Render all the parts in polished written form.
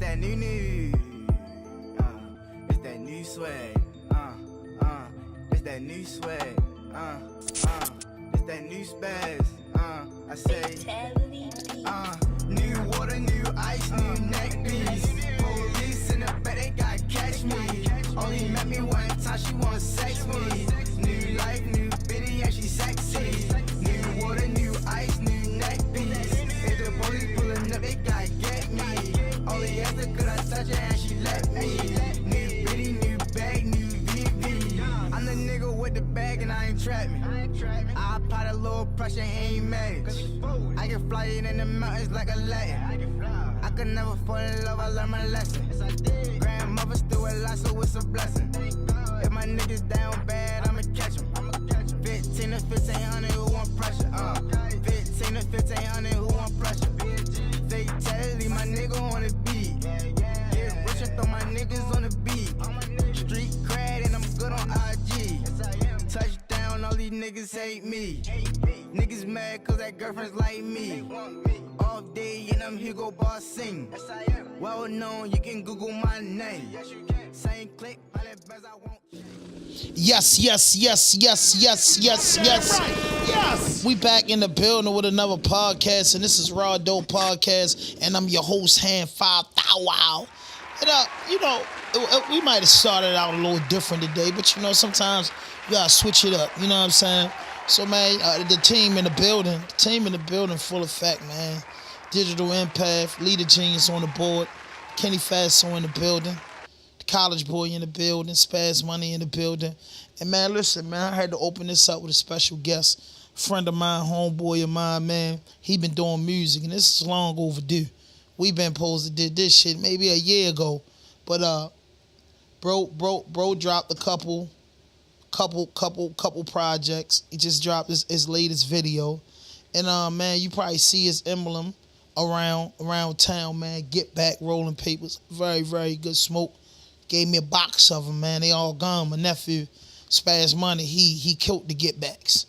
that new. It's that new swag. It's that new swag. It's that new spaz. I say, new water, new ice, new neck piece. Police in the back, they gotta catch me. Only met me one time, she wanna sex me. New life, new bitty, and she sexy. New water, new ice, new neck piece. If the police pulling up, they gotta get me. Only after could I touch her and she let me. New bitty, new bag, new VV. I'm the nigga with the bag and I ain't trapping. I apply the little pressure, ain't mad. I can fly it in the mountains like a Latin. I could never fall in love, I learned my lesson. Grandmother still alive, so it's a blessing. If my niggas down bad, I'ma catch 'em. 15 to 1500, who want pressure? 15 to 1500, who want pressure? Fatality, my nigga on the beat. Get rich and throw my niggas on the beat. Street cred and I'm good on IG. Touchdown, all these niggas hate me. Niggas mad cause that girlfriend's like me. Off day and I'm Hugo Boss sing. Well known, you can Google my name. Same click, all that best I want. Yes. We back in the building with another podcast, and this is RawDope Podcast, and I'm your host, Hand 5,000. And we might have started out a little different today, but sometimes you gotta switch it up. You know what I'm saying? So man, the team in the building, full effect, man. Digital Empath, Leader Genius on the board, Kenny Faso in the building. College boy in the building, Spaz Money in the building. And man, listen, man, I had to open this up with a special guest, friend of mine, homeboy of mine, man. He been doing music, and this is long overdue. We been supposed to did this shit maybe a year ago, but bro dropped a couple projects. He just dropped his latest video, and man, you probably see his emblem around town, man. Get Back rolling papers, very very good smoke. Gave me a box of them, man. They all gone. My nephew, Spaz Money, he killed the Get Backs.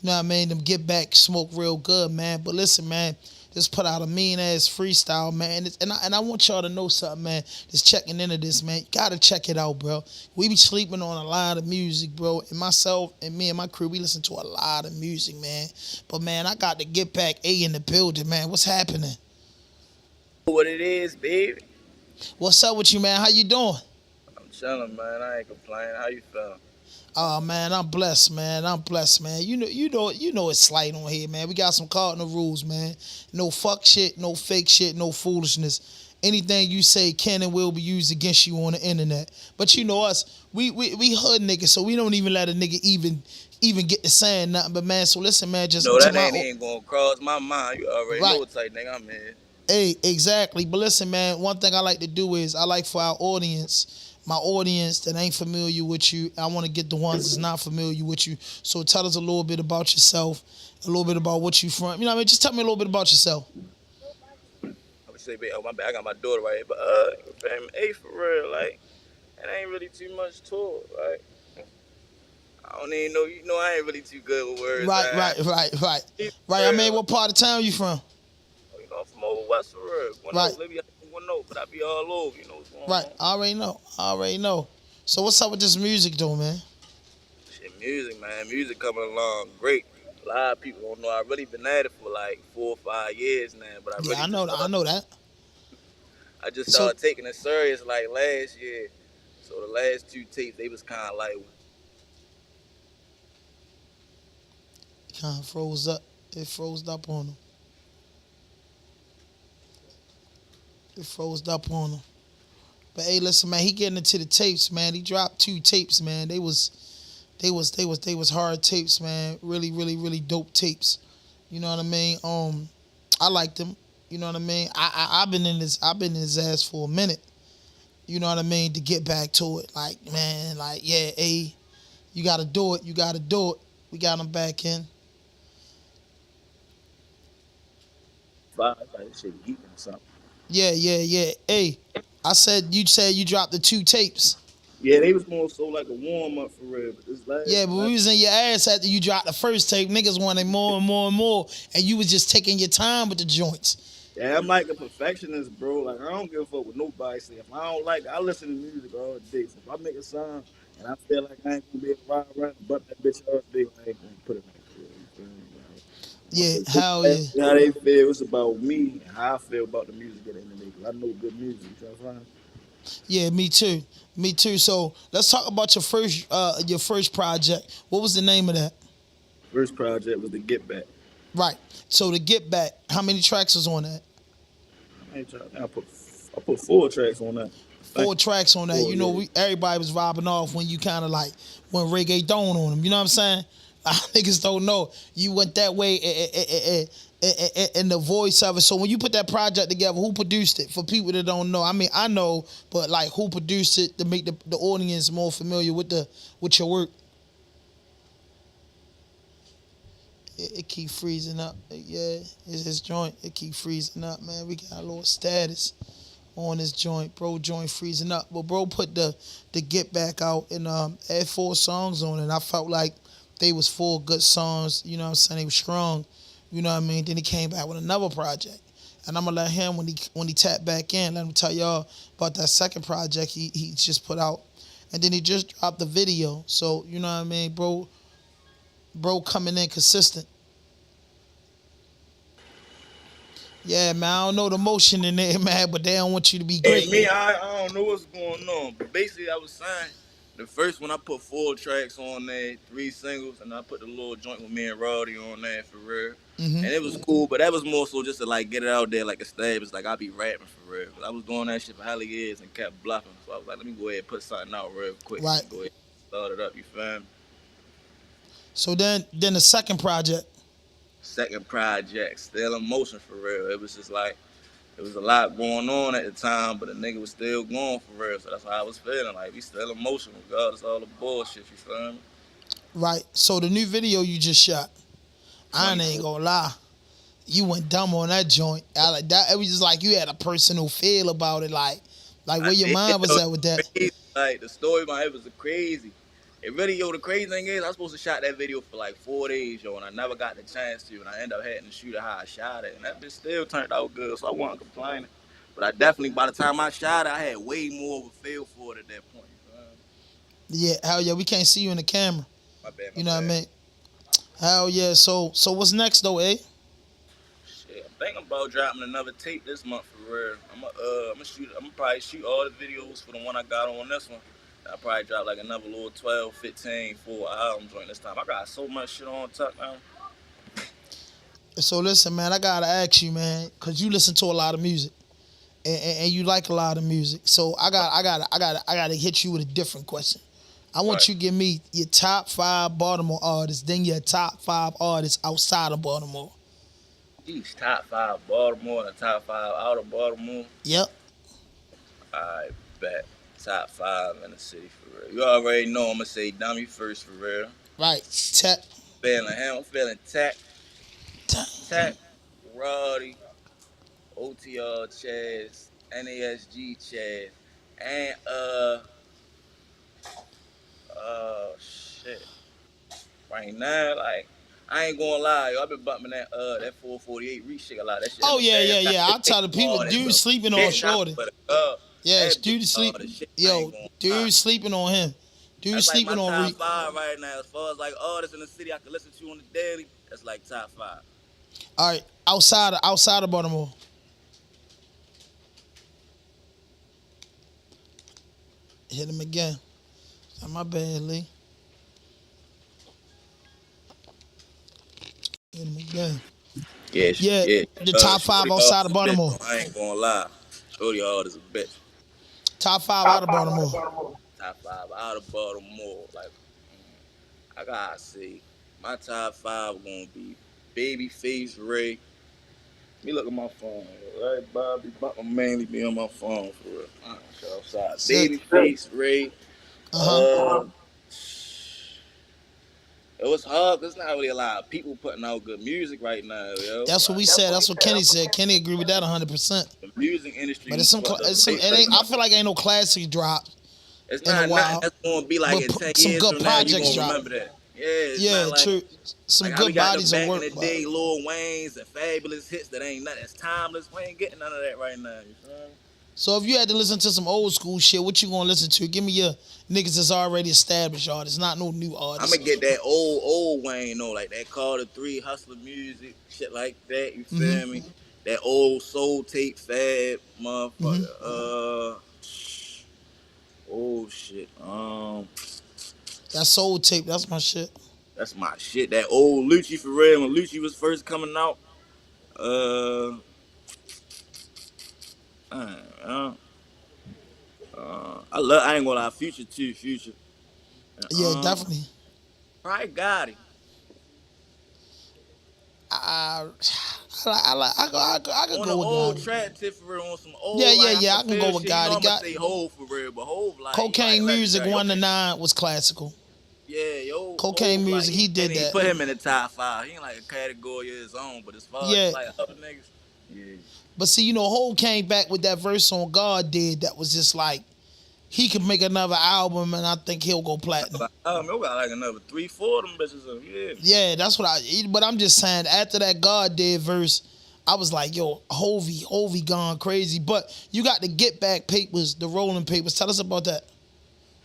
You know what I mean? Them Get Back smoke real good, man. But listen, man, just put out a mean-ass freestyle, man. And I want y'all to know something, man. Just checking into this, man. You got to check it out, bro. We be sleeping on a lot of music, bro. And myself and me and my crew, we listen to a lot of music, man. But, man, I got the Get Back A in the building, man. What's happening? What it is, baby. What's up with you, man? How you doing? Chilling, man. I ain't complaining. How you feeling? Oh man, I'm blessed, man. You know it's slight on here, man. We got some cardinal rules, man. No fuck shit, no fake shit, no foolishness. Anything you say can and will be used against you on the internet. But you know us, we hood niggas, so we don't even let a nigga even get to saying nothing. But man, so listen, man, just no, that ain't gonna cross my mind. You already know what type nigga I'm in. Hey, exactly. But listen, man, one thing I like to do is I like for our audience. My audience that ain't familiar with you, I want to get the ones that's not familiar with you. So tell us a little bit about yourself, a little bit about what you from. You know what I mean? Just tell me a little bit about yourself. I would say, oh, my bad, I got my daughter right here, but hey, for real, like, it ain't really too much to it, like. I don't even know, I ain't really too good with words. Right. I mean, what part of town you from? I'm from over west, for real. Right. But I be all over, you know what's going on. Right, I already know. So what's up with this music though, man? Shit, music, man. Music coming along great. A lot of people don't know I really been at it for like 4 or 5 years now. But I know that. I just started taking it serious like last year. So the last 2 tapes, they was kind of like... Kind of froze up. It froze up on them. But hey, listen, man, he getting into the tapes, man. He dropped 2 tapes, man. They was hard tapes, man. Really, really, really dope tapes. You know what I mean? I liked them. You know what I mean? I've been in his ass for a minute. You know what I mean? To get back to it, like, man, like, yeah, hey, you gotta do it. We got him back in. Like shit, heat and something. Yeah. Hey, you said you dropped the 2 tapes. Yeah, they was more so like a warm up for real. But this last we was in your ass after you dropped the first tape. Niggas wanted more and more and more, and you was just taking your time with the joints. Yeah, I'm like a perfectionist, bro. Like I don't give a fuck what nobody say. If I don't like it, I listen to music all day. So if I make a song and I feel like I ain't gonna be able to ride around and butt that bitch all day, I ain't gonna put it out there. You feel me? Like, Yeah, motherfuckers, hell yeah. how they feel. It's about me and how I feel about the music at the end of the day. 'Cause I know good music. You try to find. Yeah, me too. Me too. So let's talk about your first project. What was the name of that? First project was the Get Back. Right. So the Get Back, how many tracks was on that? I put 4 tracks on that. Four tracks on that. Four, You know, yeah. everybody was vibing off when you kind of like went reggaeton on them. You know what I'm saying? Niggas don't know you went that way in the voice of it. So when you put that project together, who produced it? For people that don't know, I mean, I know, but like who produced it to make the audience more familiar with your work? It keep freezing up. Yeah, it's his joint. It keep freezing up, man. We got a little status on this joint. Bro joint freezing up. But bro put the Get Back out and had 4 songs on it. And I felt like they was 4 good songs. You know what I'm saying? They were strong. You know what I mean? Then he came back with another project. And I'm gonna let him when he tapped back in, let him tell y'all about that second project he just put out. And then he just dropped the video. So, you know what I mean, bro coming in consistent. Yeah, man, I don't know the motion in there, man, but they don't want you to be great. Hey, me, I don't know what's going on, but basically I was saying the first one I put 4 tracks on there, 3 singles, and I put the little joint with me and Roddy on there for real. Mm-hmm. And it was cool, but that was more so just to like get it out there, like establish, like I be rapping for real. I was doing that shit for hella years and kept bluffing, so I was like, let me go ahead and put something out real quick. Right. Go ahead and start it up, you feel me? So then the second project. Second project, still in motion for real. It was just like, it was a lot going on at the time, but the nigga was still going for real. So that's how I was feeling. Like, we still emotional, regardless of all the bullshit, you feel me? Right. So the new video you just shot, I ain't gonna lie. You went dumb on that joint. I like that. It was just like you had a personal feel about it. Like where your mind was at with that. Crazy. Like, the story behind it was crazy. It really, the crazy thing is, I was supposed to shot that video for like 4 days, and I never got the chance to, and I ended up having to shoot it how I shot it, and that bitch still turned out good, so I wasn't complaining. But I definitely, by the time I shot it, I had way more of a feel for it at that point. Yeah, hell yeah, we can't see you in the camera. My bad. You know what I mean? Hell yeah. So what's next though, eh? Shit, I'm thinking about dropping another tape this month for real. I'm gonna probably shoot all the videos for the one I got on this one. I'll probably drop like another little 12, 15 full album joint this time. I got so much shit on tuck now. So listen, man, I gotta ask you, man, cause you listen to a lot of music, and you like a lot of music. So I gotta hit you with a different question. I want you to give me your top 5 Baltimore artists, then your top 5 artists outside of Baltimore. Each top 5 Baltimore and top 5 out of Baltimore. Yep. I bet. Top 5 in the city for real. You already know I'm gonna say Dummy first for real. Right. Tech. Feeling him. I'm feeling Tech, Roddy, OTR Chaz, NASG Chaz, and shit. Right now, like, I ain't gonna lie, yo, I've been bumping that 448 Reach shit a lot. That shit. Oh yeah. I tell the people, dude sleeping on Shorty. Yes, dude sleeping. Yo, dude sleeping on him. Dude that's sleeping like my on top 5 right now. As far as like artists in the city I can listen to on the daily, that's like top 5. All right, outside of Baltimore. Hit him again. My bad, Lee. Hit him again. Yeah. The top 5 outside of Baltimore. I ain't gonna lie. Shorty hard as a bitch. Top 5 out of Baltimore. Top 5 out of Baltimore. Like, I gotta see. My top 5 gonna be Babyface Ray. Let me look at my phone. Right, Bobby? I mainly be on my phone for real. Outside. Babyface Ray. It was hard. There's not really a lot of people putting out good music right now, yo. That's what we said. That's what Kenny said. Kenny agreed with that 100%. The music industry. But I feel like ain't no classic drop. It's not nothing that's gonna be like in 10 years from now. You gonna remember that. it's Yeah, not like true. Some how we good got them bodies of back in work, the but day, Lil Wayne's and fabulous hits that ain't nothing. That's timeless. We ain't getting none of that right now. You feel me? so if you had to listen to some old school shit, what you gonna listen to? Give me your niggas that's already established artists, not no new I'm artists. gonna get that old Wayne though, like that Carter 3, Hustler Music, shit like that. You feel me? That old Soul Tape Fab, motherfucker. Oh shit. That soul tape, that's my shit. That's my shit. That old Lucci for real when Lucci was first coming out. Uh, uh, I ain't gonna lie, Future too, Future. Yeah, definitely. Probably got him. I could On the go with old Gotti. track tip for real, on some old Yeah, like I can go with shit. You know Gotti. I'm gonna say Hove for real, but Hove like Cocaine Music legendary. 1 to 9 was classical. Yeah, yo, Cocaine Hove Music, he did can't even that. put him in the top 5. He ain't like a category of his own, but as far Yeah. as like other niggas, yeah. But see, Hov came back with that verse on God did that was just like, he could make another album and I think he'll go platinum. We got like another 3-4 of them bitches up, yeah. Yeah, that's what but I'm just saying, after that God did verse, I was like, yo, Hovey gone crazy. But you got the Get Back papers, the rolling papers. Tell us about that.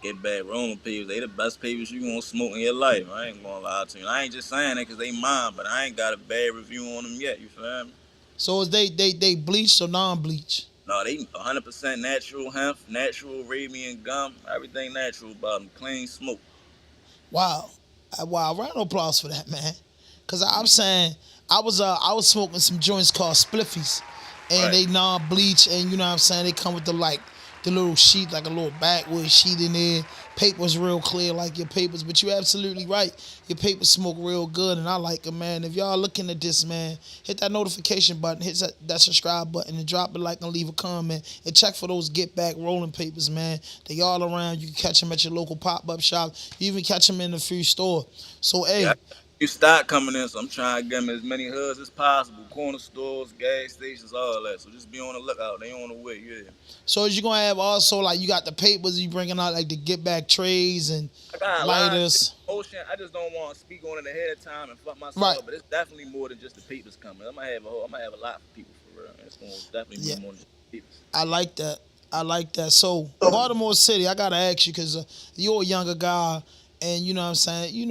Get Back rolling papers, they the best papers you gonna smoke in your life. I ain't gonna lie to you. I ain't just saying that because they mine, but I ain't got a bad review on them yet, you feel me? So is they bleached or non-bleached? No, they 100% natural hemp, natural Arabian gum, everything natural about them, clean smoke. Wow. Round of applause for that, man. Cause I'm saying I was smoking some joints called spliffies, and they non-bleach, and you know what I'm saying, they come with the little sheet, like a little backwood sheet in there. Paper's real clear like your papers, but you're absolutely right. Your papers smoke real good, and I like them, man. If y'all looking at this, man, hit that notification button, hit that subscribe button, and drop a like and leave a comment, and check for those Get Back rolling papers, man. They all around. You can catch them at your local pop-up shop. You even catch them in the free store. So, hey. Yeah. You start coming in, so I'm trying to get them as many hoods as possible. Corner stores, gas stations, all that. So just be on the lookout. They on the way, yeah. So is you gonna have also you got the papers, you bringing out like the Get Back trays and lighters? Ocean, I just don't want to speak on it ahead of time and fuck myself. Right. But it's definitely more than just the papers coming. I might have a lot for people for real. It's gonna definitely be more than just the papers. I like that. So Baltimore City, I gotta ask you because you're a younger guy. And you know what I'm saying,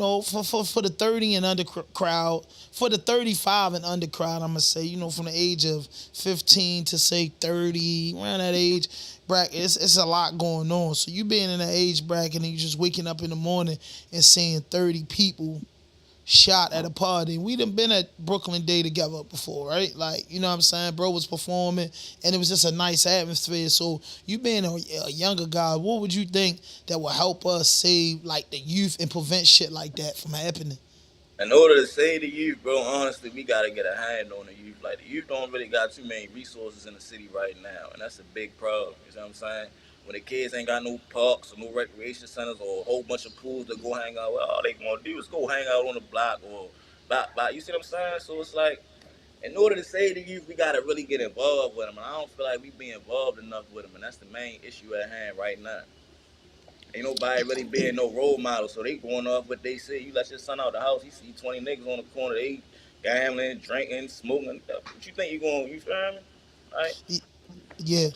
for the 30 and under crowd, for the 35 and under crowd, I'm gonna say, from the age of 15 to say 30, around that age bracket, it's a lot going on. So you being in that age bracket and you just waking up in the morning and seeing 30 people shot at a party. We done been at Brooklyn Day together before, right? Like, you know what I'm saying? Bro was performing, and it was just a nice atmosphere. So you being a younger guy, what would you think that will help us save, the youth and prevent shit like that from happening? In order to save the youth, bro, honestly, we got to get a hand on the youth. Like, the youth don't really got too many resources in the city right now, and that's a big problem. You know what I'm saying? When the kids ain't got no parks or no recreation centers or a whole bunch of pools to go hang out, well, all they gonna do is go hang out on the block or block. You see what I'm saying? So it's like, in order to save the youth, we gotta really get involved with them. And I don't feel like we be involved enough with them, and that's the main issue at hand right now. Ain't nobody really being no role model, so they going off what they say. You let your son out the house, he see 20 niggas on the corner, they gambling, drinking, smoking. What you think you feel me? Right? Yeah.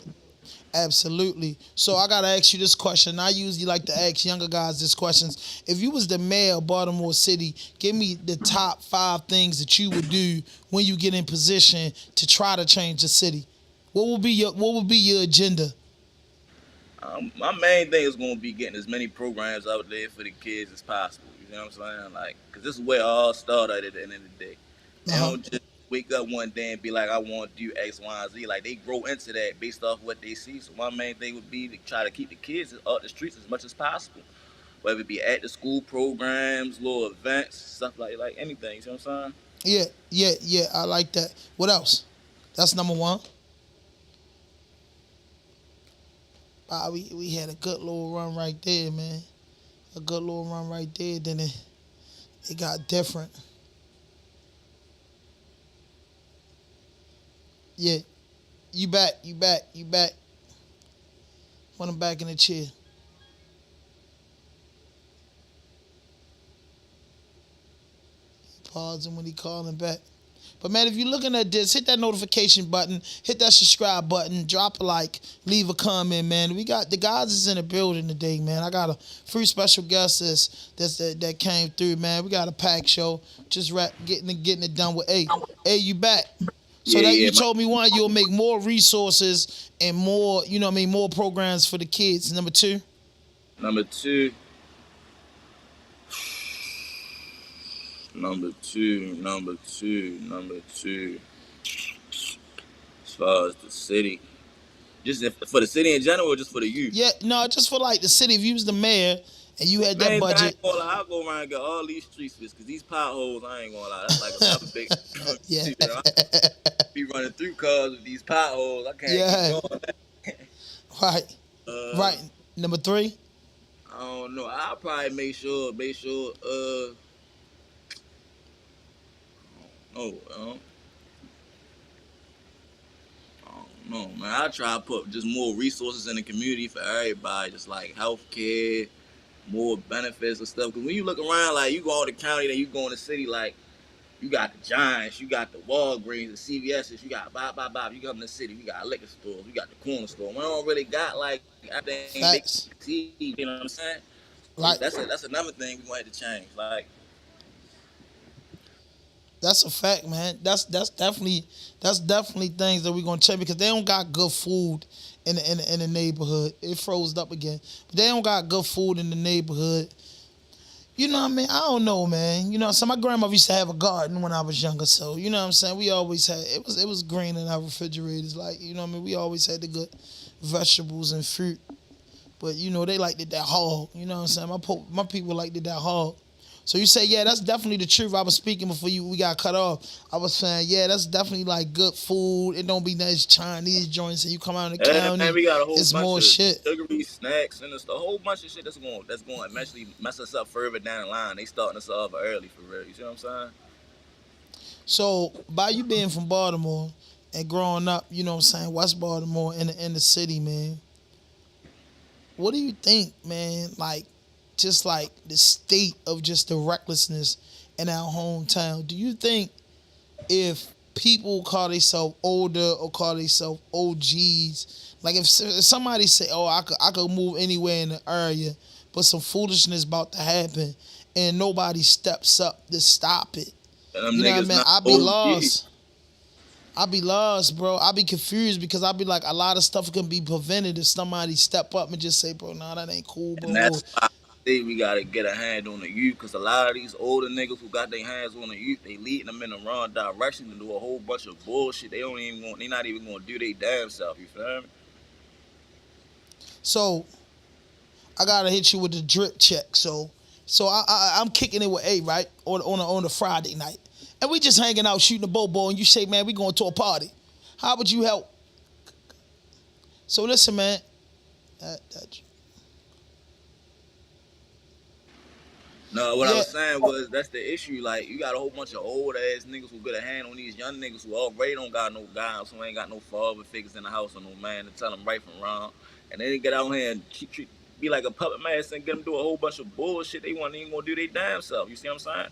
Absolutely. So I gotta ask you this question. I usually like to ask younger guys this question. If you was the mayor of Baltimore City, give me the top 5 things that you would do when you get in position to try to change the city. What would be your agenda? My main thing is gonna be getting as many programs out there for the kids as possible. You know what I'm saying? Cause this is where it all started at the end of the day. They don't just wake up one day and be like, I want to do X, Y, and Z. Like, they grow into that based off what they see. So my main thing would be to try to keep the kids off the streets as much as possible. Whether it be at the school programs, little events, stuff like anything. You know what I'm saying? Yeah. I like that. What else? That's number 1. We had a good little run right there, man. A good little run right there. Then it got different. Yeah, you back. Want him back in the chair. cards and when he calling back. But man, if you're looking at this, hit that notification button, hit that subscribe button, drop a like, leave a comment, man. We got the guys is in the building today, man. I got a few special guests that came through, man. We got a packed show, just getting it done with A. You back? So you told me one, you'll make more resources and more, more programs for the kids. Number two. Number two. As far as the city, just for the city in general, or just for the youth? Yeah, no, just for like the city. If you was the mayor and you had that budget, I ain't gonna lie, I'll go around and get all these streets fixed because these potholes, I ain't gonna lie, that's like another big. Yeah. Be running through cars with these potholes. I can't keep going. Right. Number three. I don't know. I'll probably make sure. I don't know, man. I try to put just more resources in the community for everybody, just like healthcare, more benefits and stuff. Because when you look around, like you go in the county, then you go in the city, like you got the Giants, you got the Walgreens, the CVS's, you got blah. You come in the city, you got liquor stores, you got the corner store. We don't really got like everything big TV, you know what I'm saying? Right. That's another thing we want to change, like. That's a fact, man. That's definitely things that we're gonna check because they don't got good food in the neighborhood. It froze up again, but they don't got good food in the neighborhood. You know what I mean? I don't know, man. So my grandmother used to have a garden when I was younger, so you know what I'm saying. We always had it was green in our refrigerators, like what I mean. We always had the good vegetables and fruit, but they liked it that hog. You know what I'm saying? My people liked it that hog. So you say, yeah, that's definitely the truth. I was speaking before we got cut off. I was saying, yeah, that's definitely like good food. It don't be nice Chinese joints and you come out of the county. Man, we got a whole it's bunch more of shit. Sugary snacks and a whole bunch of shit that's going to eventually mess us up further down the line. They starting us off early for real. You see what I'm saying? So by you being from Baltimore and growing up, West Baltimore in the city, man, what do you think, man, like, just like the state of just the recklessness in our hometown? Do you think if people call themselves older or call themselves OGs, like if somebody say, oh, I could move anywhere in the area, but some foolishness about to happen and nobody steps up to stop it, you know what I mean? I'd be lost. I'd be lost, bro. I'd be confused because I'd be like, a lot of stuff can be prevented if somebody step up and just say, bro, nah, that ain't cool, bro. And that's why we gotta get a hand on the youth, because a lot of these older niggas who got their hands on the youth, they leading them in the wrong direction to do a whole bunch of bullshit. They not even gonna do their damn self. You feel me? So I gotta hit you with the drip check. So I'm kicking it with A, right, on a Friday night, and we just hanging out shooting a ball, and you say, man, we going to a party. How would you help? So listen, man. No, what I was saying was that's the issue. Like, you got a whole bunch of old ass niggas who get a hand on these young niggas who already don't got no guys, who ain't got no father figures in the house or no man to tell them right from wrong. And then they get out here and be like a puppet master and get them do a whole bunch of bullshit. They ain't even gonna do their damn self. You see what I'm saying?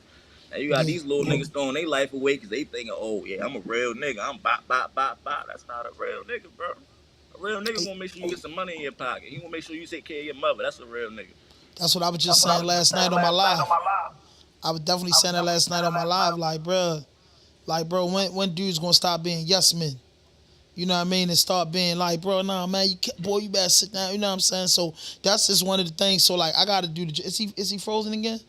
And you got these little niggas throwing their life away because they thinking, oh yeah, I'm a real nigga. I'm bop. That's not a real nigga, bro. A real nigga gonna make sure you get some money in your pocket. He gonna make sure you take care of your mother. That's a real nigga. That's what I was just saying last night on my live. I was definitely saying that last night on my live, like, bro, when dudes gonna stop being yes men? You know what I mean? And start being like, bro, nah, man, you better sit down. You know what I'm saying? So that's just one of the things. So like, I gotta do the. Is he frozen again?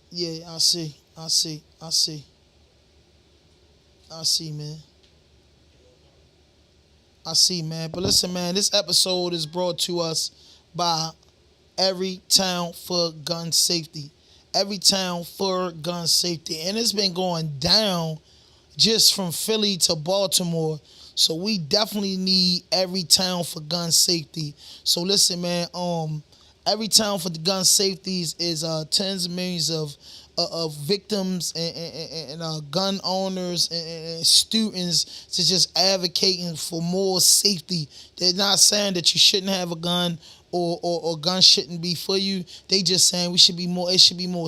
Yeah, I see, man. I see, man. But listen, man, this episode is brought to us by Everytown for gun safety. Everytown for gun safety. And it's been going down just from Philly to Baltimore. So we definitely need Everytown for gun safety. So listen, man, Everytown for the gun safeties is tens of millions of of victims and gun owners and students to just advocating for more safety. They're not saying that you shouldn't have a gun or guns shouldn't be for you. They just saying it should be more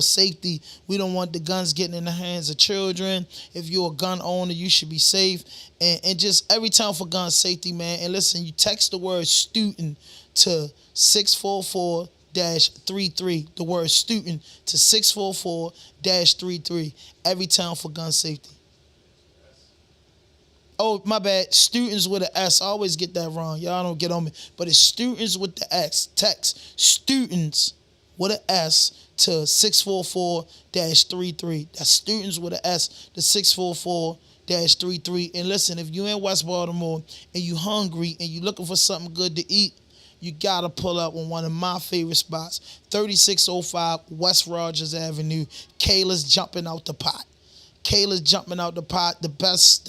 safety. We don't want the guns getting in the hands of children. If you're a gun owner, you should be safe. And just Everytown for gun safety, man. And listen, you text the word student to 644-33, the word student to 644-33, Everytown for gun safety. Oh, my bad. Students with an S. I always get that wrong. Y'all don't get on me. But it's students with the X. Text students with an S to 644-33. That's students with an S to 644-33. And listen, if you're in West Baltimore and you hungry and you looking for something good to eat, you gotta pull up on one of my favorite spots, 3605 West Rogers Avenue. Kayla's jumping out the pot. Kayla's jumping out the pot. The best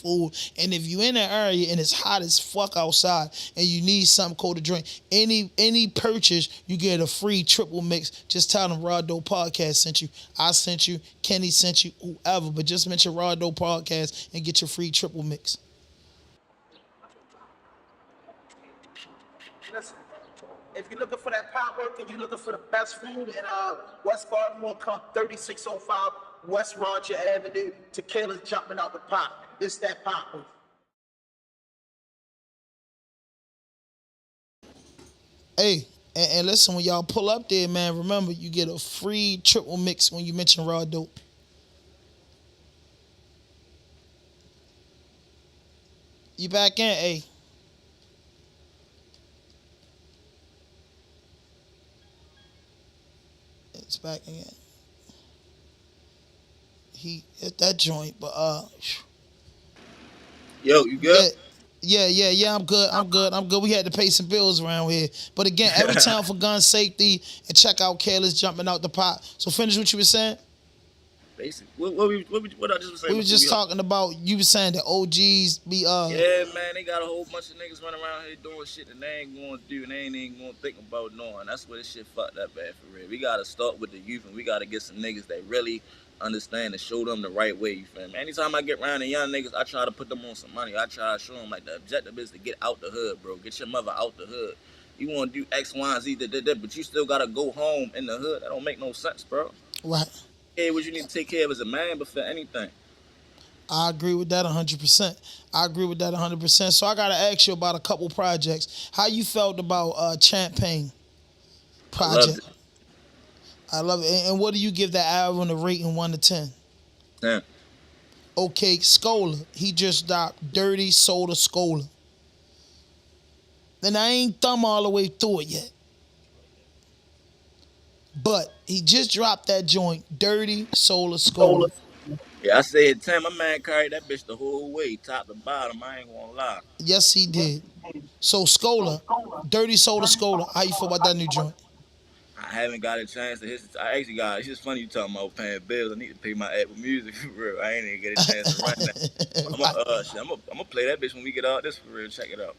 food. And if you in the area and it's hot as fuck outside and you need something cold to drink, any purchase, you get a free triple mix. Just tell them RawDope Podcast sent you. I sent you. Kenny sent you. Whoever. But just mention RawDope Podcast and get your free triple mix. Listen, if you're looking for that pot work and you're looking for the best food in West Baltimore, come 3605 West Roger Avenue. Tequila's jumping out the pot. It's that pot work. Hey, and listen, when y'all pull up there, man, remember, you get a free triple mix when you mention RawDope. You back in, hey. It's back again. He hit that joint, but Yo, you good? Yeah, I'm good. We had to pay some bills around here. But again, Everytown for gun safety, and check out Careless jumping out the pot. So finish what you were saying. Basic. What I just was saying? We were just talking about, you were saying that OGs be Yeah, man, they got a whole bunch of niggas running around here doing shit that they ain't gonna do and they ain't even gonna think about doing. That's where this shit fucked up bad for real. We gotta start with the youth and we gotta get some niggas that really understand and show them the right way, you feel me? Anytime I get around the young niggas, I try to put them on some money. I try to show them like the objective is to get out the hood, bro. Get your mother out the hood. You wanna do X, Y, and Z, but you still gotta go home in the hood. That don't make no sense, bro. Right. Hey, what you need to take care of as a man before anything. I agree with that 100%. So I gotta ask you about a couple projects. How you felt about Champagne project? I love it. And what do you give that album a rating 1 to 10? 10. Okay, Scola. He just dropped Dirty Soda Scola. And I ain't thumb all the way through it yet. But he just dropped that joint, Dirty Soda Scola. Yeah, I said 10. My man carried that bitch the whole way, top to bottom. I ain't gonna lie. Yes, he did. So Scola, Dirty Soda Scola. How you feel about that new joint? I haven't got a chance to hit. I actually got. It's just funny you talking about paying bills. I need to pay my Apple Music for real. I ain't even get a chance to run that. I'm gonna play that bitch when we get out this for real. Check it out.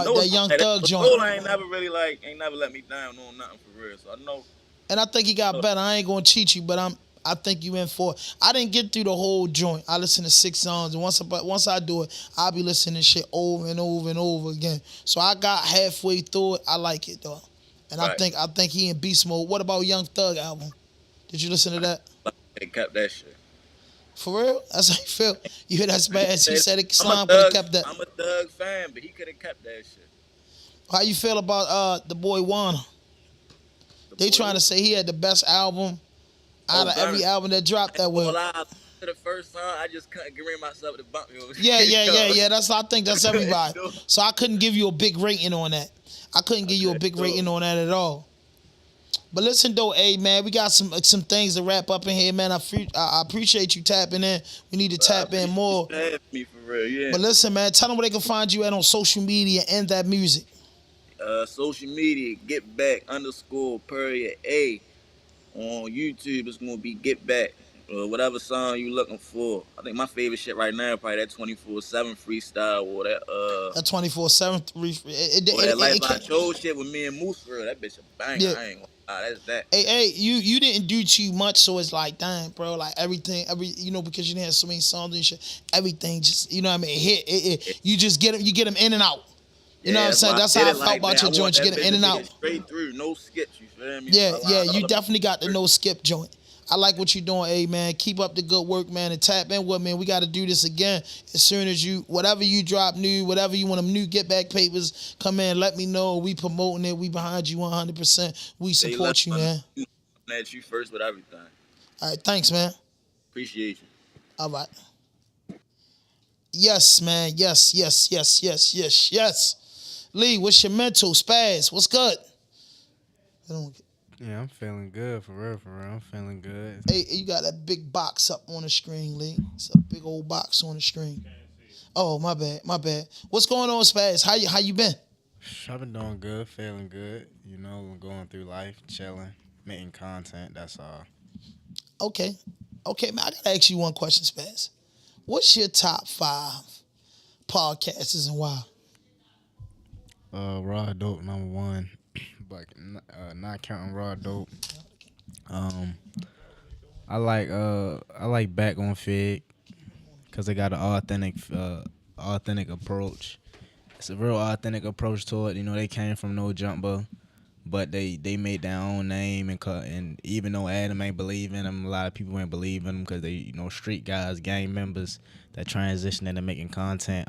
That Young Thug joint. Scola ain't never let me down on nothing for real. So I know. And I think he got better. I ain't gonna cheat you, but I think you in for it. I didn't get through the whole joint. I listened to 6 songs, and once I do it, I'll be listening to shit over and over and over again. So I got halfway through it. I like it though, and right. I think he in beast mode. What about Young Thug album? Did you listen to that? They kept that shit. For real? That's how you feel. You hear that bad? He said it. Slime could have kept that. I'm a Thug fan, but he could have kept that shit. How you feel about the boy Wanna? They trying to say he had the best album out of every album that dropped that way. To the first song, I just couldn't get myself to bump you. Yeah. I think that's everybody. So I couldn't give you a big rating on that. I couldn't give you a big rating on that at all. But listen though, hey man, we got some things to wrap up in here, man. I appreciate you tapping in. We need to tap in more. Me for real, yeah. But listen, man, tell them where they can find you at on social media and that music. Social media, __A. On YouTube, it's gonna be Get Back. Whatever song you looking for. I think my favorite shit right now probably that 24/7 freestyle or that that 24/7 that Lifeline Chose shit with me and Moose for real. That bitch a banger. Yeah. I ain't gonna lie, that's that. Hey, you didn't do too much, so it's like, damn, bro, like everything, because you didn't have so many songs and shit, everything just, you know what I mean, hit. You just get them in and out. You know what I'm saying? That's how I felt about your joint. You get them in and out. Straight through, no skips. You feel me? Yeah. You definitely got the no skip joint. I like what you're doing, hey, man. Keep up the good work, man, and tap in with me. We got to do this again as soon as whatever you drop new, whatever you want them new get back papers, come in, let me know. We promoting it. We behind you 100%. We support you, man. At you first with everything. All right, thanks, man. Appreciate you. All right. Yes, man. Yes. Lee, what's your mental? Spaz, what's good? Yeah, I'm feeling good, for real. I'm feeling good. Hey, you got that big box up on the screen, Lee. It's a big old box on the screen. Oh, my bad. What's going on, Spaz? How you been? I've been doing good, feeling good. You know, going through life, chilling, making content, that's all. Okay, man, I got to ask you one question, Spaz. What's your top 5 podcasts and why? RawDope #1. But not counting RawDope. I like Back on Fig because they got an authentic approach. It's a real authentic approach to it. You know, they came from no jumper, but they made their own name and even though Adam ain't believe in them, a lot of people ain't believe in them because they street guys, gang members that transition into making content.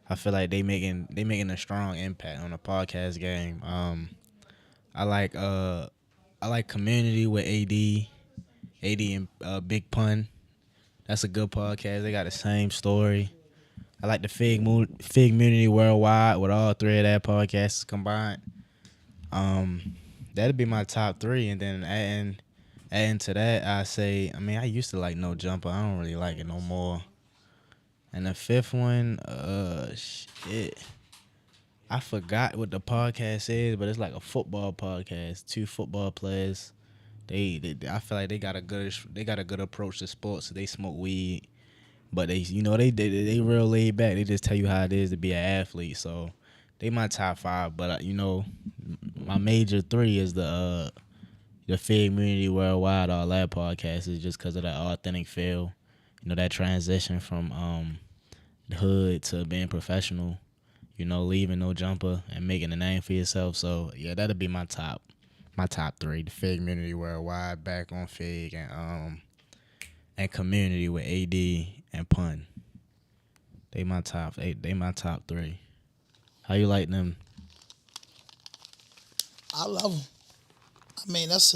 I feel like they making a strong impact on the podcast game. I like Community with AD and Big Pun. That's a good podcast. They got the same story. I like the Fig Community Worldwide with all 3 of that podcasts combined. That'd be my top 3, and then adding to that, I used to like No Jumper. I don't really like it no more. And the 5th one, shit. I forgot what the podcast is, but it's like a football podcast. 2 football players. I feel like they got a good approach to sports. So they smoke weed, but they real laid back. They just tell you how it is to be an athlete. So they my top 5. But my major 3 is the Fig Community Worldwide. All that podcast is just because of that authentic feel. That transition from the hood to being professional, leaving no jumper and making a name for yourself. So yeah, that'll be my top 3: the Fig Community Worldwide, Back on Fig, and Community with AD and Pun. They my top 3. How you like them? I love them. I mean, that's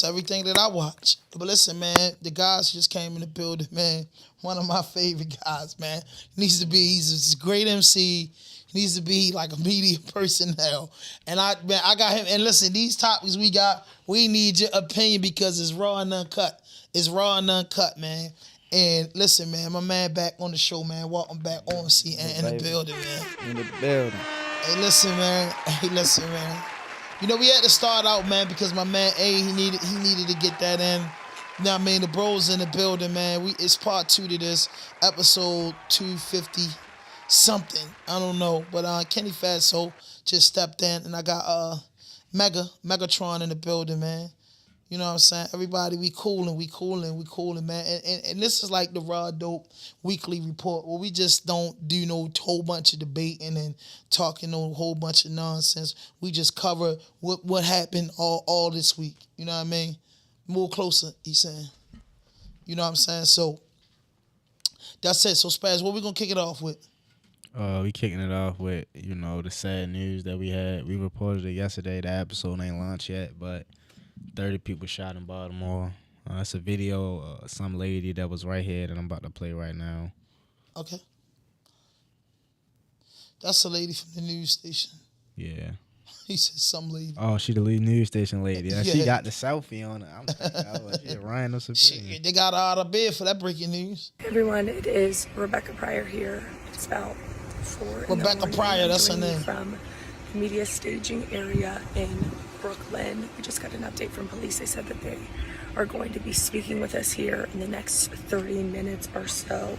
everything that I watch. But listen, man, the guys just came in the building, man. One of my favorite guys, man. He's a great MC. He needs to be like a media personnel. And I got him. And listen, these topics we need your opinion because it's raw and uncut. It's raw and uncut, man. And listen, man, my man back on the show, man. Welcome back on in the building, man. In the building. Hey, listen, man. We had to start out, man, because my man A, he needed to get that in. You know what I mean? The bros in the building, man. It's part 2 to this, episode 250 something. I don't know. But Kenny Fatso just stepped in, and I got Megatron in the building, man. You know what I'm saying? Everybody, we coolin', man. And this is like the RawDope weekly report where we just don't do no whole bunch of debating and talking no whole bunch of nonsense. We just cover what happened all this week. You know what I mean? More closer, he's saying. You know what I'm saying? So that's it. So Spaz, what we gonna kick it off with? We kicking it off with, the sad news that we had. We reported it yesterday. The episode ain't launched yet, but 30 people shot in Baltimore. It's a video of some lady that was right here that I'm about to play right now. Okay. That's a lady from the news station. Yeah. He said some lady. Oh, she the lead news station lady. Yeah. She got the selfie on her. I'm thinking, she a rhino civilian. They got her out of bed for that breaking news. Hey everyone, it is Rebecca Pryor here. It's about 4 Rebecca Pryor, that's her name. From the media staging area in Brooklyn. We just got an update from police. They said that they are going to be speaking with us here in the next 30 minutes or so.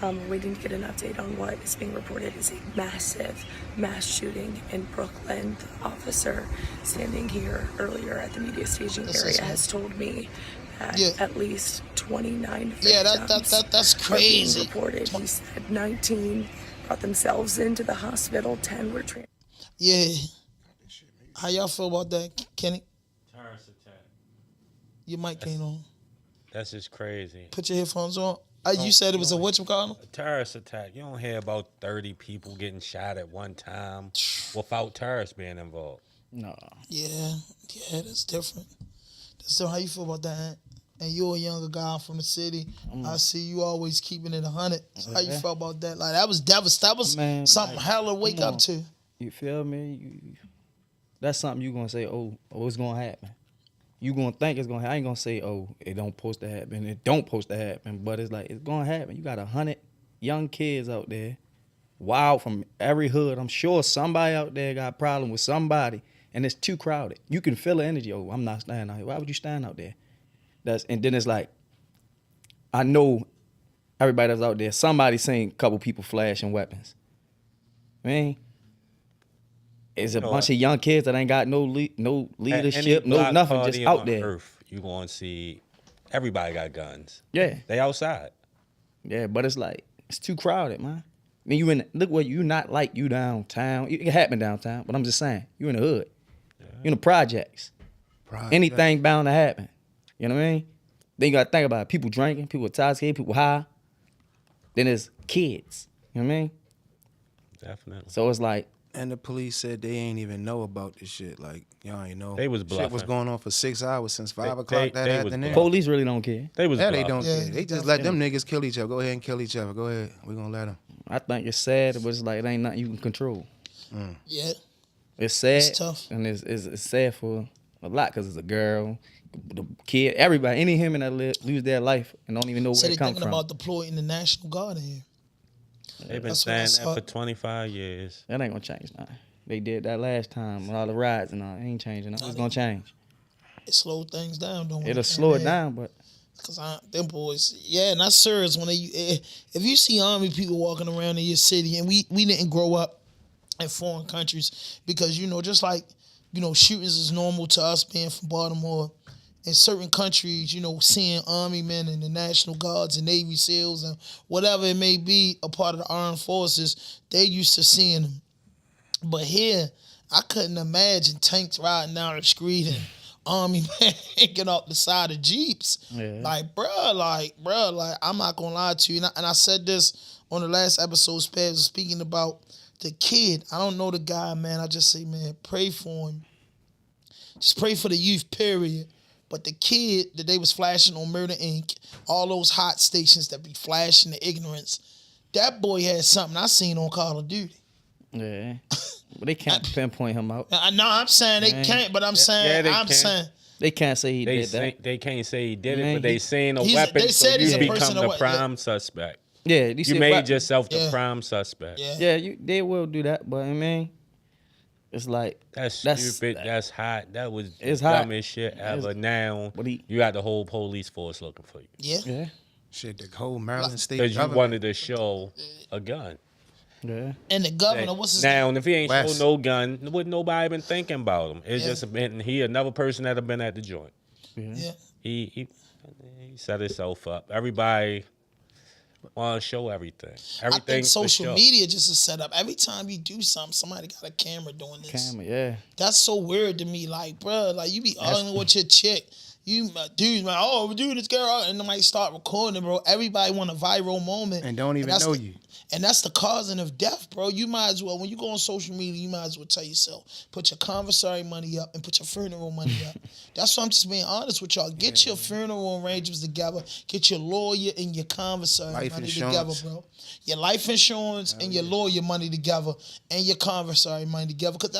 We're waiting to get an update on what is being reported as a massive mass shooting in Brooklyn. The officer standing here earlier at the media staging area has told me that at least 29 victims that's crazy. Are being reported. He said 19 brought themselves into the hospital, 10 were transferred. Yeah. How y'all feel about that, Kenny? Terrorist attack. Your mic ain't on. That's just crazy. Put your headphones on. You said it was a whatchamacallit? A terrorist attack. You don't hear about 30 people getting shot at one time without terrorists being involved. No. Yeah, that's different. How you feel about that, Aunt? And you're a younger guy from the city. I see you always keeping it 100. So how you feel about that? Like, that was devastating. That was something hella wake up to. You feel me? That's something you gonna say, oh, it's gonna happen. You gonna think it's gonna happen. I ain't gonna say, oh, it don't supposed to happen. It don't supposed to happen. But it's like, it's gonna happen. You got 100 young kids out there, wild from every hood. I'm sure somebody out there got a problem with somebody, and it's too crowded. You can feel the energy. Oh, I'm not standing out here. Why would you stand out there? And then it's like, I know everybody that's out there, somebody seen a couple people flashing weapons. Man, it's a bunch of young kids that ain't got no leadership, no nothing, just out there. Earth, you gonna see everybody got guns. Yeah, they outside. Yeah, but it's like, it's too crowded, man. I mean, look what you not like, you downtown. It can happen downtown, but I'm just saying, you in the hood, you in the projects. Anything bound to happen. You know what I mean? Then you gotta think about it. People drinking, people intoxicated, people high. Then there's kids. You know what I mean? Definitely. So it's like, and the police said they ain't even know about this shit. Like, y'all ain't know. They was bluffing. Shit was going on for 6 hours since 5 o'clock that afternoon. Police really don't care. They was they don't care. They just let them niggas kill each other. Go ahead and kill each other. Go ahead. We gonna let them. I think it's sad, but it's like, it ain't nothing you can control. Yeah. It's sad. It's tough. And it's sad for a lot because it's a girl, the kid, everybody, any human that lose their life and don't even know where it come from. They thinking about deploying the National Guard in here. They've been saying that for 25 years. That ain't gonna change nothing. They did that last time with all the riots and all. It ain't changing. It's gonna change. It slowed things down, don't it? It'll slow it down, but because them boys, and that's serious. When if you see Army people walking around in your city, and we didn't grow up in foreign countries, because just like shootings is normal to us being from Baltimore. In certain countries, seeing Army men and the National Guards and Navy SEALs and whatever it may be, a part of the armed forces, they used to seeing them. But here, I couldn't imagine tanks riding down the street and Army men hanging off the side of Jeeps. Yeah. Like, bruh, I'm not gonna lie to you. And I said this on the last episode, Spaz was speaking about the kid. I don't know the guy, man. I just say, man, pray for him. Just pray for the youth, period. But the kid that they was flashing on Murder Inc., all those hot stations that be flashing the ignorance, that boy had something I seen on Call of Duty. yeah, but they can't pinpoint him out. No, I'm saying they can't, but I'm saying, saying they can't say he did that. They can't say he did it, but they saying a weapon, they said so you he's become the prime suspect. Yeah, you made yourself the prime suspect. Yeah, they will do that, but I mean, it's like that's stupid. That's hot. That was the dumbest shit ever. Now you got the whole police force looking for you. Yeah. Shit, the whole Maryland state because you government wanted to show a gun. Yeah. And the governor, what's his name? Now, if he ain't show no gun, wouldn't nobody been thinking about him. It's just been another person that have been at the joint. Yeah. He set himself up. Everybody want to show everything. I think social media just is set up. Every time you do something, somebody got a camera doing this. Yeah. That's so weird to me. Like, bro, like you be arguing with your chick. Dude, man, oh, dude, this girl, and they might start recording, bro. Everybody want a viral moment. And don't even know you. And that's the causing of death, bro. You might as well, when you go on social media, you might as well tell yourself, put your commissary money up and put your funeral money up. That's why I'm just being honest with y'all. Get your funeral arrangements together. Get your lawyer and your commissary money together, bro. Your life insurance and your lawyer money together and your commissary money together. Because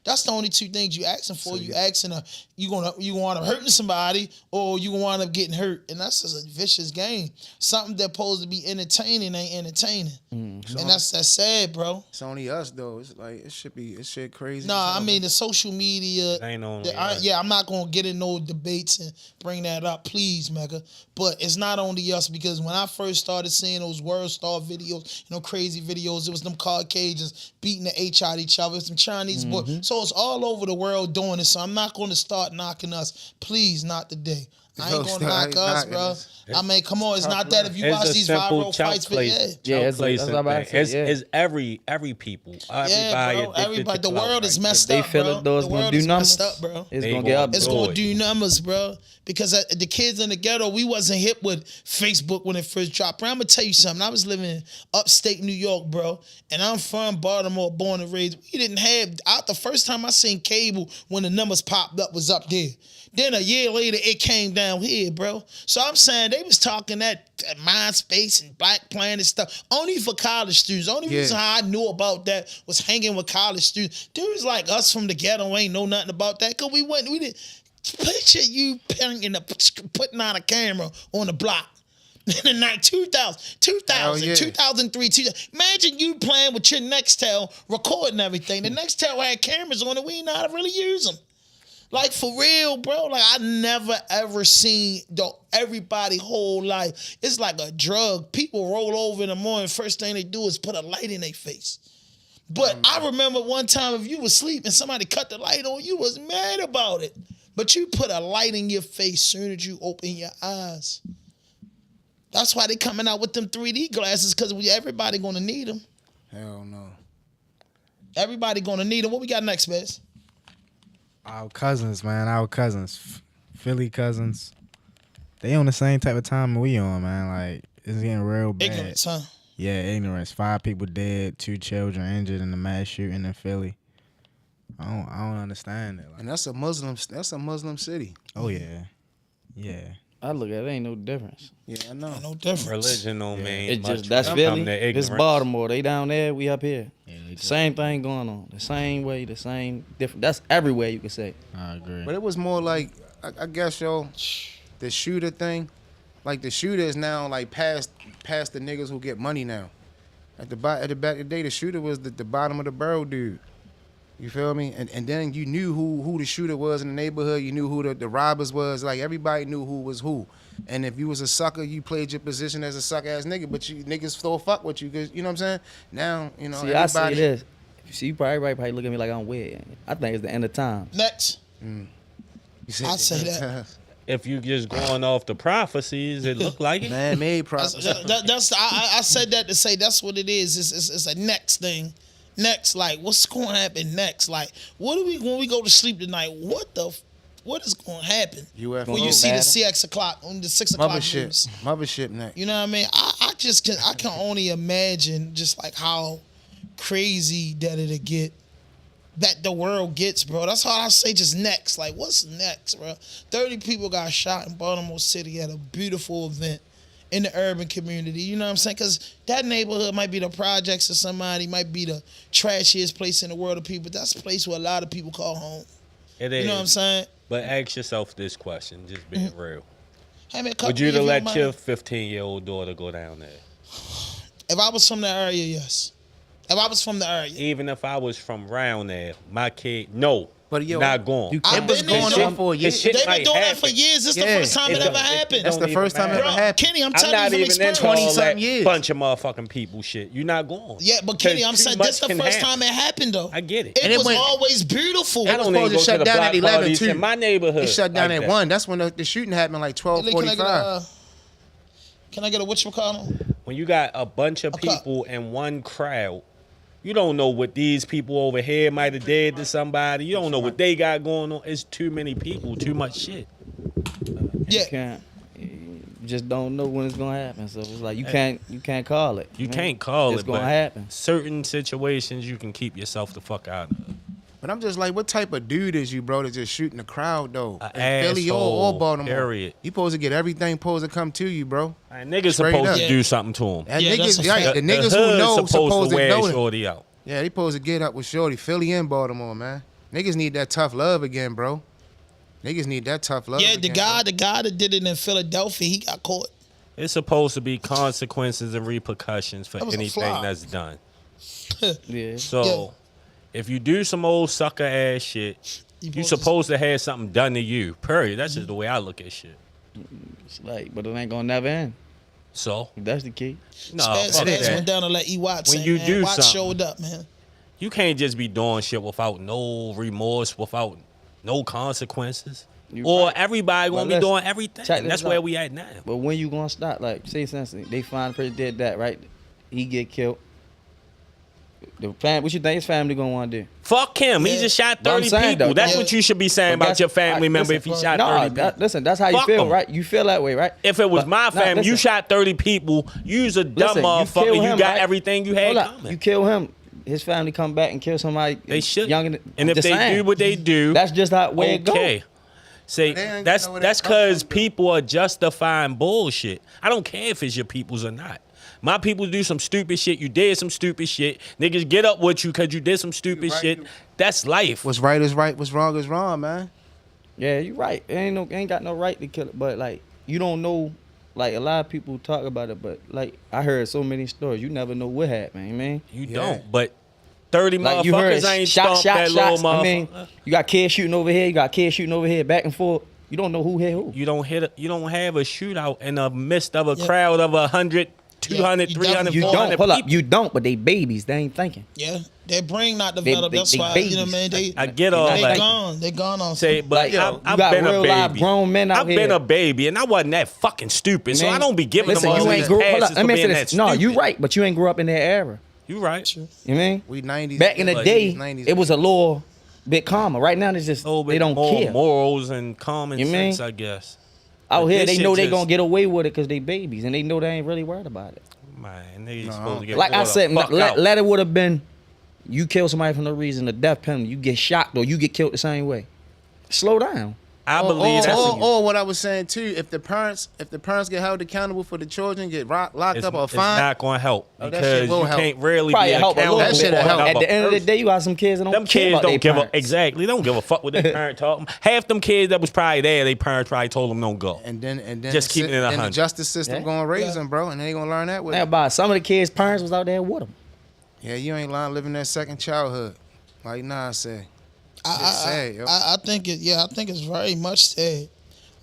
that's the only two things you asking for. So you asking you want to hurt hurting somebody or you gonna wind up getting hurt. And that's just a vicious game. Something that's supposed to be entertaining ain't entertaining. And that's sad, bro. It's only us though. It's like it should crazy. Nah, I mean the social media. Ain't only I'm not gonna get in no debates and bring that up, please, Mega. But it's not only us, because when I first started seeing those World Star videos, crazy videos, it was them Caucasians beating the H out each other, some Chinese boys. So it's all over the world doing it. So I'm not gonna start knocking us. Please, not today. I ain't gonna knock us, bro. I mean, come on, it's not that if you watch these viral fights, but it's every people, everybody. The world is messed up, bro. They feel it though, it's gonna do numbers, bro. It's gonna get up. It's gonna do numbers, bro. Because the kids in the ghetto, we wasn't hip with Facebook when it first dropped. Bro, I'm gonna tell you something. I was living in upstate New York, bro, and I'm from Baltimore, born and raised. We didn't have. The first time I seen cable when the numbers popped up was up there. Then a year later, it came down here, bro. So I'm saying they was talking that MySpace and Black Planet stuff only for college students. Only reason how I knew about that was hanging with college students. Dudes like us from the ghetto ain't know nothing about that, because we didn't picture you putting on a camera on the block. In the night 2000, 2003, 2000. Imagine you playing with your Nextel, recording everything. The Nextel had cameras on it. We didn't know how to really use them. Like, for real, bro. Like, I never, ever seen everybody whole life. It's like a drug. People roll over in the morning, first thing they do is put a light in their face. But I remember one time if you was asleep and somebody cut the light on, you was mad about it. But you put a light in your face soon as you open your eyes. That's why they coming out with them 3D glasses, because everybody gonna need them. Hell no. Everybody gonna need them. What we got next, Bez? Our cousins, man. Our cousins. Philly cousins. They on the same type of time we on, man. Like, it's getting real bad. Ignorance, huh? Yeah, ignorance. 5 people dead, 2 children injured in the mass shooting in Philly. I don't understand it. Like, and that's a Muslim city. Oh yeah. Yeah. I look at it, ain't no difference. Yeah, I know. No difference. Religion don't mean much. That's Philly. It's Baltimore. They down there, we up here. Yeah, same thing going on. The same way, the same different. That's everywhere, you can say. I agree. But it was more like, I guess, the shooter thing. Like, the shooter is now like past the niggas who get money now. At the back of the day, the shooter was the bottom of the barrel dude. You feel me? And then you knew who the shooter was in the neighborhood. You knew who the robbers was. Like, everybody knew who was who. And if you was a sucker, you played your position as a sucker-ass nigga. But niggas still fuck with you, because, you know what I'm saying? Now, See, everybody... I say this. See, everybody probably look at me like I'm weird. I think it's the end of time. Next. I say that. If you just going off the prophecies, it look like it. Man-made prophecies. I said that to say that's what it is. It's a next thing. Next, like, what's going to happen next? Like, when we go to sleep tonight, what is going to happen? UFO. When you see the 6 o'clock news. Mothership next. You know what I mean? I can only imagine just like how crazy that it'll get, that the world gets, bro. That's all I say, just next. Like, what's next, bro? 30 people got shot in Baltimore City at a beautiful event in the urban community, you know what I'm saying? Because that neighborhood might be the projects of somebody, might be the trashiest place in the world of people, but that's a place where a lot of people call home. It is. You know what I'm saying? But ask yourself this question, just being real. Hey, man, would you let your 15-year-old daughter go down there? If I was from that area, yes. If I was from the area. Even if I was from around there, my kid, no. But not going. It was going on for years. They've been doing that for years. This is the first time it ever happened. That's the first time it ever happened. Kenny, I'm telling you from experience. 20-something years. Bunch of motherfucking people shit. You're not going. Yeah, but Kenny, I'm saying this is the first time it happened, though. I get it. It was always beautiful. It was supposed to shut down at 11, too. In my neighborhood. It shut down at 1. That's when the shooting happened, like 12:45. Can I get a whatchamacallit? When you got a bunch of people in one crowd, you don't know what these people over here might have did to somebody. You don't know what they got going on. It's too many people, too much shit. Yeah. You just don't know when it's gonna happen. So it's like you can't call it. You can't call it's gonna happen. Certain situations you can keep yourself the fuck out of. But I'm just like, what type of dude is you, bro, to just shoot in the crowd, though? Philly or Baltimore. Period. You supposed to get everything supposed to come to you, bro. Niggas supposed to do something to him. The niggas who know supposed to know it. Shorty out. Yeah, they supposed to get up with Shorty. Philly and Baltimore, man. Niggas need that tough love again, bro. Niggas need that tough love. Yeah, again, the guy that did it in Philadelphia, he got caught. It's supposed to be consequences and repercussions for That was a anything fly. that's done. Yeah. So, if you do some old sucker ass shit, you supposed to have something done to you. Period. That's just the way I look at shit. It's like, but it ain't gonna never end. So That's the key. no, Spaz fuck went that. down to let E. Watts. When you man. do Watts something. showed up, man. You can't just be doing shit without no remorse, without no consequences. You Or right. everybody But gonna be listen, doing everything. check this That's where out. we at now. But when you gonna stop? Like, say something, they find the person did that, right? He get killed. What you think his family gonna want to do? Fuck him. He Yeah. just shot But I'm 30 saying, people. though, That's yeah. what you should be saying But about your family member if he shot 30 people. Listen, that's how you Fuck feel, 'em. right? You feel that way, right? If it was But- my nah, family, you listen. shot 30 people, you's a dumb Listen, you motherfucker. kill You him, got right? everything you had Hold up. coming. You kill him, his family come back and kill somebody. They should. Younger than, And if just they saying. do what they do, that's just how where it okay. go. Say They ain't that's know where that's that come from, because though. people are justifying bullshit. I don't care if it's your peoples or not. My people do some stupid shit. You did some stupid shit. Niggas get up with you because you did some stupid right, shit. you- That's life. What's right is right. What's wrong is wrong, man. Yeah, you right. Ain't got no right to kill it, but like you don't know. Like a lot of people talk about it, but like I heard so many stories. You never know what happened. You mean? You Yeah. don't. But 30 Like you heard motherfuckers ain't shots. stomped that little I motherfucker. mean, you got kids shooting over here. You got kids shooting over here, back and forth. You don't know who hit who. You don't have a shootout in the midst of a Yeah. crowd of 100, 200, you 300, You 400 don't. Hold up. people. You don't. But they babies. They ain't thinking. Yeah, their brain not developed. That's they why you know, man. babies. They I get all They that. gone. They gone on. Say, but Like, yo, I've you got been a real live baby. grown men out I've been here. a baby, and I wasn't that fucking stupid. So Man, I don't be giving listen, them all you these ain't grew. Hold passes up. for Let me say being this. that No, stupid. you right. But you ain't grew up in that era. You right. You mean? We 90s. Back in the Like, day, 90s. it was a little bit calmer. Right now, it's just A little bit they don't more care. morals and common You mean? sense, I guess. Out But here, this they know shit they just- gonna get away with it because they babies, and they know they ain't really worried about it. Man, niggas supposed to get Like I brought the said, fuck out. let it would have been you kill somebody for no reason, the death penalty. You get shot or you get killed the same way. Slow down. I believe that's or what I was saying too. If the parents get held accountable for the children, get locked up or it's fined. not going to help Oh, that because shit will you help. can't really Probably be help a little accountable That shit bit. will for help. At another the end of the person. day, you got some kids that don't Them care kids about don't their give a parents. exactly. They don't give a fuck what their parent taught them. Half them kids that was probably there, their parents probably told them don't go. And then Just keeping it then 100. the justice system Yeah. gonna raise Yeah. them, bro, and they gonna learn that with. Now, by some of the kids' parents was out there with them. Yeah, you ain't lying living that second childhood, like Nas said. It's sad, yo. I think it. Yeah, I think it's very much sad.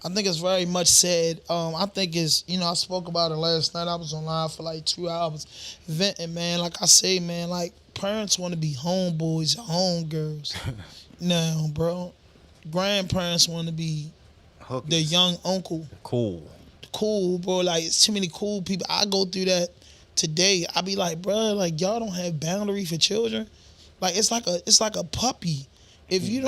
I think it's very much sad. I think it's. I spoke about it last night. I was on live for like 2 hours, venting, man. Like I say, man. Like parents want to be homeboys, homegirls. Now, bro, grandparents want to be Hookers. the young uncle. Cool. Cool, bro. Like it's too many cool people. I go through that today. I be like, bro, like y'all don't have boundary for children. Like it's like a puppy. If you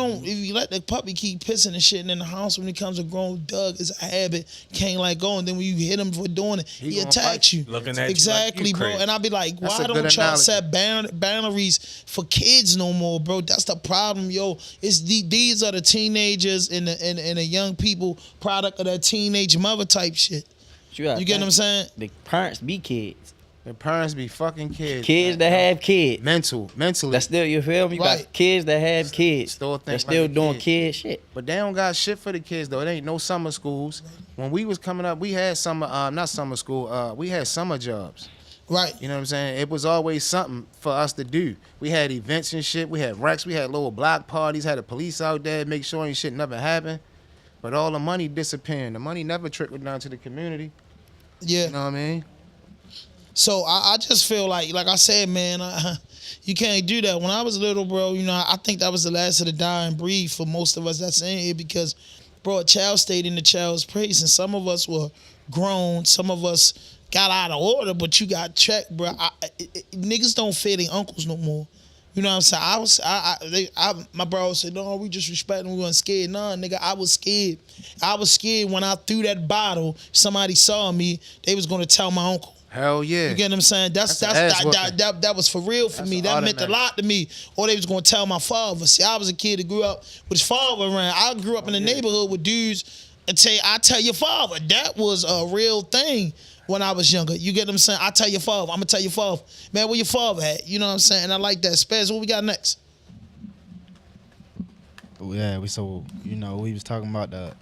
let the puppy keep pissing and shitting in the house when he comes a grown dog, it's a habit, can't let go. And then when you hit him for doing it, he gonna attacks fight you. Looking at you like exactly, you bro. crazy. And I be like, That's why a good don't y'all analogy. set boundaries for kids no more, bro? That's the problem, yo. It's these are the teenagers and the young people product of that teenage mother type shit. You get what I'm saying? The parents be kids. The parents be fucking kids. Kids that have kids. Mentally. That's still, you feel me? You Right. got kids that have kids. Still think They're still like a doing kid. kid shit. But they don't got shit for the kids though. It ain't no summer schools. When we was coming up, we had not summer school. We had summer jobs. Right. You know what I'm saying? It was always something for us to do. We had events and shit. We had wrecks. We had little block parties. Had the police out there make sure ain't shit never happened. But all the money disappearing. The money never trickled down to the community. Yeah. You know what I mean? So I just feel like I said, man, you can't do that. When I was little, bro, I think that was the last of the dying breed for most of us that's in here because, bro, a child stayed in the child's place, and some of us were grown, some of us got out of order, but you got checked, bro. Niggas don't fear their uncles no more. You know what I'm saying? My bro said, no, we just respecting, we weren't scared. Nah, nigga, I was scared. I was scared when I threw that bottle, somebody saw me, they was gonna tell my uncle. Hell yeah. You get what I'm saying? That was for real for me. That meant a lot to me. Or they was gonna tell my father. See, I was a kid that grew up with his father around. I grew up in the neighborhood with dudes and I tell your father. That was a real thing when I was younger. You get what I'm saying? I tell your father. I'm gonna tell your father, man, where your father at? You know what I'm saying? And I like that. Spaz, what we got next? Yeah, we was talking about the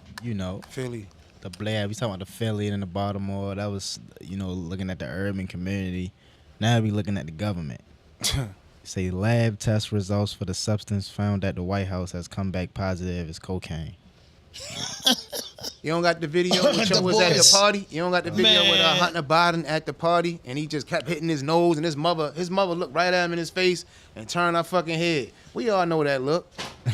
Philly. the Blair. We talking about the Philly and the Baltimore. That was looking at the urban community. Now we looking at the government. Say lab test results for the substance found at the White House has come back positive as cocaine. You don't got the video which was at the party? You don't got the video with Hunter Biden at the party and he just kept hitting his nose and his mother looked right at him in his face and turned her fucking head. We all know that look.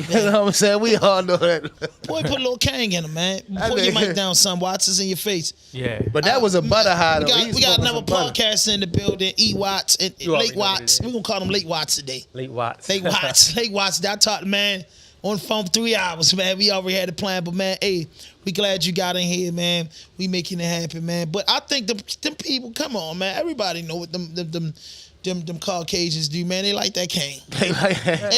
You know what I'm saying? We all know that look. Boy, put a little Kang in him, man. Put your mic down, son. Watch this in your face. Yeah. But that was a butter high though. We got another podcast in the building. E Watts and Late Watts. We're gonna call them Late Watts today. Late Watts. Late Watts. Late Watts. I talked to man on the phone for 3 hours, man. We already had a plan, but man, hey, we glad you got in here, man. We making it happen, man. But I think them people, come on, man. Everybody know what them Caucasians do, man. They like that cane. They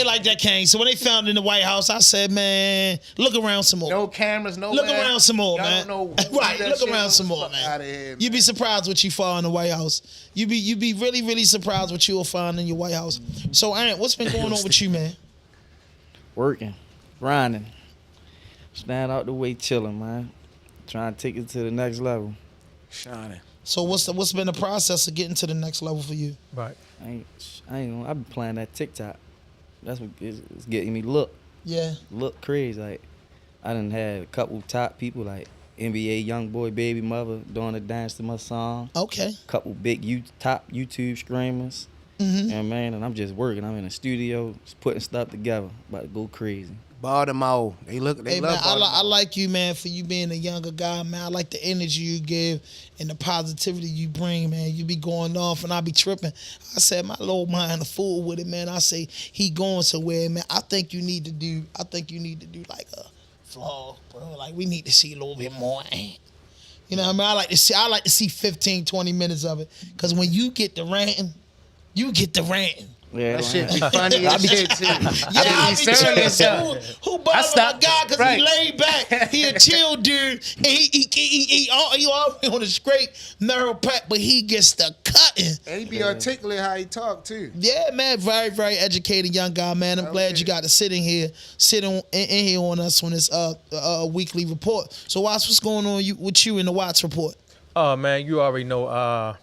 like that cane. So when they found it in the White House, I said, man, look around some more. No cameras, no. Look around some more, man. Right, look around some more, man. You'd be surprised what you find in the White House. You'd be really, really surprised what you'll find in your White House. So, Ant, what's been going on with you, man? Working, grinding, stand out the way, chilling, man. Trying to take it to the next level. Shining. So what's been the process of getting to the next level for you? Right. I ain't gonna. I've been playing that TikTok. That's what it's getting me look crazy. Like I done had a couple top people like NBA YoungBoy, Baby Mother doing a dance to my song. Okay. Couple big top YouTube streamers. Mm-hmm. And man, and I'm just working. I'm in the studio, just putting stuff together. About to go crazy. Baltimore. They Hey, love man, Baltimore. I like you, man, for you being a younger guy, man. I like the energy you give and the positivity you bring, man. You be going off and I be tripping. I said, my little mind a fool with it, man. I say, he going somewhere, man. I think you need to do like a vlog, bro. Like, we need to see a little bit more. You know what I mean? I like to see 15, 20 minutes of it. Because when you get the ranting, you get the ranting. Yeah, that shit be funny as shit too. I be chilling. Who bothered my guy because he laid back. He a chill dude. And he always on a straight narrow path, but he gets the cutting. And he be articulate how he talk too. Yeah, man, very, very educated young guy, man. I'm glad you got to sit in here on us on this weekly report. So what's going on with you in the Watts report? Oh man, you already know.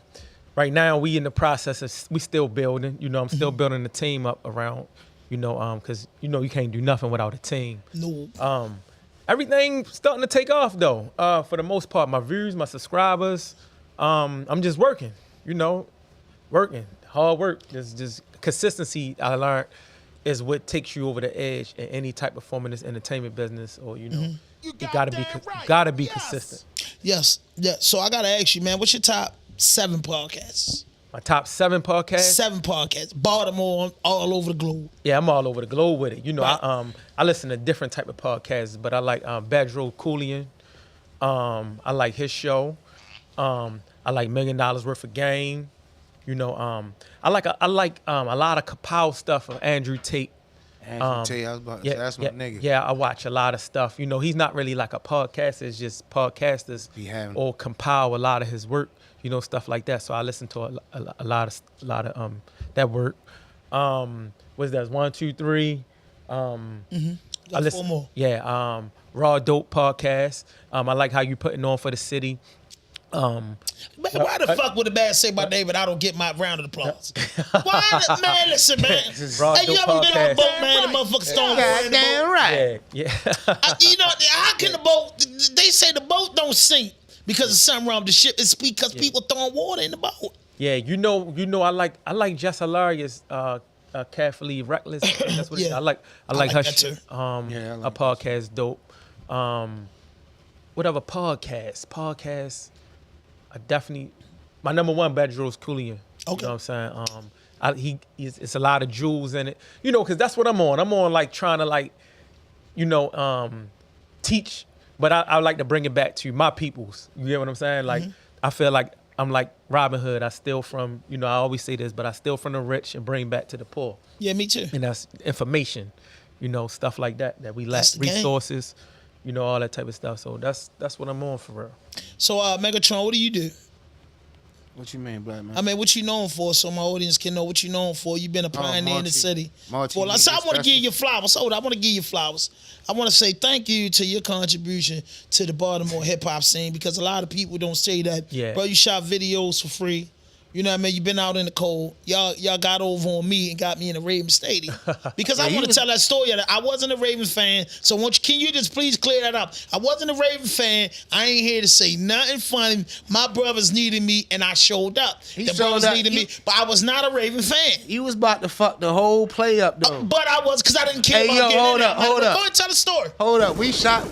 Right now, we in the process of we still building. You know, I'm still building the team up around. You know, because you can't do nothing without a team. No. Everything starting to take off though. For the most part, my views, my subscribers. I'm just working. You know, working hard work. Just consistency. I learned is what takes you over the edge in any type of form in this entertainment business. Or you gotta be consistent. Yes. Yeah. So I gotta ask you, man, what's your top 7 podcasts? My top 7 podcasts? 7 podcasts. Baltimore, all over the globe. Yeah, I'm all over the globe with it. You know, right. I listen to different type of podcasts, but I like Badro Coolian. I like his show. I like $1 Million Worth of Game. You know, I like a lot of Kapow stuff of Andrew Tate. Andrew Tate, I was about to say, that's my nigga. Yeah, I watch a lot of stuff. You know, he's not really like a podcaster. It's just podcasters or compile a lot of his work. You know, stuff like that. So I listen to a lot of that work. What's that? 1, 2, 3. I listen 4 more. Yeah. RawDope Podcast. I like how you putting on for the city. Man, why the fuck would a man say my name and I don't get my round of applause? Why, man? Listen, man. Hey, you ever been on a boat, man? The motherfuckers don't worry damn right. Yeah. You know, how can the boat? They say the boat don't sink because of something wrong with the ship. It's because people throwing water in the boat. Yeah, you know. I like Jess Hilarious, Carefully Reckless. That's what I like her shit. A podcast dope. Whatever podcasts. I definitely, my number 1 Badro's Coolian. Okay. You know what I'm saying? It's a lot of jewels in it. You know, because that's what I'm on. I'm on like trying to like, you know, teach, but I like to bring it back to my peoples. You get what I'm saying? Like, I feel like I'm like Robin Hood. I steal from, you know, I always say this, but I steal from the rich and bring back to the poor. Yeah, me too. And that's information, you know, stuff like that we lack, resources. You know, all that type of stuff. So that's what I'm on for real. So, Megatron, what do you do? What you mean, black man? I mean, what you known for, so my audience can know what you known for. You've been a pioneer in the city. So I want to give you flowers. I want to give you flowers. I want to say thank you to your contribution to the Baltimore hip hop scene, because a lot of people don't say that. Yeah. Bro, you shot videos for free. You know what I mean? You've been out in the cold. Y'all got over on me and got me in the Ravens stadium. Because I want to tell that story. I wasn't a Ravens fan. So can you just please clear that up? I wasn't a Ravens fan. I ain't here to say nothing funny. My brothers needed me and I showed up. The brothers needed me, but I was not a Ravens fan. You was about to fuck the whole play up, though. But I was, because I didn't care about getting hold up. Go ahead and tell the story. Hold up. We shot.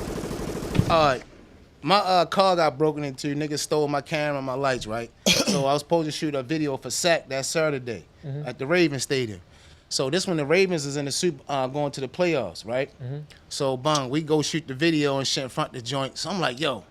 My car got broken into. Niggas stole my camera and my lights, right? So I was supposed to shoot a video for SAC that Saturday at the Ravens Stadium. So this when the Ravens is in the Super going to the playoffs, right? So we go shoot the video and shit in front of the joint. So I'm like, yo,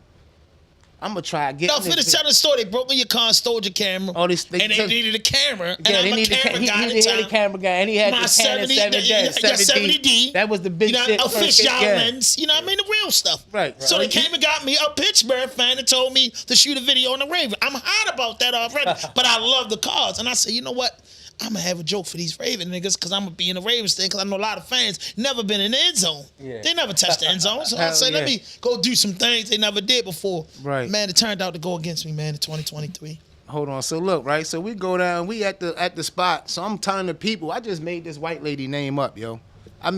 I'm gonna try again. No, finish telling the story. They broke in your car and stole your camera. They needed a camera. Yeah, they needed a camera guy, and he had my the 70D. That was the big shit. A fisheye lens. You know what I mean? The real stuff. Right. So they came and got me, a Pittsburgh fan, and told me to shoot a video on the Ravens. I'm hot about that already, but I love the cars. And I said, you know what? I'm going to have a joke for these Raven niggas, because I'm going to be in the Ravens thing, because I know a lot of fans never been in the end zone. Yeah. They never touched the end zone. So I said, let me go do some things they never did before. Right. Man, it turned out to go against me, man, in 2023. Hold on. So look, right? So we go down. We at the spot. So I'm telling the people, I just made this white lady name up, yo. I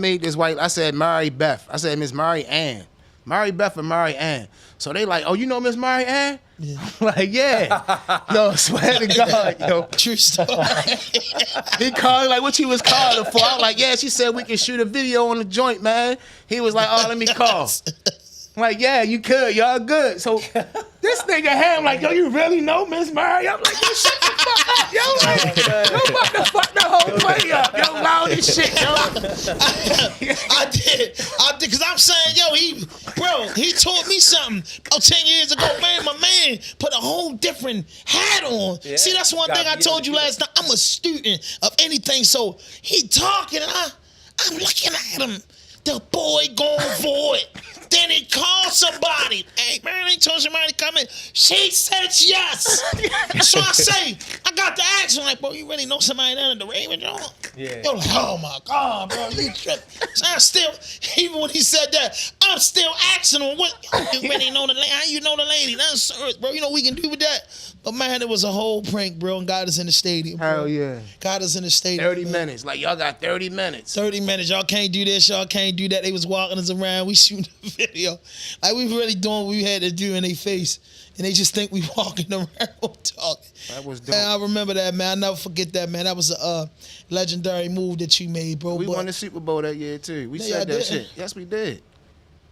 said Mary Beth. I said Miss Mary Ann. Mary Beth and Mary Ann. So they like, oh, you know Miss Mary Ann? Yeah. I'm like, yeah. Yo, swear to God, yo. True story. He called like what she was calling for. I was like, yeah, she said we can shoot a video on the joint, man. He was like, oh, let me call. I'm like, yeah, you could. Y'all good. So this nigga Ham like, yo, you really know Miss Mary? I'm like, yo, shut the fuck up, yo. Like, yo, about to fuck the whole play up. Yo, loud as shit, yo. I did. Because I'm saying, yo, he taught me something 10 years ago. Man, my man put a whole different hat on. Yeah. See, that's one thing I told you last night. I'm a student of anything. So he talking, and I'm looking at him. The boy going for it. Then he called somebody. Hey, man, he told somebody to come in. She said yes. So I say, I got the action. Like, bro, you really know somebody down at the Raven joint? Yeah. You're like, oh my God, bro, you tripping. So I still, even when he said that, I'm still asking him, what, you really know the lady? How you know the lady? That's serious, bro. You know what we can do with that? But man, it was a whole prank, bro, and got us in the stadium. Bro. Hell yeah. Got us in the stadium. 30 minutes. Like, y'all got 30 minutes. 30 minutes. Y'all can't do this. Y'all can't do that. They was walking us around. We shooting a video. Like, we really doing what we had to do in their face. And they just think we walking around talking. That was dope. Man, I remember that, man. I never forget that, man. That was a legendary move that you made, bro. We won the Super Bowl that year, too. We said that shit. Yes, we did.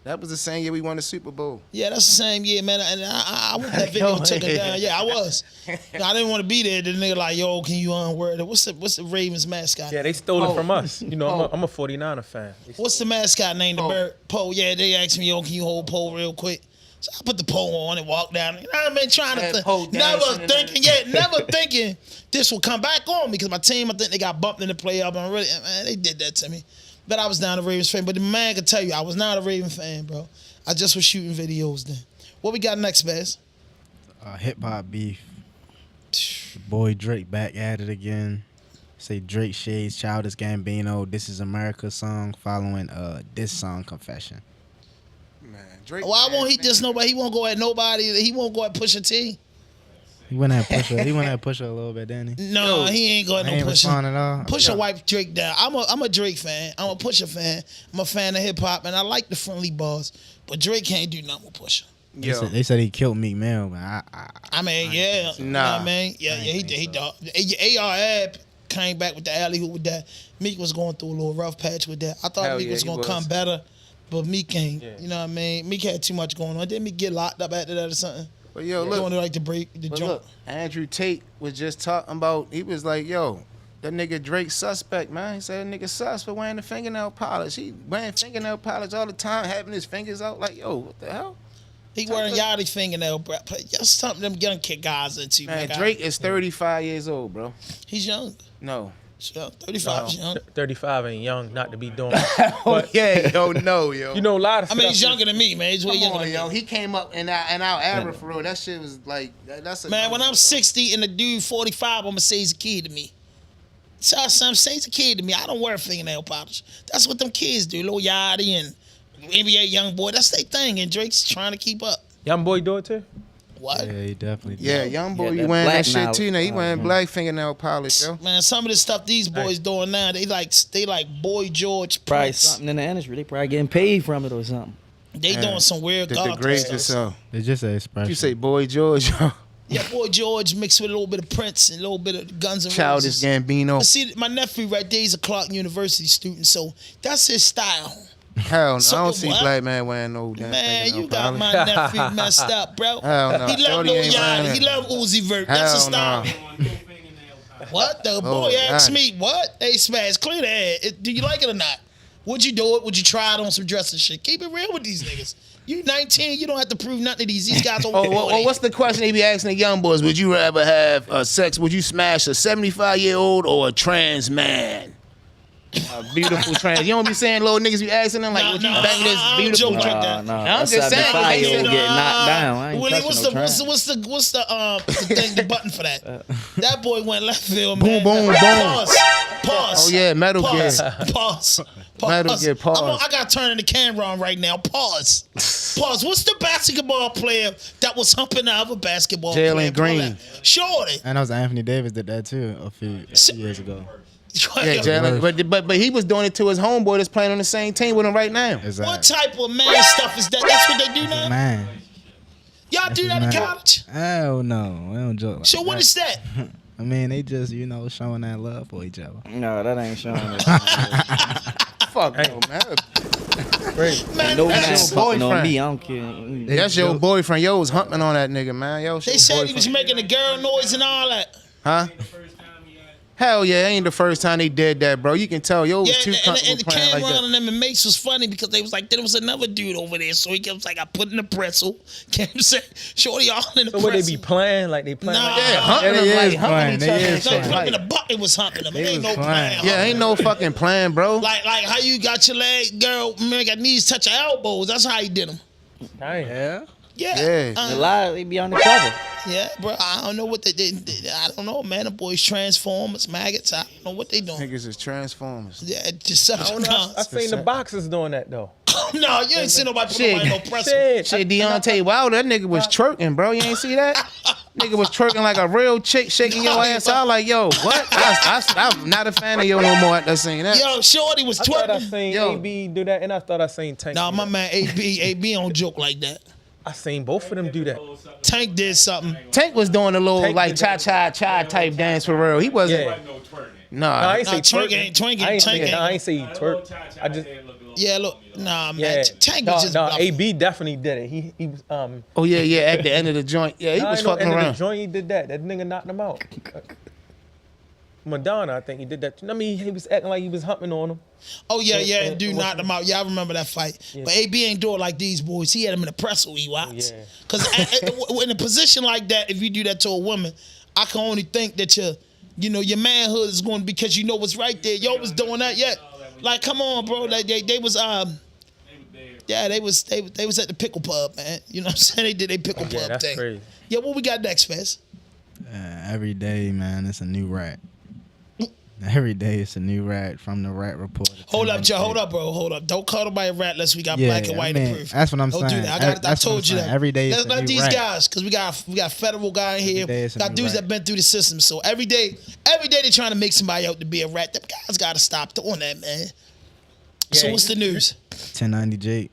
That was the same year we won the Super Bowl. Yeah, that's the same year, man. And I want that video took it down. Yeah, I was. I didn't want to be there. The nigga like, yo, can you unwear it? What's the Ravens mascot? Yeah, they stole it from us. You know, I'm a 49er fan. What's the mascot name? The bird? Poe. Yeah, they asked me, yo, can you hold Poe real quick? So I put the pole on and walked down. You know what I mean? Trying to never thinking this will come back on me, because my team, I think they got bumped in the playoff. And really, man, they did that to me. But I was not a Ravens fan. But the man can tell you, I was not a Ravens fan, bro. I just was shooting videos then. What we got next, Baz? Hip hop beef. The boy Drake back at it again. Say Drake shades Childish Gambino "This Is America" song following this song Confession. Man, Drake. Why won't he diss nobody? He won't go at nobody. He won't go at Pusha T. He went at Pusha a little bit, didn't he? No, he ain't going no Pusha. At all. Pusha wiped Drake down. I'm a Drake fan. I'm a Pusha fan. I'm a fan of hip hop, and I like the friendly bars. But Drake can't do nothing with Pusha. They said he killed Meek Mill, but I mean, yeah. Nah. You know what I mean? Yeah, he did. AR came back with the alley-oop with that. Meek was going through a little rough patch with that. I thought Meek was going to come better, but Meek ain't. Yeah. You know what I mean? Meek had too much going on. Didn't Meek get locked up after that or something? But yo, look. Doing it like to break the jump. Look, Andrew Tate was just talking about, he was like, yo, that nigga Drake suspect, man. He said that nigga sus for wearing the fingernail polish. He wearing fingernail polish all the time, having his fingers out. Like, yo, what the hell? He wearing Yachty's fingernail, bro. That's something them young kid guys into. Man, Drake is 35 years old, bro. He's young. No. So 35 is young. 35 ain't young, not to be doing. Oh yeah, yo, no, yo. You know, a lot of. I mean, he's younger than me, man. He's way younger than yo. me. He came up in our era for real. That shit was like that's a Man, when I'm 60 and the dude 45, I'm gonna say he's a kid to me. So I'm saying he's a kid to me. I don't wear fingernail polish. That's what them kids do. Lil Yachty and NBA young boy. That's their thing. And Drake's trying to keep up. Young boy do it too. What? Yeah, he definitely did. Yeah, young boy, Yeah, you wearing that black shit too. Now he wearing now. black fingernail polish, yo. Man, some of the stuff these boys doing now, they like Boy George Probably Prince. something in the industry. They probably getting paid from it or something. They doing some weird The God grades stuff. yourself. It's just an expression. You say Boy George, yo. Yeah, Boy George mixed with a little bit of Prince and a little bit of Guns N' Childish Roses. Gambino. See, my nephew right there, he's a Clark University student, so that's his style. Hell no, So I don't see what? black man wearing no damn Man, fingernail you got polish. my nephew messed up, bro. Hell no, He love Shorty Lil ain't wearing Yachty. He it. love Uzi Vert. That's his Hell style. no. What? The Oh, boy asked God. me, what? Hey, Smash, clear the head. Do you like it or not? Would you do it? Would you try it on some dress and shit? Keep it real with these niggas. You 19, you don't have to prove nothing to these guys over Oh, what's the question they be asking the young boys? Would you rather have sex? Would you smash a 75-year-old or a trans man? A beautiful trans. You don't be saying little niggas be asking them like, would you bang this beautiful joke trans? like that. No, I'm just saying. That Like, will they get knocked down. I ain't Willie, touching what's no the trans. what's the thing, the button for that? That boy went left field, Boom, man. boom, boom. Pause. Oh yeah, Metal Gear. Pause. Metal Gear, pause. I got to turn the camera on right now. Pause. Pause. What's the basketball player that was humping the other basketball player? Jalen Green. Shorty. And that was Anthony Davis did that too a few years ago. Yeah, Jalen. But he was doing it to his homeboy that's playing on the same team with him right now. Exactly. What type of man stuff is that? That's what they do now? Man. Y'all do that in college? Hell no. We don't joke like So what is that? I mean, they just, showing that love for each other. No, that ain't showing it. Fuck no, man. Great. Man, No That's man your fucking on boyfriend. me. I don't care. That's your boyfriend. Yo was humping on that nigga, man. Yo, they said he was making the girl noise and all that. Huh? Hell yeah, ain't the first time they did that, bro. You can tell yo was Yeah, too and comfortable the playing camera like on that. them and Mace was funny because they was like, there was another dude over there. So he was like, I put in the pretzel. Cam said, Shorty all in the So pretzel. what they be playing? Like they playing? Nah. Like, Yeah, humping they them like is humping playing. each They other. is No, and shit. put him in Like, the bucket was humping him. It They ain't no was plan. flying. yeah, ain't no fucking plan, bro. Like how you got your leg, girl, man, got knees touch your elbows. That's how he did them. Dang. Yeah. Yeah. Yeah. A lot they be on the cover. Yeah, bro. I don't know what they did. I don't know, man. The boys transformers, maggots. I don't know what they doing. Niggas is transformers. Yeah, just such I don't know. I seen the boxers doing that though. No, you ain't seen nobody put Shit. nobody no pressure. Shit, Deontay Wilder, that nigga was twerking, bro. You ain't see that? Nigga was twerking like a real chick, shaking your ass out like, yo, what? I'm not a fan of yo no more after seeing that. Yo, Shorty was I thought I twerking. seen Yo. AB do that, and I thought I seen Tank. Nah, do my that. man AB don't joke like that. I seen both of them do that. Tank did something. Tank was doing a little Tank like did cha that. cha type dance for real. He wasn't. Yeah. Nah. No, I ain't Nah, say Twerk twerk. ain't- Twerk ain't- I ain't Tank say- ain't- no, I ain't say twerk. I just Yeah, look, nah, man. yeah. Tank no, was just no. bluffing. AB definitely did it. He was Oh yeah, yeah. At the end of the joint, yeah, he I was ain't no fucking end of around. the joint. He did that. That nigga knocked him out. Madonna, I think he did that. I mean, he was acting like he was humping on him. Oh yeah, yeah, and and dude what- knocked him out. Yeah, I remember that fight. Yeah. But AB ain't do it like these boys. He had him in a pretzel. He watched. yeah. Because in a position like that, if you do that to a woman, I can only think that your manhood is going to because you know what's right there. Yo was doing that yet. Like, come on, bro. Like, they was yeah, they was at the pickle pub, man. You know what I'm saying? They did a pickle Yeah, pub that's thing. crazy. Yeah, what we got next, Fez? Every day, man, it's a new rat. Every day it's a new rat from the Rat Report. Hold up, Joe. Hold up, bro. Hold up. Don't call nobody a rat unless we got Yeah, black and white I mean, proof. that's what I'm Don't saying. do that. I That's what told I'm you saying. that. Every day Let's it's a let new these rat. guys, because we got federal guy in here. day it's a Got new dudes rat. that been through the system. So every day they're trying to make somebody out to be a rat. Them guys got to stop doing that, man. So Yeah, what's the news? 1090 Jake.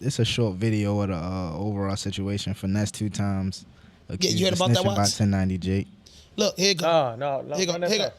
It's a short video of the overall situation. Finesse 2 times. Accused you heard of about that, snitching by Watts? 1090 Jake. Look, here you go. No. Here you go. run that Here you go. back.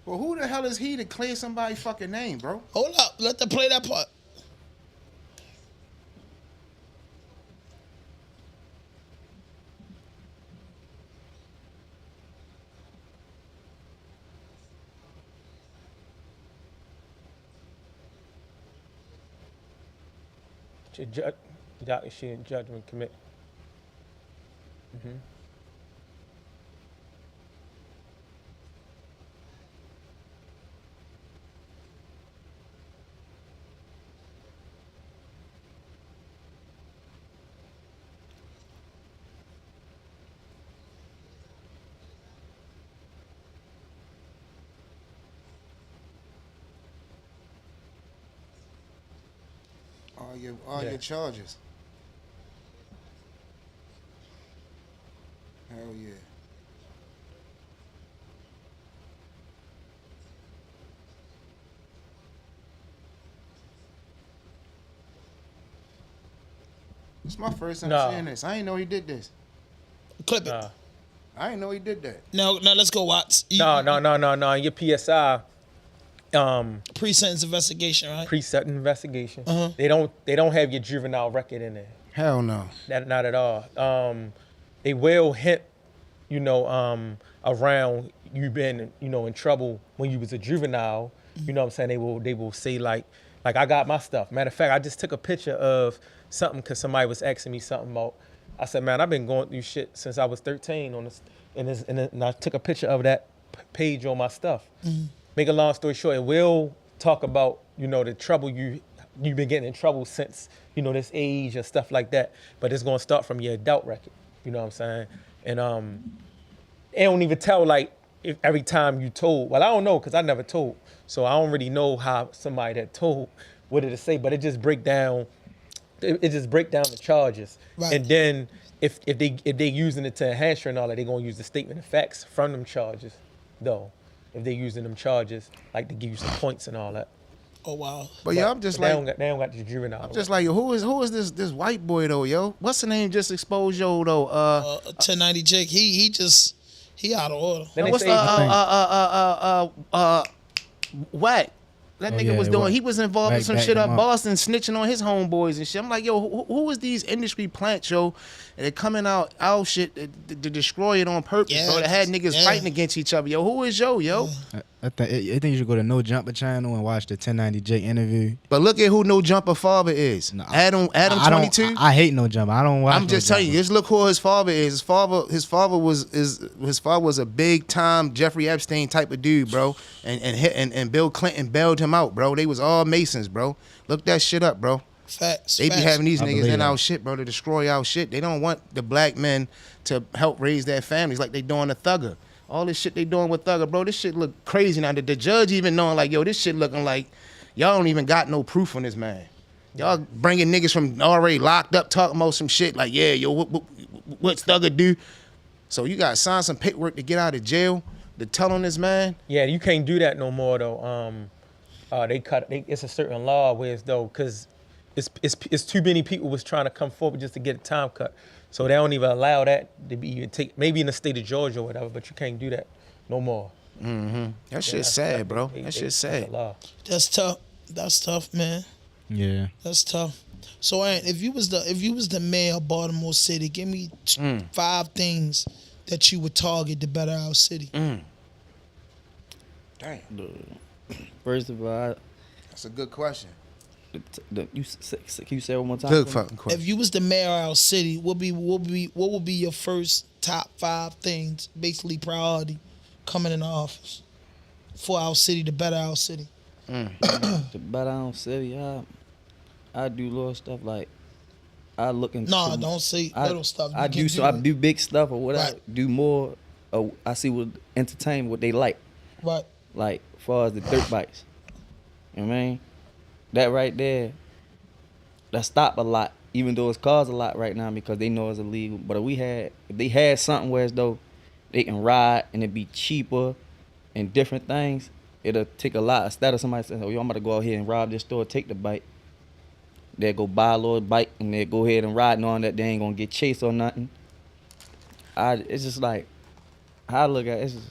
Well, who the hell is he to clear somebody's fucking name, bro? Hold up. Let them play that part. Doctor shit judgment commit. All your charges. Hell yeah. It's my first time seeing this. I didn't know he did this. Clip it. I didn't know he did that. Now let's go, Watts. No. Your PSI. Pre-sentence investigation, right? Pre-sentence investigation. Uh-huh. They don't have your juvenile record in there. Hell no. Not at all. They will hint, around you been, in trouble when you was a juvenile. You know what I'm saying? They will say like I got my stuff. Matter of fact, I just took a picture of something because somebody was asking me something about. I said, man, I've been going through shit since I was 13 on this, and I took a picture of that page on my stuff. Mm-hmm. Make a long story short, it will talk about, the trouble you've been getting in trouble since, this age and stuff like that. But it's gonna start from your adult record. You know what I'm saying? And it don't even tell like if every time you told. Well, I don't know because I never told, so I don't really know how somebody that told what did it say. But it just break down. It just break down the charges, right. And then if they using it to enhance and all that, they gonna use the statement of facts from them charges, though. If they're using them charges, like to give you some points and all that. Oh wow! But yeah, I'm just like they don't got the juvenile. I'm just like, who is this white boy though, yo? What's the name? Just exposed yo though. 1090 Jake. He out of order. What's what? That nigga was doing. He was involved in some shit up Boston, snitching on his homeboys and shit. I'm like, yo, who is these industry plants, yo? And they're coming out shit to destroy it on purpose, bro. They had niggas fighting against each other, yo. Who is yo? I think you should go to No Jumper channel and watch the 1090J interview. But look at who No Jumper father is. No, Adam 22. I hate No Jumper. I don't watch. I'm just telling you. Just look who his father is. His father was a big time Jeffrey Epstein type of dude, bro. And Bill Clinton bailed him out, bro. They was all Masons, bro. Look that shit up, bro. Facts. They be having these niggas in our shit, bro, to destroy our shit. They don't want the black men to help raise their families like they doing a Thugger. All this shit they doing with Thugger, bro, this shit look crazy now. The judge even knowing like, yo, this shit looking like y'all don't even got no proof on this man. Y'all bringing niggas from already locked up talking about some shit like, yeah, yo, what's Thugger do? So you got to sign some paperwork to get out of jail to tell on this man? Yeah, you can't do that no more though. It's a certain law where it's though, because it's too many people was trying to come forward just to get a time cut. So they don't even allow that to be maybe in the state of Georgia or whatever, but you can't do that no more. Mm-hmm. That shit's sad, bro. That shit's sad. That's tough. That's tough, man. Yeah. That's tough. So, Ant, if you was the mayor of Baltimore City, give me 5 things that you would target to better our city. Damn. First of all, that's a good question. Can you say it one more time? Good fucking question. If you was the mayor of our city, what would be your first top 5 things, basically priority, coming in the office for our city to better our city? To better our city, I do little stuff like I look into. No, don't say little stuff. I do big stuff or whatever. Right. Do more. I see what entertainment what they like. Right. Like as far as the dirt bikes, you know what I mean? That right there, that stop a lot, even though it's caused a lot right now because they know it's illegal. But if they had something where as though they can ride and it be cheaper and different things, it'll take a lot. Instead of somebody saying, oh, yo, I'm about to go out here and rob this store, take the bike. They'll go buy a little bike and they'll go ahead and ride knowing that they ain't gonna get chased or nothing. It's just like, how I look at it, it's just,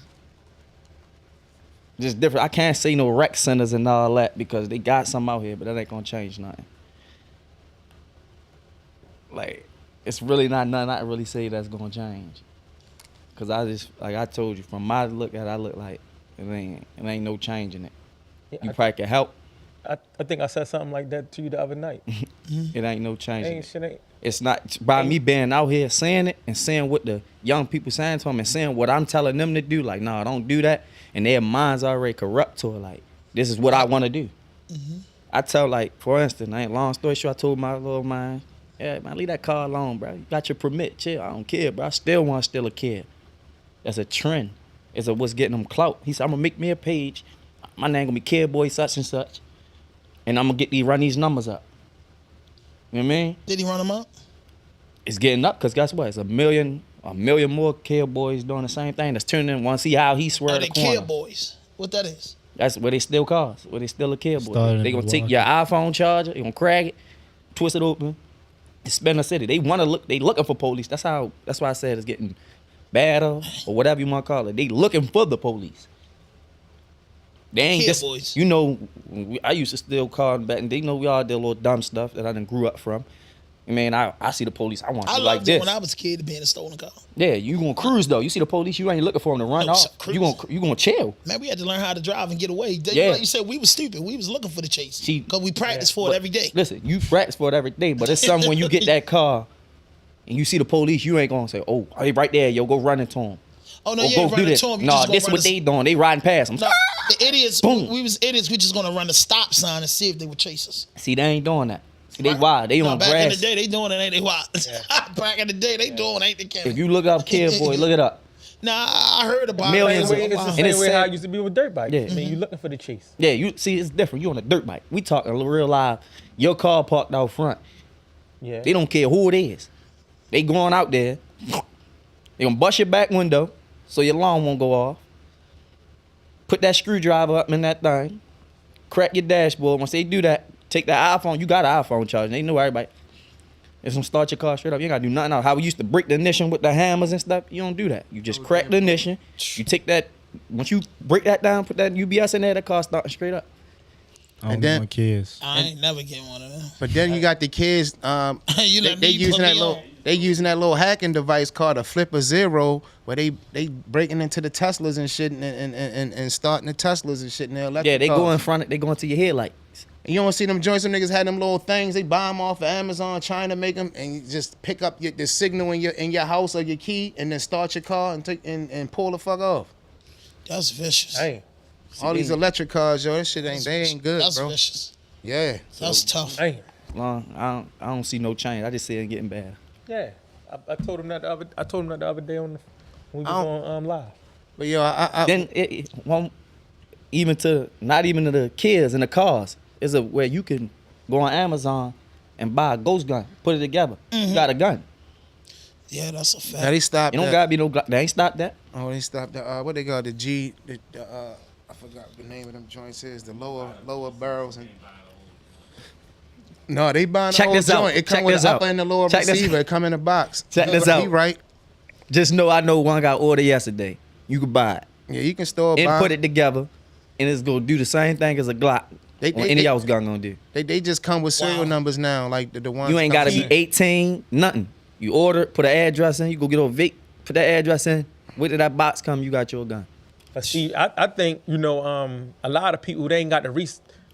just different. I can't say no rec centers and all that because they got some out here, but that ain't gonna change nothing. Like, it's really not nothing I really say that's gonna change. Cause I just, like I told you, from my look at it, I look like it ain't no changing it. Yeah, You probably can help. I think I said something like that to you the other night. It ain't no changing it. Ain't. It's not by me being out here saying it and saying what the young people saying to them and saying what I'm telling them to do. Like, no, don't do that. And their minds already corrupt to it. Like, this is what I want to do. Mm-hmm. I tell, like, for instance, ain't long story short, I told my little man, yeah, man, leave that car alone, bro. You got your permit, chill. I don't care, bro. I still want to steal a kid. That's a trend. It's what's getting them clout. He said, I'm gonna make me a page. My name gonna be Kid Boy such and such, and I'm gonna run these numbers up. You know what I mean? Did he run them up? It's getting up because guess what? It's a million more Kid Boys doing the same thing. That's turning in. Want to see how he swear the corner. Kid Boys. What that is? That's where they steal cars. Where they steal a Kid Boy. Started They in gonna take Milwaukee. your iPhone charger. They gonna crack it, twist it open, and spin the city. They wanna look. They looking for police. That's why I said it's getting badder or whatever you want to call it. They looking for the police. They ain't Kid just, boys. you know, I used to steal cars back and they know we all did a little dumb stuff that I done grew up from. I mean, I see the police, I want to I do like loved it this. when I was a kid to be in a stolen car. Yeah, you gonna cruise though. You see the police, you ain't looking for them to run No, off. cruise. You gonna chill. Man, we had to learn how to drive and get away. Yeah. Like you said, we was stupid. We was looking for the chase. See, Because we practiced for it every day. Listen, you practice for it every day, but it's something when you get that car and you see the police, you ain't gonna say, oh, hey, right there, yo, go run into them. Oh, no, Or you go ain't do running this. to them. You No, just this gonna what run they doing. They riding past them. No, the idiots, Boom. we was idiots. We just going to run the stop sign and see if they would chase us. See, they ain't doing that. See, they wild. They on back grass. in the day, they doing it, ain't they wild? Back in the day, they doing it, ain't they, Kevin? If you look up Kid Boy, look it up. Nah, I heard about Millions it. of- It's the And same it's way how I sad. used to be with dirt bikes. Yeah. I mean, you looking for the chase. Yeah, you see, it's different. You on a dirt bike. We talking real live. Your car parked out front. Yeah. They don't care who it is. They going out there. They gonna bust your back window so your alarm won't go off. Put that screwdriver up in that thing. Crack your dashboard. Once they do that, take that iPhone. You got an iPhone charger. They know everybody. It's gonna start your car straight up. You ain't gotta do nothing else. How we used to break the ignition with the hammers and stuff. You don't do that. You just crack the ignition. You take that. Once you break that down, put that UBS in there, that car starting straight up. I don't And get then- my kids. I ain't never getting one of them. But then you got the kids. You let They me using put that me little. on. They using that little hacking device called a Flipper Zero, where they breaking into the Teslas and shit and starting the Teslas and shit in their electric Yeah, they go cars. in front. They go into your headlights. You don't see them joints. Some niggas had them little things. They buy them off of Amazon, trying to make them, and you just pick up the signal in your house or your key, and then start your car and take and pull the fuck off. That's vicious. Hey, All these electric cars, yo, that shit ain't good, That's bro. vicious. Yeah, That's tough. hey. I don't see no change. I just see it getting bad. Yeah. I told him that the other day when we was on live. but yo, I Then it won't even to not even to the kids and the cars. Is a where you can go on Amazon and buy a ghost gun, put it together. You got a gun. Yeah, that's a fact. now they stopped. It don't that. gotta be no. They ain't stopped that. Oh, they stopped the what they call the G. I forgot the name of them joints is the lower barrels and. No, they buying the Check whole this out. joint. It Check come with this the out. upper and the lower Check this- receiver. It come in a box. Check this He out. right. Just know I know one got ordered yesterday. You could buy it Yeah, you can store. and buy put it together, and it's gonna do the same thing as a Glock. They- or they- any they- else gun gonna do. They just come with serial Wow. numbers now, like the ones. You ain't gotta be come- 18, nothing. You order it, put an address in. You go get a Vic, put that address in. Where did that box come? You got your gun. But see, I think, a lot of people, they ain't got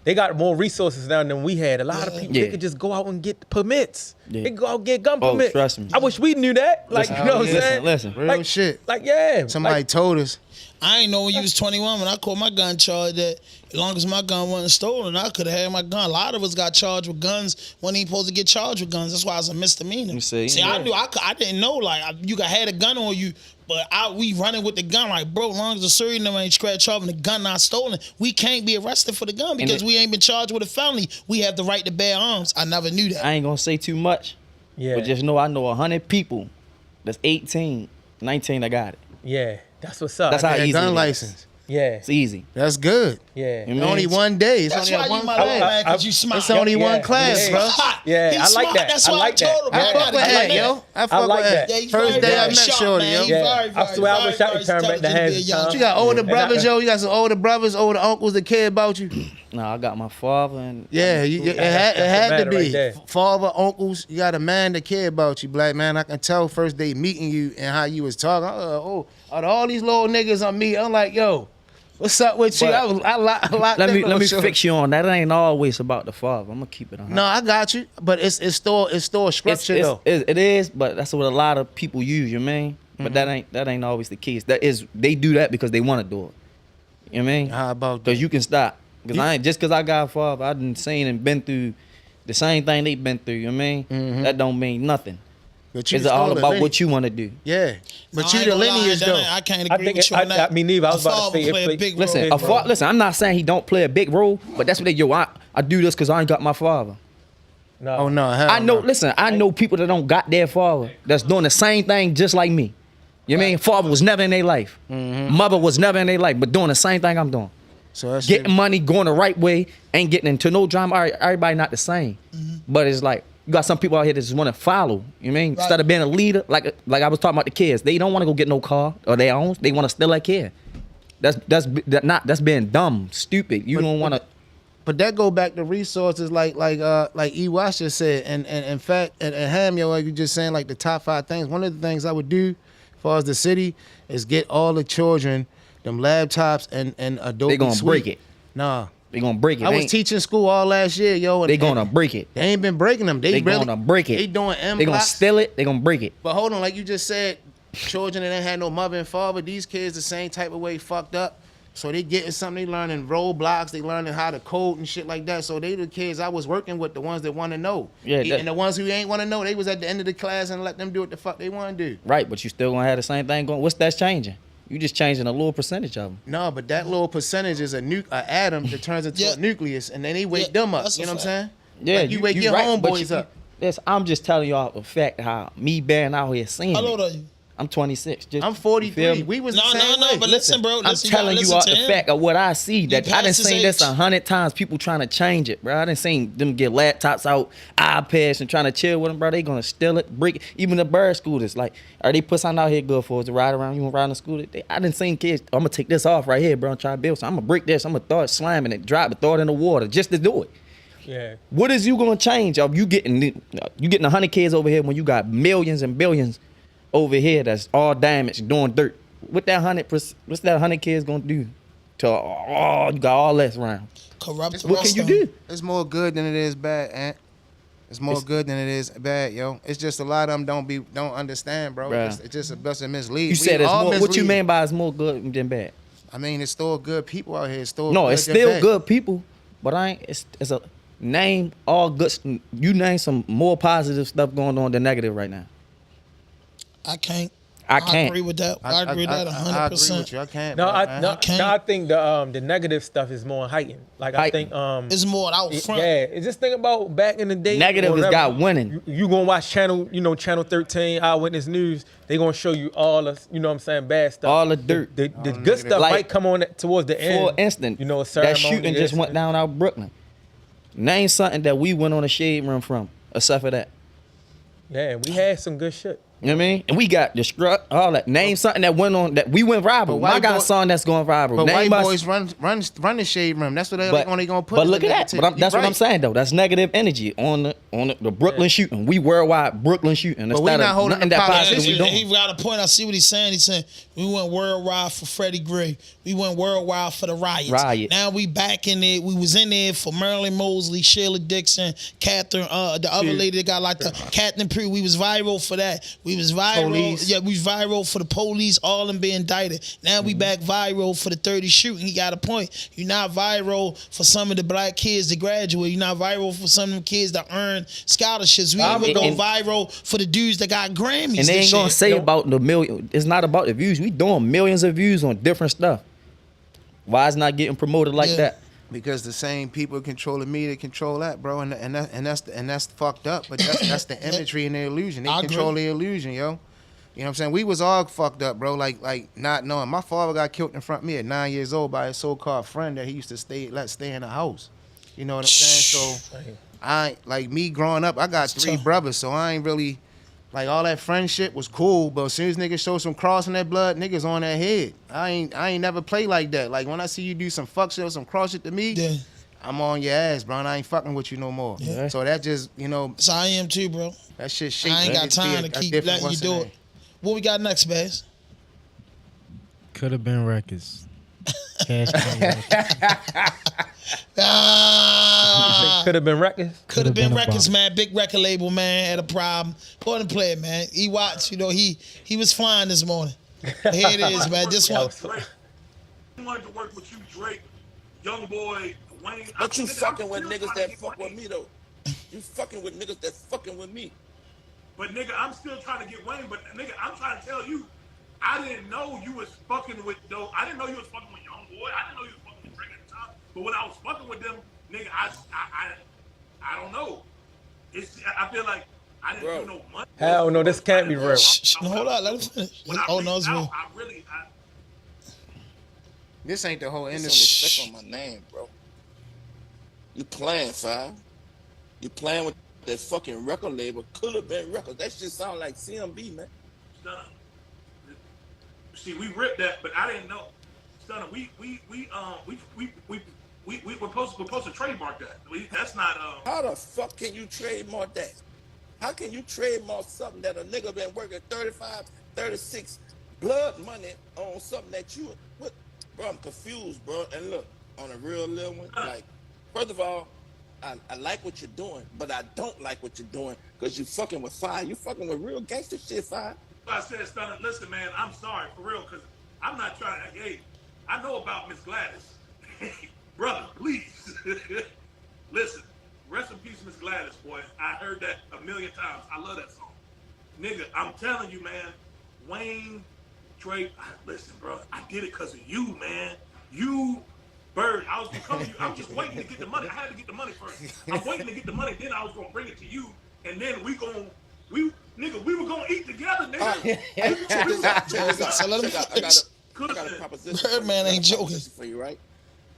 they got more resources now than we had. A lot of people, Yeah. they could just go out and get permits. Yeah. They could go out and get gun Oh, permits. trust me. I wish we knew that. Like, Listen, you know what I'm listen, saying? listen. Real like, shit. Like, yeah. Somebody like, told us. I ain't know when you was 21 when I caught my gun charged that as long as my gun wasn't stolen, I could have had my gun. A lot of us got charged with guns when ain't supposed to get charged with guns. That's why it's a misdemeanor. You see? I knew I didn't know you had a gun on you, but we running with the gun like, bro, as long as the serial number ain't scratched off and the gun not stolen, we can't be arrested for the gun because we ain't been charged with a felony. We have the right to bear arms. I never knew that. I ain't gonna say too much, yeah. but just know I know 100 people that's 18, 19 that got it. Yeah. That's what's up. That's how That easy it gun is. license. Yeah. It's easy. That's good. Yeah. You know? Only one day. It's That's only why one you my class. little man, because you smart. It's only one class, bro. Yeah, He's I like smart. that. That's I why like I told that. him. I man, fuck with I that, like yo. I fuck like with that. Yeah, he's First very, day I very met sharp, Shorty, man. yo. He's Yeah. very, I swear I very, wish I very could turn back the intelligent hands to be a of young time. You got older And brothers, yo. You got some older brothers, older uncles that care about you. No, I got my father and Yeah, it had matter to be. right there. Father, uncles, you got a man that care about you, black man. I can tell first day meeting you and how you was talking. Out of all these little niggas I'm meeting, I'm like, yo, what's up with you? I like let me fix you on that. It ain't always about the father. I'm gonna keep it on. No, I got you, but it's still structure though. It is, but that's what a lot of people use. You know what I mean? But that ain't always the case. They do that because they want to do it. You know what I mean? How about that? Because you can stop. Because I ain't just because I got a father, I done seen and been through the same thing they been through. You know what I mean? That don't mean nothing. But you It's all still a about lineage. what you want to do. Yeah, but No, I you ain't the gonna lie, lineage that though. ain't- I can't I agree think with you on that. me neither. I was A about to father say play a it big Listen, role. listen, I'm not saying he don't play a big role, but that's what I do this because I ain't got my father. No. Oh no, hell I know. no. Listen, I know people that don't got their father that's doing the same thing just like me. You know what I mean? Father was never in their life. Mother was never in their life, but doing the same thing I'm doing. So that's Getting money, going the right way, ain't getting into no drama. Everybody not the same. But it's like, you got some people out here that just want to follow. You know what I mean? Right. Instead of being a leader, like I was talking about the kids, they don't want to go get no car or their own. They want to steal that kid. That's being dumb, stupid. You don't want to. But that go back to resources like E. Wash just said, and in fact, and Ham, yo, like you just saying, like the top 5 things. One of the things I would do, as far as the city, is get all the children them laptops and Adobe They gonna Suite. break it. Nah, They gonna break it. I was teaching school all last year, yo. And They gonna break it. They ain't been breaking them. They really gonna break it. They doing M They gonna blocks. steal it. They gonna break it. But hold on, like you just said, children that ain't had no mother and father, these kids the same type of way fucked up. So they getting something, they learning roadblocks, they learning how to code and shit like that. So they the kids I was working with, the ones that want to know. Yeah, And the ones who ain't want to know, they was at the end of the class and let them do what the fuck they want to do. Right, but you still gonna have the same thing going. What's that's changing? You just changing a little percentage of them. No, but that little percentage is a atom that turns into a nucleus, and then they wake them up. that's a You know what I'm saying? fact. Yeah, Like you wake your right, but homeboys up. I'm just telling y'all the fact how me being out here seeing. How old it. are you? I'm 26. I'm You 43. feel me? We was No, the same way. but listen, bro. I'm Listen, telling you all listen to the him. fact of what I see. That I done past his seen this age. 100 times. People trying to change it, bro. I done seen them get laptops out, iPads, and trying to chill with them, bro. They gonna steal it, break it. Even the bird scooters, like, are they put something out here good for us to ride around? You wanna ride on the scooter? I done seen kids. I'm gonna take this off right here, bro, and try to build. So I'm gonna break this. I'm gonna throw it, slamming it, drop it, throw it in the water just to do it. Yeah. What is you gonna change? You getting 100 kids over here when you got millions and billions over here that's all damaged, doing dirt. What's that 100 kids gonna do? To you got all that around. Corrupt. What can you do? It's more good than it is bad, Ant. It's more good than it is bad, yo. It's just a lot of them don't understand, bro. Bruh. It's just a bunch of mislead. You said it's all more. What you mislead. mean by it's more good than bad? I mean, it's still good people out here. It's still No, good it's than still bad. good people, but it's a name all good. You name some more positive stuff going on than negative right now. I can't. I can't. agree with that. I agree with that 100%. I agree with you. I can't. No, bro, I man. no, can't. no, I think the negative stuff is more heightened. Like I think It's more out front. yeah, just think about back in the day. Negative or has whatever, got winning. You gonna watch channel 13, Eyewitness News. They gonna show you all the, you know what I'm saying, bad stuff. All the dirt. The good stuff Like, might come on towards the end. For instance, you know, a that ceremony, shooting just went down out Brooklyn. Name something that we went on a shade room from, except for that. Yeah, we had some good shit. You know what I mean? And we got the strut, all that. Name something that went on that we went viral. But My white got a boy- song that's going viral. But Name white us- boys run the shade room. That's what they only gonna put. But is look the at that. negativity. But that's You what I'm right. saying though. That's negative energy on the Brooklyn shooting. We worldwide Brooklyn shooting. But we Instead not of holding nothing the that politicians. positive we He doing. got a point. I see what he's saying. He's saying we went worldwide for Freddie Gray. We went worldwide for the riots. Now we back in it. We was in there for Marilyn Mosley, Sheila Dixon, Catherine, the other lady that got like the Catherine Pre. We was viral for that. We was viral. Police. Yeah, we was viral for the police, all them being indicted. Now we back viral for the 30 shooting. He got a point. You're not viral for some of the black kids that graduate. You're not viral for some of them kids that earn scholarships. We ain't going viral for the dudes that got Grammys. And they this ain't gonna year. say about the million. It's not about the views. We doing millions of views on different stuff. Why it's not getting promoted like that? Because the same people control the media control that, bro, and that's fucked up. But that's the imagery and the illusion. They I control agree. the illusion, yo. You know what I'm saying? We was all fucked up, bro. Like not knowing. My father got killed in front of me at 9 years old by his so-called friend that he used to let stay in the house. You know what I'm saying? So I like me growing up. I got 3 brothers, so I ain't really like all that friendship was cool. But as soon as niggas show some cross in their blood, niggas on their head. I ain't never play like that. Like when I see you do some fuck shit or some cross shit to me, I'm on your ass, bro. And I ain't fucking with you no more. Yeah. So that just So I am too, bro. That shit shake. I ain't got time to keep letting you do it. What we got next, Bass? Could have been records. Cash Could have been records. Could have been records, man. Big record label, man. Had a problem. Go ahead and play it, man. He watched. He was flying this morning. Here it is, man. This one. I wanted to work with you, Drake, Young Boy, Wayne. But you fucking with niggas that fuck with me though. You fucking with niggas that fucking with me. But nigga, I'm still trying to get Wayne. But nigga, I'm trying to tell you, I didn't know you was fucking with though. I didn't know you was fucking with Young Boy. I didn't know you was fucking with Drake at the time. But when I was fucking with them, nigga, I don't know. I feel like I didn't do no money. Hell no, this can't be real. Hold on, let him finish. Oh no, it's real. This ain't the whole industry. Respect on my name, bro. You playing, Five. You playing with that fucking record label. Could have been records. That shit sound like CMB, man. Stunner. See, we ripped that, but I didn't know. Stunner, we're supposed to trademark that. That's not. How the fuck can you trademark that? How can you trademark something that a nigga been working 35, 36 blood money on something that you? What? Bro, I'm confused, bro. And look, on a real little one, like, first of all, I like what you're doing, but I don't like what you're doing because you fucking with Fire. You fucking with real gangster shit, Fire. I said, Stunner, listen, man, I'm sorry, for real, because I'm not trying to, hey, I know about Miss Gladys. Brother, please. Listen, rest in peace, Miss Gladys, boy. I heard that a million times. I love that song. Nigga, I'm telling you, man, Wayne, Drake, listen, bro, I did it because of you, man. You, Bird, I was gonna come to you. I was just waiting to get the money. I had to get the money first. I'm waiting to get the money, then I was gonna bring it to you, and then we were gonna eat together, nigga. I got a proposition. Birdman ain't joking for you, right?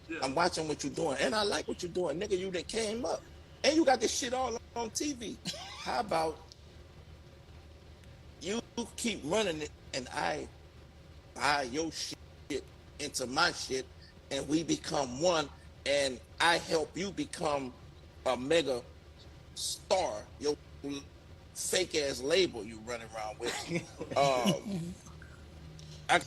Yeah. I'm watching what you're doing, and I like what you're doing, nigga. You that came up, and you got this shit all on TV. How about you keep running it, and I buy your shit into my shit, and we become one, and I help you become a mega star. Your fake ass label you running around with. I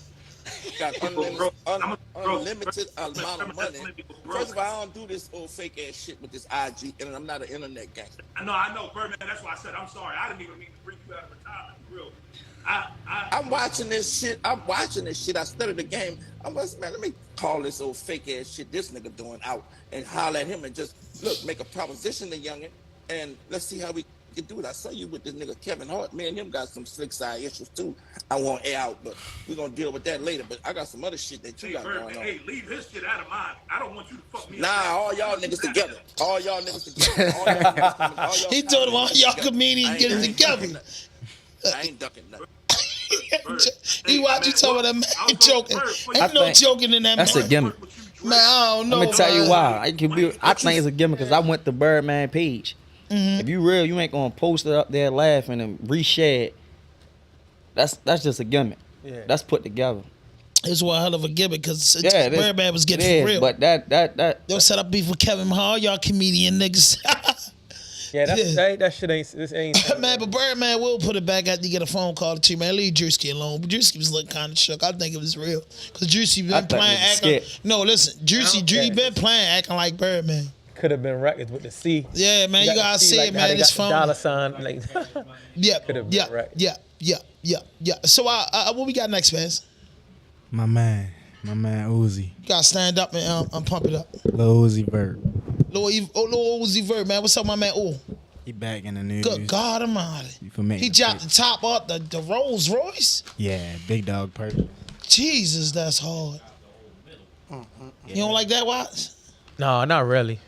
got unlimited amount of money. First of all, I don't do this old fake ass shit with this IG, and I'm not an internet gangster. I know, Birdman. That's why I said I'm sorry. I didn't even mean to bring you out of retirement. Real. I'm watching this shit. I studied the game. I'm like, man, let me call this old fake ass shit this nigga doing out and holler at him and just look, make a proposition to youngin, and let's see how we can do it. I saw you with this nigga Kevin Hart. Me and him got some slick side issues too. I won't air out, but we're gonna deal with that later. But I got some other shit that you got going on. Hey, leave his shit out of mine. I don't want you to fuck me. Nah, all y'all niggas together. All y'all niggas together. He told him all y'all comedians get it together. I ain't ducking nothing. He watch you talking about that man joking. Ain't no joking in that man. That's a gimmick. Man, I don't know. I'm gonna tell you why. I think it's a gimmick because I went to Birdman page. Mm-hmm. If you real, you ain't gonna post it up there laughing and reshare it. That's just a gimmick. Yeah. That's put together. It's one hell of a gimmick because Birdman was getting for real. But that they'll set up beef with Kevin Hart. Y'all comedian niggas. Yeah, that shit ain't. Man, but Birdman will put it back after you get a phone call to you, man. Leave Drewski alone. But Drewski was looking kind of shook. I think it was real. Because Drewski been playing acting. No, listen. Drewski been playing acting like Birdman. Could have been records with the C. Yeah, man. You gotta see it, man. It's fun. Dollar sign. Like, Yeah. So what we got next, man? My man Uzi. You gotta stand up and pump it up. Lil Uzi Vert. Lil Uzi Vert, man. What's up, my man? Oh, he back in the news. Good God Almighty. He dropped the top off the Rolls Royce. Yeah, big dog purple. Jesus, that's hard. You don't like that, Watts? No, not really.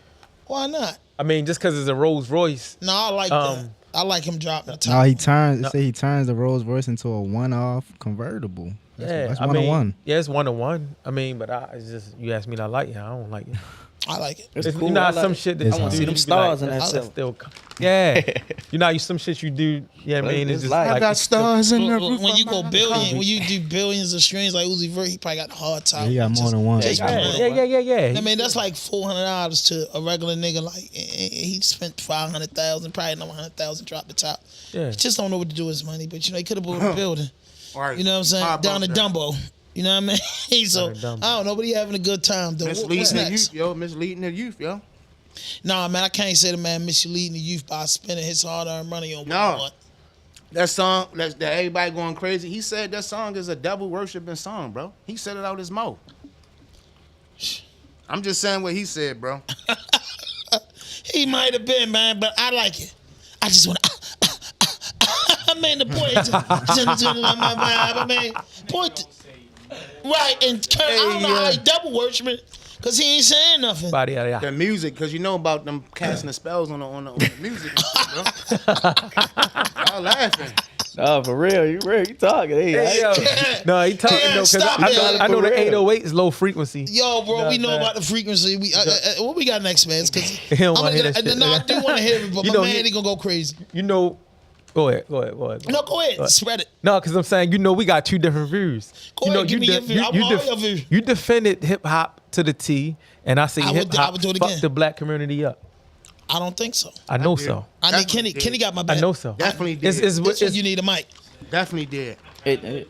Why not? I mean, just because it's a Rolls Royce. No, I like that. I like him dropping the top. No, he turns. Say he turns the Rolls Royce into a one-off convertible. That's 1-on-1. Yeah, it's 1-on-1. I mean, but it's just you asked me to like it. I don't like it. I like it. It's cool. You know, some shit that I want to see them stars in that stuff. Still, yeah. You know, some shit you do. Yeah, I mean, it's just like I got stars in the roof. When you go billion, when you do billions of streams like Uzi Vert, he probably got the hard top. Yeah, he got more than one. Yeah. I mean, that's like $400 to a regular nigga. Like he spent $500,000, probably another $100,000 drop the top. Yeah. He just don't know what to do with his money. But you know, he could have bought a building. Right. You know what I'm saying? Down to Dumbo. You know what I mean? So I don't know, but he having a good time though. Misleading the youth, yo. Misleading the youth, yo. Nah, man, I can't say the man misleading the youth by spending his hard-earned money on what he want. That song, that everybody going crazy. He said that song is a devil worshiping song, bro. He said it out his mouth. I'm just saying what he said, bro. He might have been, man, but I like it. I just want to. I mean, the point. I mean, point. Right, and I don't know how he double worshiping, because he ain't saying nothing. The music, because you know about them casting the spells on the music, bro. Y'all laughing. No, for real, you talking. No, he talking though, because I know the 808 is low frequency. Yo, bro, we know about the frequency. What we got next, man? He don't want to hear that shit. No, I do want to hear it, but my man, he gonna go crazy. You know. Go ahead. No, go ahead. Spread it. No, because I'm saying, we got two different views. Go ahead, give me your view. Your view. You defended hip hop to the T, and I say hip hop fucked the black community up. I don't think so. I know so. I need Kenny got my back. I know so. Definitely did. You need a mic. Definitely did.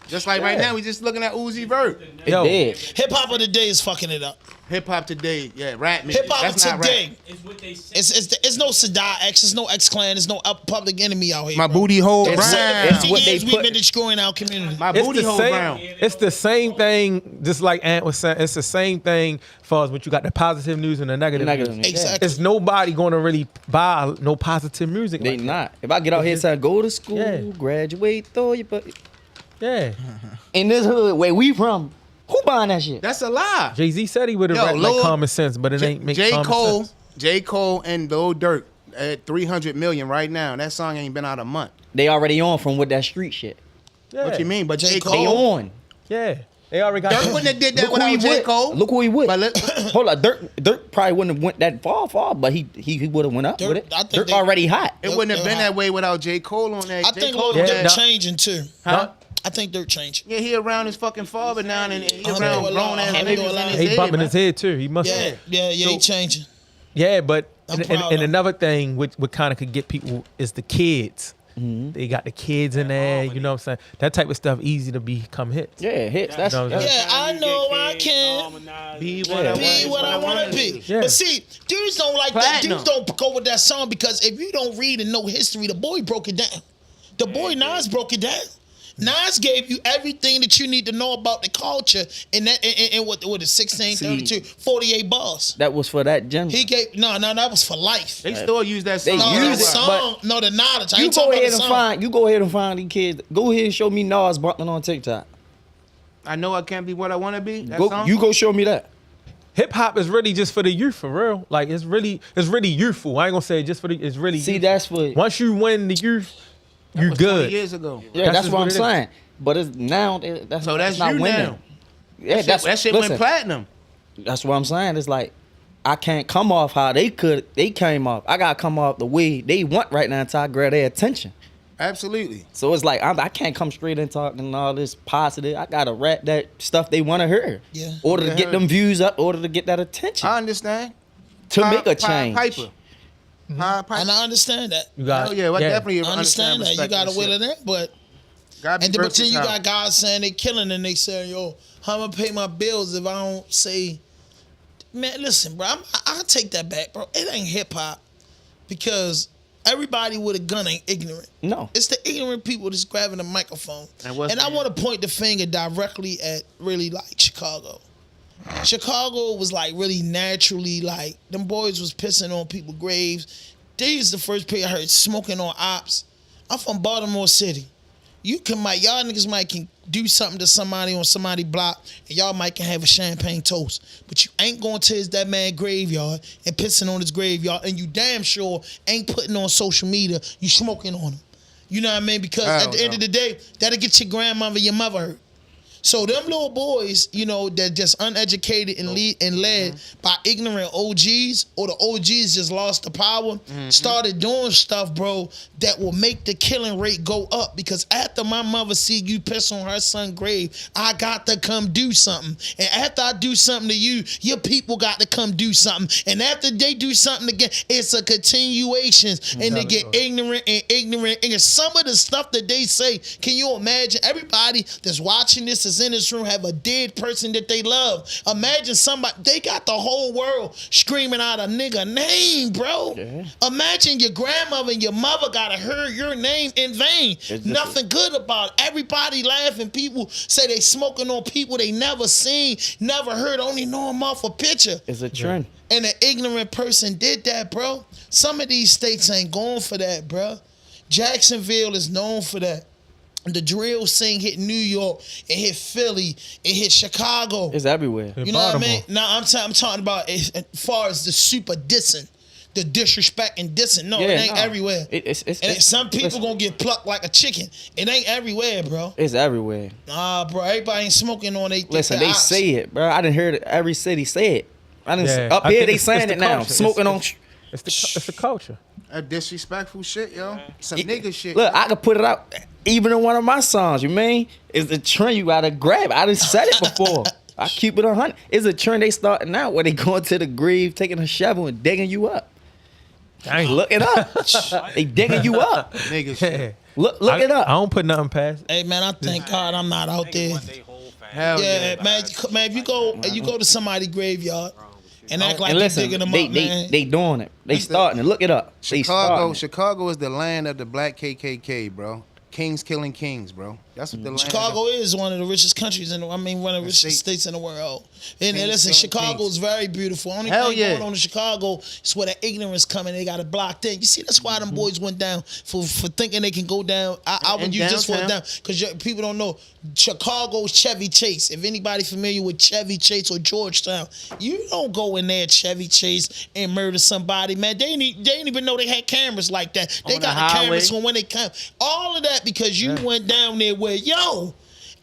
Just like right now, we just looking at Uzi Vert. It did. Hip hop of the day is fucking it up. Hip hop today, yeah, rap music. Hip hop That's not today. rap. It's no Sadat X, it's no X Clan, it's no Public Enemy out here. My booty hole brown. It's what years we've been destroying our community. My booty hole brown. It's the same thing, just like Ant was saying. It's the same thing for us, but you got the positive news and the negative news. Exactly. It's nobody going to really buy no positive music. They not. If I get out here and say go to school, graduate, throw your butt. Yeah. In this hood where we from, who buying that shit? That's a lie. Jay-Z said he would have read like common sense, but it ain't make common sense. J. Cole and Lil Durk at 300 million right now. That song ain't been out a month. They already on from with that street shit. Yeah. What you mean? But J. Cole. They on. Yeah. They already got Durk wouldn't have did that without J. Cole. Look who he would. Hold on, Durk probably wouldn't have went that far, but he would have went up with it. Dirk already hot. It wouldn't have been that way without J. Cole on that. I think Dirk changing too. Huh? I think Dirk changing. Yeah, he around his fucking father now, and he around grown ass niggas in his head. He bumping his head too. He must. Yeah, he changing. Yeah, but and another thing which kind of could get people is the kids. Mm-hmm. They got the kids in there, you know what I'm saying? That type of stuff easy to become hits. Yeah, hits. That's I know I can be what I want to be. Yeah. But see, dudes don't like that. Dudes don't go with that song because if you don't read and know history, the boy broke it down. The boy Nas broke it down. Nas gave you everything that you need to know about the culture in that in what is 16, 32, 48 bars. That was for that genre. He gave no, that was for life. They still use that song. They use it, song, no, the knowledge. You go ahead and find these kids. Go ahead and show me Nas bumping on TikTok. I know I can't be what I want to be. You go show me that. Hip hop is really just for the youth, for real. Like it's really youthful. I ain't gonna say just for the. It's really. See, that's what. Once you win the youth. You good. 20 years ago. Yeah, that's what I'm saying. But it's now that's not you winning. Now. Yeah, that shit went platinum. That's what I'm saying. It's like I can't come off how they came off. I gotta come off the way they want right now until I grab their attention. Absolutely. So it's like I can't come straight and talking all this positive. I gotta rap that stuff they want to hear. Yeah. Order to get them views up. Order to get that attention. I understand. To make a change. Piper. And I understand that. You got, definitely understand that. You got to will it in, but then you got guys saying they killing and they say, "Yo, how am I gonna pay my bills if I don't say?" Man, listen, bro, I'll take that back, bro. It ain't hip hop because everybody with a gun ain't ignorant. No, it's the ignorant people that's grabbing the microphone. And I want to point the finger directly at really like Chicago. Chicago was like really naturally like them boys was pissing on people's graves. These the first people I heard smoking on ops. I'm from Baltimore City. y'all niggas might can do something to somebody on somebody's block, and y'all might can have a champagne toast, but you ain't going to that man graveyard and pissing on his graveyard, and you damn sure ain't putting on social media you smoking on him. You know what I mean? Because at the end of the day, that'll get your grandmother, your mother hurt. So them little boys, you know, that just uneducated and led by ignorant OGs, or the OGs just lost the power, started doing stuff, bro, that will make the killing rate go up. Because after my mother see you piss on her son's grave, I got to come do something. And after I do something to you, your people got to come do something. And after they do something again, it's a continuation. And they get ignorant. And some of the stuff that they say, can you imagine? Everybody that's watching this is in this room have a dead person that they love. Imagine somebody, they got the whole world screaming out a nigga name, bro. Yeah. Imagine your grandmother and your mother gotta hear your name in vain. Nothing good about it. Everybody laughing. People say they smoking on people they never seen, never heard, only know them off a picture. It's a trend. And an ignorant person did that, bro. Some of these states ain't going for that, bro. Jacksonville is known for that. The drill scene hit New York, it hit Philly, it hit Chicago. It's everywhere. You know what I mean? Now I'm talking about as far as the super dissing, the disrespect and dissing. No, it ain't everywhere. Some people gonna get plucked like a chicken. It ain't everywhere, bro. It's everywhere. Nah, bro. Everybody ain't smoking on they. Listen, they say it, bro. I didn't hear every city say it. Up here they saying it now. Smoking on. It's the culture. A disrespectful shit, yo. Some nigga shit. Look, I could put it out even in one of my songs. You mean? It's the trend you gotta grab. I done said it before. I keep it 100. It's a trend they starting out where they going to the grave, taking a shovel and digging you up. Dang. Look it up. They digging you up. Nigga shit. Look it up. I don't put nothing past. Hey man, I thank God I'm not out there. Hell yeah, man. If you go to somebody's graveyard and act like you're digging them up, man. They doing it. They starting it. Look it up. Chicago is the land of the black KKK, bro. Kings killing kings, bro. That's what the land. Chicago is one of the richest countries one of the richest states in the world. And listen, Chicago is very beautiful. Only thing going on in Chicago is where the ignorance coming. They got it blocked in. You see, that's why them boys went down for thinking they can go down. I would use just went down because people don't know Chicago's Chevy Chase. If anybody familiar with Chevy Chase or Georgetown, you don't go in there Chevy Chase and murder somebody, man. They didn't even know they had cameras like that. They got the cameras when they come. All of that because you went down there where, yo,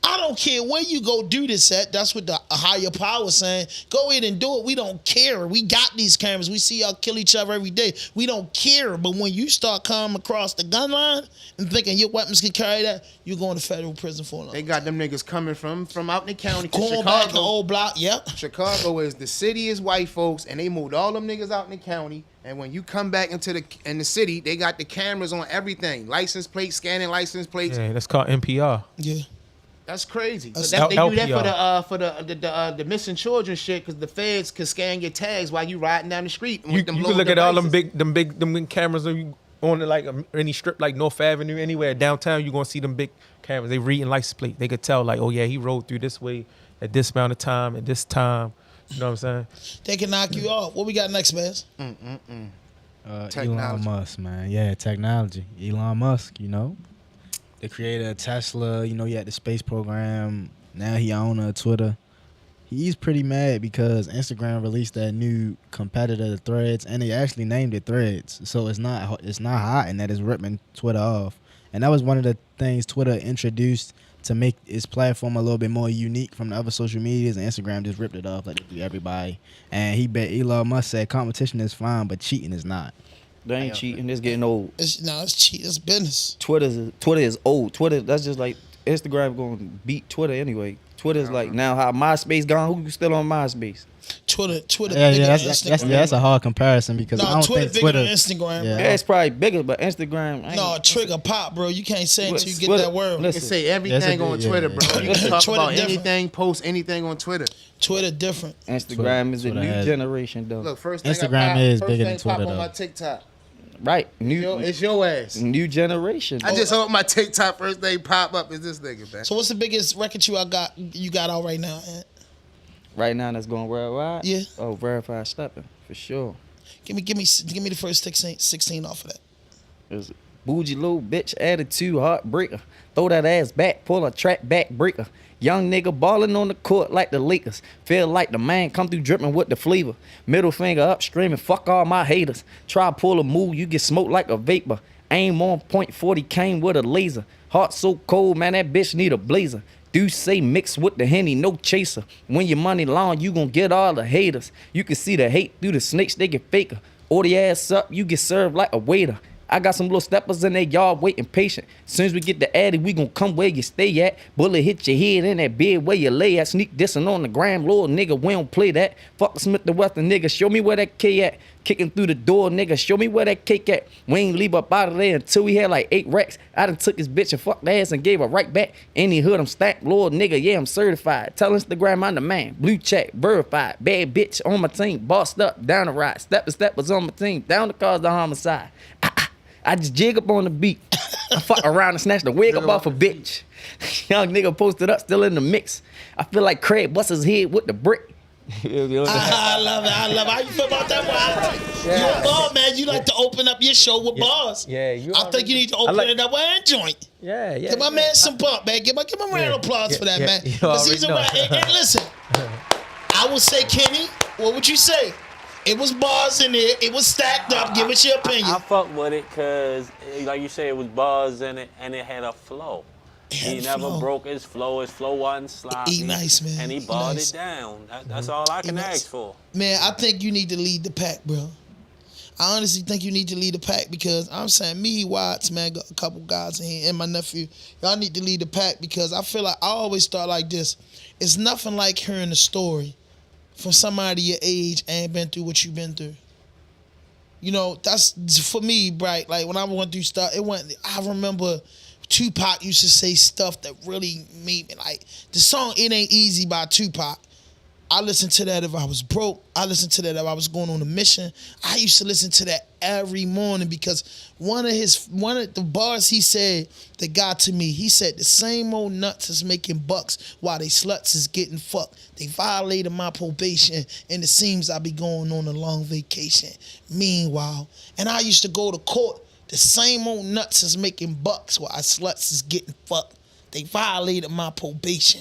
I don't care where you go do this at. That's what the higher power saying. Go ahead and do it. We don't care. We got these cameras. We see y'all kill each other every day. We don't care. But when you start coming across the gun line and thinking your weapons can carry that, you're going to federal prison for it. They got them niggas coming from out in the county to going Chicago. Back to the old block, yep. Chicago is the city is white folks, and they moved all them niggas out in the county. And when you come back into the city, they got the cameras on everything. License plates, scanning license plates. Yeah, that's called NPR. Yeah. That's crazy. They do LPR. that for the missing children shit, because the feds can scan your tags while you riding down the street. You can look at all them big cameras on like any strip like North Avenue, anywhere downtown. You gonna see them big cameras. They reading license plate. They could tell like, oh yeah, he rode through this way at this amount of time at this time. You know what I'm saying? They can knock you off. What we got next, man? Elon Musk, man. Yeah, technology. Elon Musk, you know. The creator of Tesla, you know, he had the space program. Now he owns Twitter. He's pretty mad because Instagram released that new competitor to Threads, and they actually named it Threads. So it's not hot, and that is ripping Twitter off. And that was one of the things Twitter introduced to make its platform a little bit more unique from the other social medias, and Instagram just ripped it off like they do everybody. And Elon Musk said competition is fine, but cheating is not. They ain't cheating. It's getting old. It's cheating. It's business. Twitter is old. Twitter, that's just like Instagram going to beat Twitter anyway. Twitter's like now how MySpace gone. Who's still on MySpace? Twitter. Yeah, that's a hard comparison because I don't Twitter think Twitter bigger than Instagram. Yeah, it's probably bigger, but Instagram. Trigger pop, bro. You can't say it until you get that word. You can say everything on Twitter, bro. You can talk about anything, post anything on Twitter. Twitter different. Instagram is a new generation, though. Look, first Instagram is bigger than Twitter, pop on though. my TikTok. Right. It's your ass. New generation. I just hope my TikTok first thing pop up is this nigga, man. So what's the biggest record you got out right now, Ant? Right now that's going worldwide? Yeah. Oh, Verified Stepping, for sure. Give me the first 16 off of that. It's Bougie little bitch, attitude, heartbreaker. Throw that ass back, pull a track back breaker. Young nigga ballin' on the court like the Lakers. Feel like the man come through drippin' with the flavor. Middle finger up, screaming, fuck all my haters. Try pull a move, you get smoked like a vapor. Aim on .40, came with a laser. Heart so cold, man, that bitch need a blazer. Do say mix with the Henny, no chaser. When your money long, you gon' get all the haters. You can see the hate through the snakes, they get faker. Order your ass up, you get served like a waiter. I got some little steppers in their yard waiting patient. Soon as we get the addy, we gon' come where you stay at. Bullet hit your head in that bed where you lay at. Sneak dissing on the gram, Lord nigga, we don't play that. Fuck Smith the Western nigga, show me where that K at. Kicking through the door, nigga, show me where that cake at. We ain't leave up out of there until we had like 8 racks. I done took his bitch and fucked the ass and gave her right back. Any hood I'm stacked, Lord nigga, yeah, I'm certified. Tell Instagram I'm the man, blue check, verified. Bad bitch on my team, bossed up, down the ride. Step was on my team, down the cause the homicide. I just jig up on the beat. I fuck around and snatch the wig up off a bitch. Young nigga posted up, still in the mix. I feel like Craig bust his head with the brick. I love it. How you feel about that one? Yeah. You a ball, man. You like to open up your show with bars. Yeah, I think you need to open it up with a joint. Yeah. Give my man some bump, man. Give him a round of applause for that, man. Because he's a right. And listen, I would say, Kenny, what would you say? It was bars in there. It was stacked up. Give us your opinion. I fuck with it because, like you say, it was bars in it, and it had a flow. He never broke his flow. His flow wasn't sloppy. He nice, man. And he barred it down. That's all I can ask for. Man, I think you need to lead the pack, bro. I honestly think you need to lead the pack because I'm saying me, Watts, man, got a couple guys in here, and my nephew. Y'all need to lead the pack because I feel like I always start like this. It's nothing like hearing a story from somebody your age and been through what you've been through. You know, that's for me, right? Like when I went through stuff, I remember Tupac used to say stuff that really made me like the song "It Ain't Easy" by Tupac. I listened to that if I was broke. I listened to that if I was going on a mission. I used to listen to that every morning because one of the bars he said that got to me, he said the same old nuts is making bucks while they sluts is getting fucked. They violated my probation and it seems I be going on a long vacation. Meanwhile, and I used to go to court, the same old nuts is making bucks while sluts is getting fucked. They violated my probation.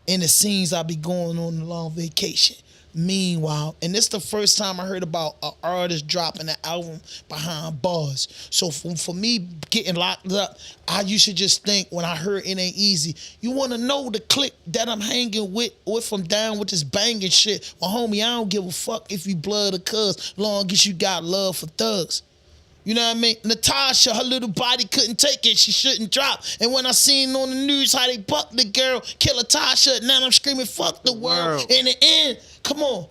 And it seems I be going on a long vacation. Meanwhile, and this the first time I heard about an artist dropping an album behind bars. So for me getting locked up, I used to just think when I heard It Ain't Easy, you want to know the clique that I'm hanging with or if I'm down with this banging shit. Well, homie, I don't give a fuck if you blood or cuz, long as you got love for thugs. You know what I mean? Natasha, her little body couldn't take it. She shouldn't drop. And when I seen on the news how they bucked the girl, kill Natasha, now I'm screaming, fuck the world. In the end, come on.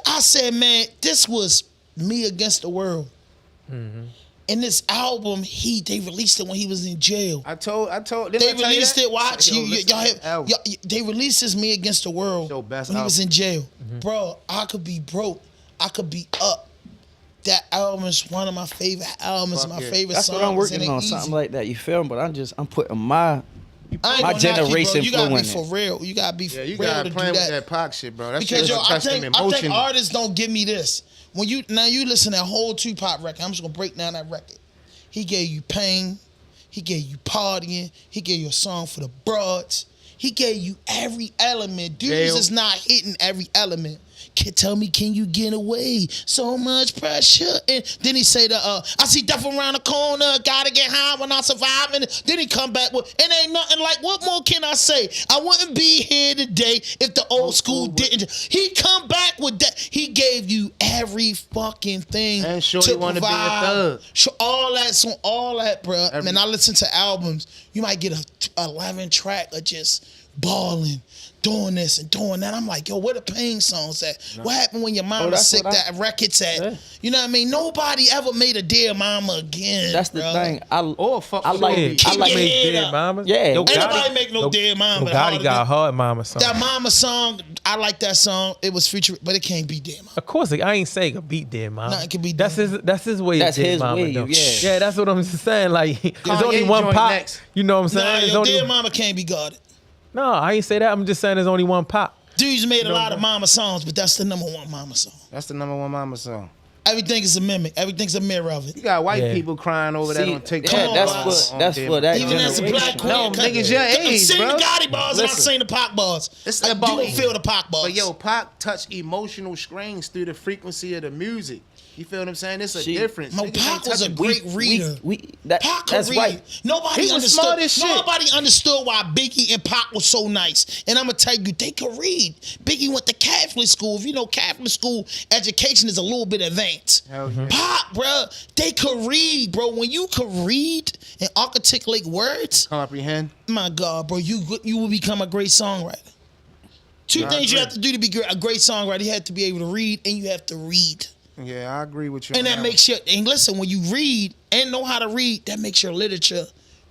I said, man, this was me against the world. Mm-hmm. And this album, they released it when he was in jail. I told. They released it. Watch they released this Me Against the World when he was in jail. Mm-hmm. Bro, I could be broke. I could be up. That album is one of my favorite albums, my favorite songs. That's what I'm working on, something like that. You feel me? But I'm putting my generation you gotta be for real. You gotta be for real. You gotta play with that Pac shit, bro. That's because I think artists don't give me this. When you listen to that whole Tupac record, I'm just gonna break down that record. He gave you pain, he gave you partying, he gave you a song for the broads, he gave you every element. Dudes is not hitting every element. Tell me, can you get away? So much pressure. And then he say I see death around the corner, gotta get high when I survive. And then he come back with, it ain't nothing like, what more can I say? I wouldn't be here today if the old school didn't. He come back with that. He gave you every fucking thing and sure to want to be a thug. All that, bro. Man, I listen to albums. You might get a 11 track of just balling, doing this and doing that. I'm like, yo, where the pain songs at? No. What happened when your mama sick? That record's at. Yeah. You know what I mean? Nobody ever made a Dear Mama again. That's the thing. I like Dear Mama. Yeah. Ain't nobody make no Dear Mama. Gotti got a hard Mama song. That Mama song, I like that song. It was featured, but it can't be Dear Mama. Of course, I ain't saying it can beat Dear Mama. Nothing can be. That's his way. That's his Mama, way. though. Yeah, that's what I'm saying. Like, there's only one pop. Next. You know what I'm saying? Nah, Dear Mama can't be guarded. No, I ain't say that. I'm just saying there's only one pop. Dude's made a lot of Mama songs, but that's the number one Mama song. That's the number one Mama song. Everything is a mimic. Everything's a mirror of it. You got white people crying over that on TikTok. Yeah, that's for that. Even as a black no, niggas your age, sing bro. the Gotti bars and I sing the Pac bars. It's like, about you don't feel the Pac bars. But yo, Pac touch emotional strings through the frequency of the music. You feel what I'm saying? It's a difference. No, Pac was a great reader. Pac that's read. right. Nobody understood why Biggie and Pac was so nice. And I'm gonna tell you, they could read. Biggie went to Catholic school. If you know Catholic school education is a little bit advanced. Pac, bro, they could read, bro. When you could read and articulate words, comprehend. My God, bro, you will become a great songwriter. Two things you have to do to be a great songwriter. You have to be able to read and you have to read. Yeah, I agree with you. And that makes you, and listen, when you read and know how to read, that makes your literature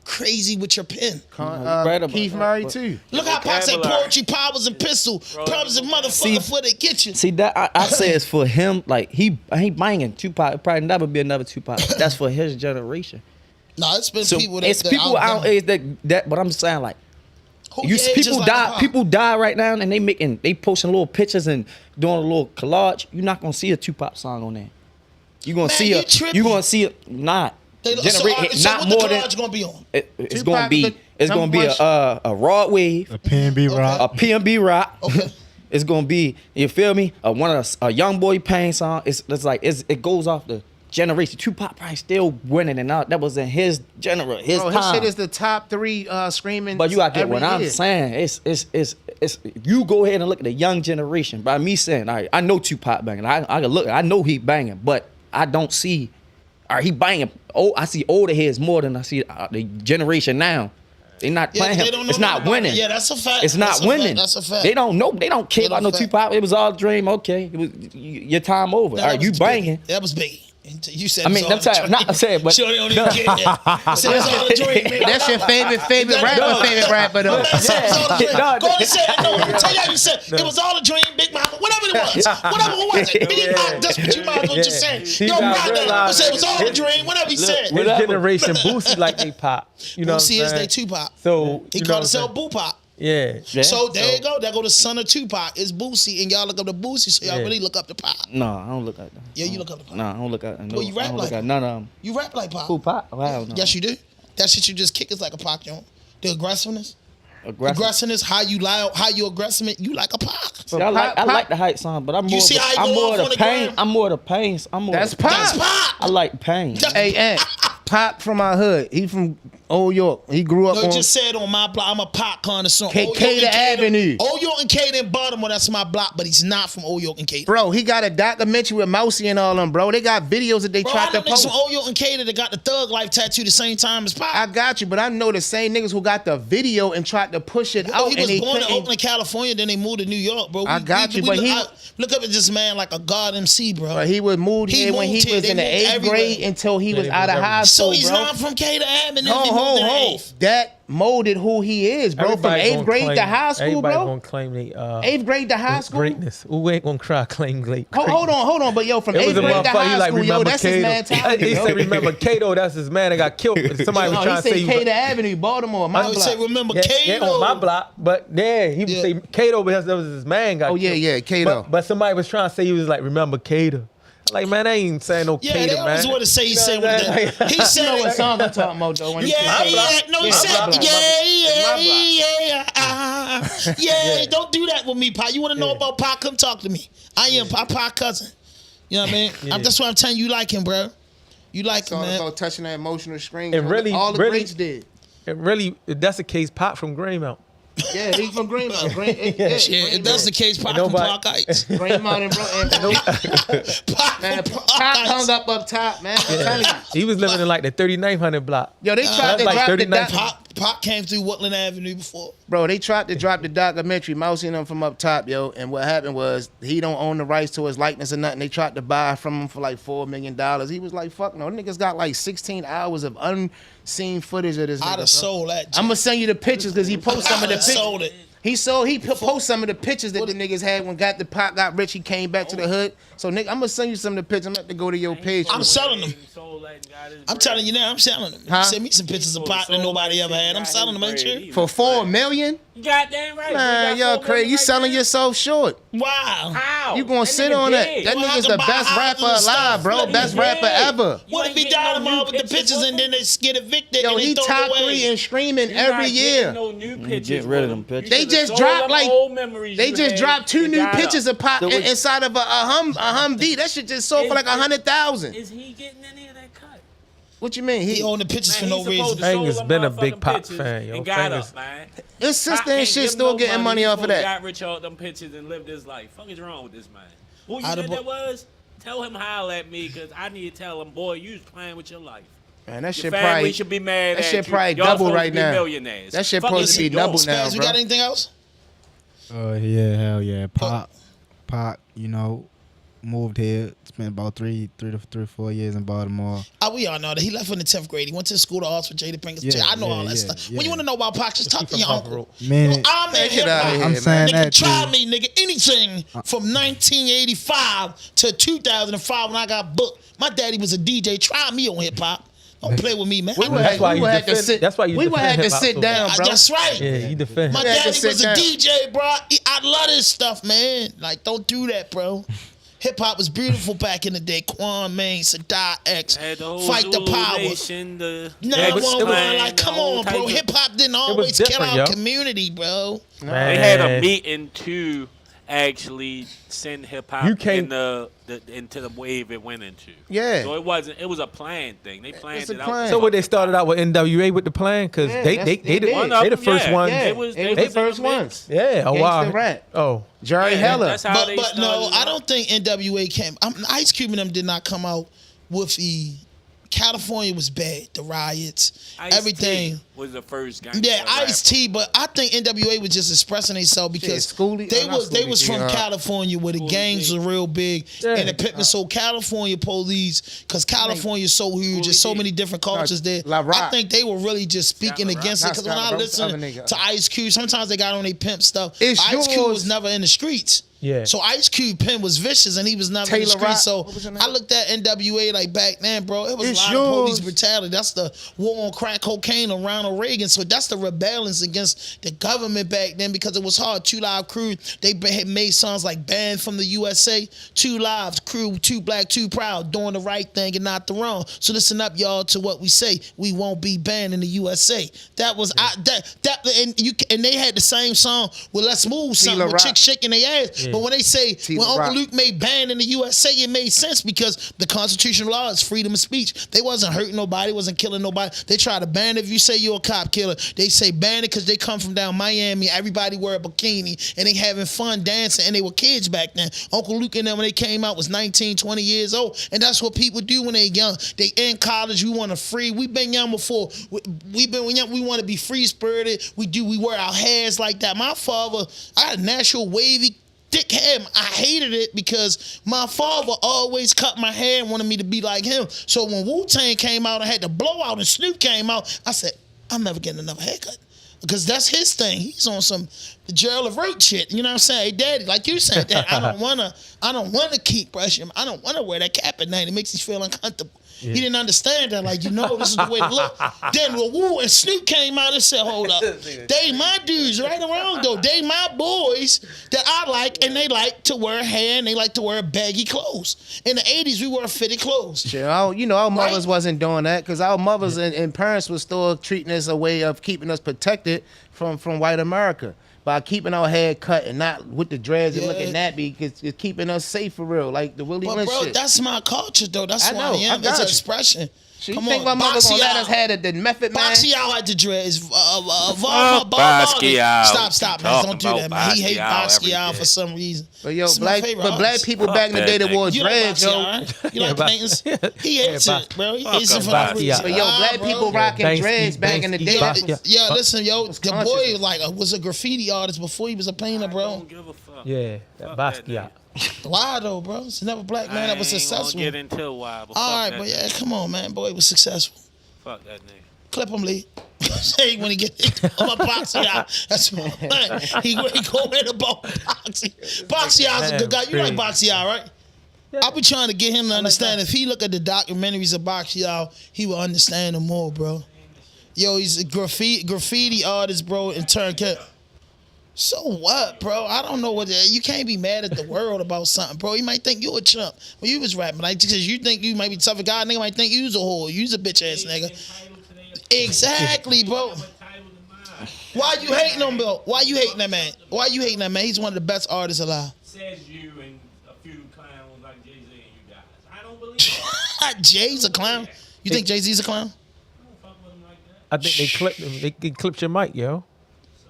crazy with your pen. Keith Murray too. Look how Pac said poetry, powers and pistol, powers and motherfucker before they get you. See that I say it's for him. Like he banging Tupac. Probably never be another Tupac. That's for his generation. No, it's been people that it's people our age that. But I'm saying like. People die right now, and they posting little pictures and doing a little collage. You're not gonna see a Tupac song on there. You're gonna see not more than gonna be on. It's gonna be a raw wave, a PNB rock. Okay. It's gonna be, you feel me? One of a Young Boy Pain song. It goes off the generation. Tupac probably still winning, and that was in his genre, his time. His shit is the top 3 screaming. But you got to get what I'm saying. It's you go ahead and look at the young generation. By me saying, all right, I know Tupac banging. I know he banging, but I don't see, all right, he banging. Oh, I see older heads more than I see the generation now. They're not playing him. It's not winning. Yeah, that's a fact. It's not winning. That's a fact. They don't know. They don't care about no Tupac. It was all a dream. Okay, it was your time over. All right, you banging. That was Biggie. You said, I mean, I'm saying, but sure they don't even get that. So it's all a dream, man. That's your favorite rapper though. Go and say it. No, tell you said it was all a dream, Big Mama, whatever it was. Whatever it was. Big Mama, that's what you might as well just say. Yo, brother, say it was all a dream, whatever he said. His generation, Boosie like they Pop. You know, Boosie is they Tupac. So he called himself Boo Pop. Yeah. So there you go. There go the son of Tupac. It's Boosie, and y'all look up the Boosie, so y'all really look up the Pac. No, I don't look at that. Yeah, you look up the Pac. No, I don't look at that. Well, you rap like none of them. You rap like Pac. Who Pac? Oh, I don't know. Yes, you do. That shit you just kick is like a Pac, yo. The aggressiveness. Aggressiveness, how you loud, how you aggressive, you like a Pac. See, I like the hype song, but I'm more the pain. I'm more the pain. That's Pac. That's Pac. I like pain. Hey, Pac from our hood. He from Old York. He grew up on. Just said on my block, I'm a Pac connoisseur. Cater Avenue. Old York and Cater in Baltimore, that's my block, but he's not from Old York and Cater. Bro, he got a documentary with Mousy and all them, bro. They got videos that they tried to post. From Old York and Cater that got the Thug Life tattoo the same time as Pac. I got you, but I know the same niggas who got the video and tried to push it out. He was born in Oakland, California, then they moved to New York, bro. I got you, but he look up at this man like a god MC, bro. But he was moved here when he was in the 8th grade until he was out of high school, so he's not from Cater Avenue. Ho. That molded who he is, bro. Everybody from 8th grade to high school, bro. Everybody gonna claim they 8th grade to high school greatness. Who ain't gonna cry? Claim great. Hold on, but yo, from 8th grade to high school, yo, that's his mentality. He said, "Remember Cato? That's his man that got killed." Somebody was trying to say Cater Avenue, Baltimore. My block. Say remember Cato? Yeah, on my block, but he would say Cato because that was his man got killed. Yeah, Cato. But somebody was trying to say he was like, "Remember Cato." Like, man, I ain't saying no Cater, man. Yeah, they always want to say he said what he said. You know what song I'm talking about, though? He said, yeah. Don't do that with me, Pac. You want to know about Pac? Come talk to me. I am Pac cousin. You know what I mean? Yeah. That's why I'm telling you like him, bro. You like him, man. It's about touching that emotional string. And really, all the greats did. And really, if that's the case, Pac from Greymount. Yeah, he's from Greenmount. If that's the case, Pac from Park Heights. Greenmount and Pac hung up top, man. I'm telling you. He was living in like the 3900 block. Yo, they tried to drop the Pac came through Woodland Avenue before. Bro, they tried to drop the documentary, Mousy and them from up top, yo. And what happened was he don't own the rights to his likeness or nothing. They tried to buy from him for like $4 million. He was like, fuck no. Niggas got like 16 hours of unseen footage of this nigga. I'd have sold that. I'm going to send you the pictures because he posted some of the pictures. Sold it. He posted some of the pictures that the niggas had when Pac got rich. He came back to the hood. So, nigga, I'm going to send you some of the pictures. I'm going to have to go to your page. I'm selling them. I'm telling you now, I'm selling them. Huh? Send me some pictures of pot that nobody ever had. I'm selling them, ain't you? For $4 million? Goddamn right. Man, yo, crazy. You selling yourself short. Wow. How? You gonna sit on it. That nigga's the best rapper alive, bro. Best rapper ever. What if he died tomorrow with the pictures and then they get evicted Yo, and they he throw top it away? 3 in streaming every year. No new pictures. Get rid of them pictures. They just dropped dropped 2 new pictures of Pop inside of a Humvee. That shit just sold for like 100,000. Is he getting any of that cut? What you mean? He owned the pictures for no reason. Fang's been a big Pop fan, yo. And got up, man. His sister and shit still getting money off of that. Got rich off them pictures and lived his life. Fuck is wrong with this man? Who you think that was? Tell him holler at me, because I need to tell him, boy, you was playing with your life. Man, that shit Your family probably should be mad. That at shit you. probably Y'all double supposed right to be now. millionaires. That shit Fuck supposed is to be he doing? double now, Spaz, we bro. got anything else? Yeah, hell yeah. Pop, you know, moved here, spent about 3 to 4 years in Baltimore. We all know that he left in the 10th grade. He went to the school of arts with Jada Pinkett. Yeah, I know all that stuff. When you want to know about Pac, just talk to your uncle. Man, I'm in hip hop. I'm saying Nigga, that try too. me, nigga. Anything from 1985 to 2005 when I got booked. My daddy was a DJ. Try me on hip hop. Don't play with me, man. We would have to sit down, bro. That's right. Yeah, you defend. My daddy was a DJ, bro. I love this stuff, man. Like, don't do that, bro. Hip hop was beautiful back in the day. Quan Main, Sadat X, Fight the Power. 911, like, come on, bro. Hip hop didn't always kill our community, bro. They had a meeting to actually send hip hop into the wave it went into. Yeah. So it was a planned thing. They planned it out. So what, they started out with NWA with the plan? Because they the first ones. They was the first ones. Yeah, oh wow. Rap. Oh. Jerry Heller. But no, I don't think NWA came. Ice Cube and them did not come out with the. California was bad. The riots, everything was the first gang. Yeah, Ice-T, but I think NWA was just expressing themselves because they was from California where the gangs were real big and the Pittman. So California police, because California is so huge, there's so many different cultures there. I think they were really just speaking against it. Because when I listen to Ice Cube, sometimes they got on their pimp stuff. Ice Cube was never in the streets. Yeah. So Ice Cube pen was vicious and he was never in the streets. So I looked at NWA like back then, bro. It was a lot of police brutality. That's the war on crack cocaine on Ronald Reagan. So that's the rebellions against the government back then because it was hard. 2 Live Crew, they had made songs like Banned from the USA, 2 Live Crew, 2 Black, 2 Proud, doing the right thing and not the wrong. So listen up, y'all, to what we say. We won't be banned in the USA. That was and they had the same song with Let's Move something with chicks shaking their ass. But when they say when Uncle Luke made banned in the USA, it made sense because the constitutional law is freedom of speech. They wasn't hurting nobody, wasn't killing nobody. They try to ban it if you say you're a cop killer. They say ban it because they come from down Miami. Everybody wear a bikini and they having fun dancing and they were kids back then. Uncle Luke and them when they came out was 19, 20 years old. And that's what people do when they young. They in college, we want to free. We've been young before. We've been young, we want to be free spirited. We wear our hairs like that. My father, I had natural wavy thick hair. I hated it because my father always cut my hair and wanted me to be like him. So when Wu-Tang came out, I had to blow out and Snoop came out. I said, I'm never getting another haircut. Because that's his thing. He's on some Gerald Levert shit. You know what I'm saying? Hey, Daddy, like you said, Dad, I don't wanna keep brushing. I don't wanna wear that cap at night. It makes me feel uncomfortable. Yeah. He didn't understand that. Like, this is the way to look. Then when Wu and Snoop came out and said, hold up. They my dudes, right or wrong, though. They my boys that I like, and they like to wear hair, and they like to wear baggy clothes. In the 80s, we wore fitted clothes. Sure, our mothers wasn't doing that because our mothers and parents were still treating us a way of keeping us protected from white America. By keeping our hair cut and not with the dreads and looking nappy, it's keeping us safe for real, like the Willie Lynch shit. That's my culture, though. That's who I am. It's an expression. So you think my mother gonna let us have the Method Man? Basquiat had the dreads. Basquiat. Stop, man. Don't do that, man. He hate Basquiat for some reason. But black people back in the day that wore dreads, yo. You like paintings? He hates it, bro. He hates it for no reason. But black people rocking dreads back in the day. Yeah, listen, the boy was a graffiti artist before he was a painter, bro. I don't give a fuck. Yeah, that Basquiat. Why though, bro? It's never a black man that was successful. I ain't gonna get into why. All right, but yeah, come on, man. Boy, he was successful. Fuck that nigga. Clip him, Lee. Say when he get I'm a Basquiat. That's man. He go in about Basquiat. Basquiat's a good guy. You like Basquiat, right? I be trying to get him to understand. If he look at the documentaries of Basquiat, he will understand them more, bro. Yo, he's a graffiti artist, bro, and turncoat. So what, bro? I don't know what. You can't be mad at the world about something, bro. You might think you a chump when you was rapping, like because you think you might be tough. A guy, nigga might think you's a whore. You's a bitch ass nigga. Exactly, bro. Why you hating on Bill? Why you hating that man? Why you hating that man? He's one of the best artists alive. Says you and a few clowns like Jay-Z and you guys. I don't believe that. Jay's a clown? You think Jay-Z's a clown? I think they clipped him. They clipped your mic, yo.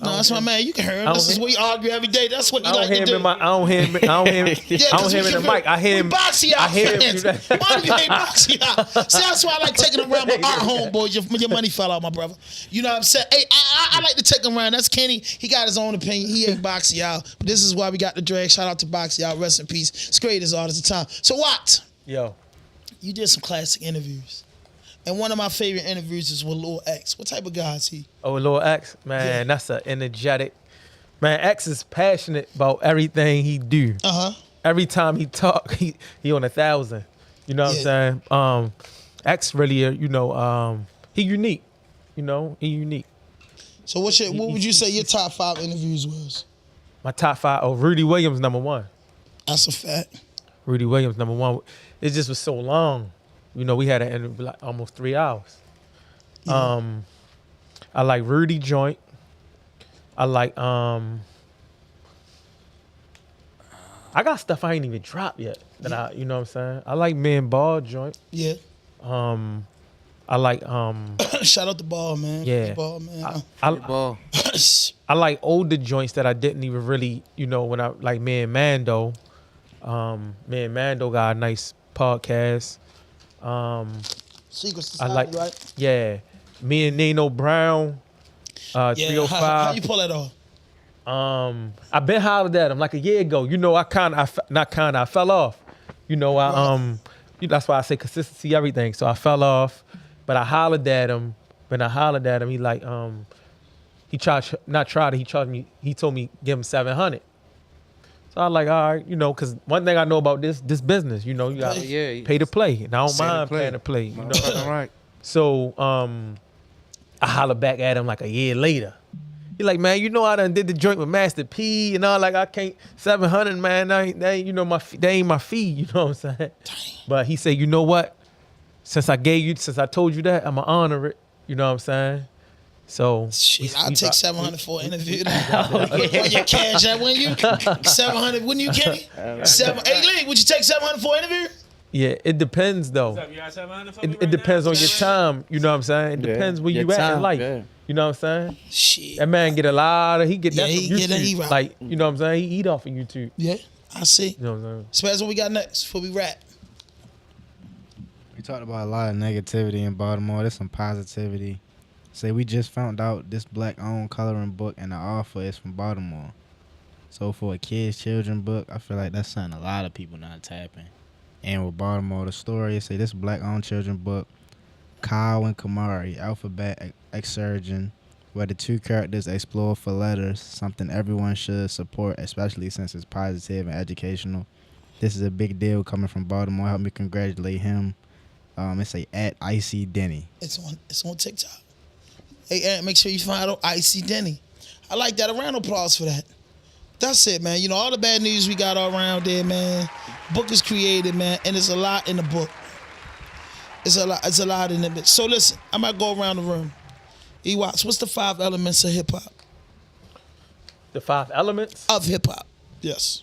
No, that's my man. You can hear him. This is what we argue every day. That's what you like to do. I don't hear him. I don't hear him in the mic. I hear him. I hear him. Why do you hate Basquiat? See, that's why I like taking him around my art homeboys. Your money fell out, my brother. You know what I'm saying? Hey, I like to take him around. That's Kenny. He got his own opinion. He ain't Basquiat. But this is why we got the drag. Shout out to Basquiat. Rest in peace. It's greatest artist of the time. So what? Yo. You did some classic interviews. And one of my favorite interviews is with Lil X. What type of guy is he? Oh, Lil X? Man, that's an energetic. Man, X is passionate about everything he do. Every time he talk, he on 1,000. You know what I'm saying? X really, he unique. You know, he unique. So what would you say your top 5 interviews was? My top 5, Rudy Williams, #1. That's a fact. Rudy Williams, #1. It just was so long. You know, we had an interview like almost 3 hours. Yeah. I like Rudy joint. I like I got stuff I ain't even dropped yet that you know what I'm saying? I like Man Ball joint. Yeah. I like shout out to Ball, man. Yeah. Ball, man. I like older joints that I didn't even really, when I like me and Mando. Me and Mando got a nice podcast. Secret I Society, like, right? Yeah. Me and Nino Brown. 305. How you pull that off? I've been hollered at him like a year ago. I fell off. That's why I say consistency, everything. So I fell off, but I hollered at him. When I hollered at him, he like, he charged me, he told me give him 700. So I was like, all right, because one thing I know about this business, you got to pay to play. And I don't mind paying to play. Right. So I hollered back at him like a year later. He like, man, I done did the joint with Master P and all. Like, I can't, 700, man, that ain't my fee, you know what I'm saying? Dang. But he said, you know what? Since I told you that, I'm going to honor it, you know what I'm saying? So I'll take 700 for an interview. When you cash that, when you 700, wouldn't you, Kenny? Hey, Lee, would you take 700 for an interview? Yeah, it depends though. It depends on your time. You know what I'm saying? It depends where you at in life. Yeah. You know what I'm saying? Shit. That man get a lot of that's from YouTube. Right. Like, you know what I'm saying? He eat off of YouTube. Yeah, I see. You know what I'm saying? Spaz, what we got next before we wrap? We talked about a lot of negativity in Baltimore. There's some positivity. Say we just found out this black-owned coloring book and the offer is from Baltimore. So for a children book, I feel like that's something a lot of people not tapping. And with Baltimore, the story say this black-owned children book, Kyle and Kamari, alphabet excursion, where the two characters explore for letters, something everyone should support, especially since it's positive and educational. This is a big deal coming from Baltimore. Help me congratulate him. It's at Icy Denny. It's on TikTok. Hey, Aaron, make sure you find out Icy Denny. I like that. A round of applause for that. That's it, man. All the bad news we got all around there, man. Book is created, man, and there's a lot in the book. It's a lot in it. So listen, I might go around the room. Watts, what's the 5 elements of hip hop? The 5 elements of hip hop. Yes.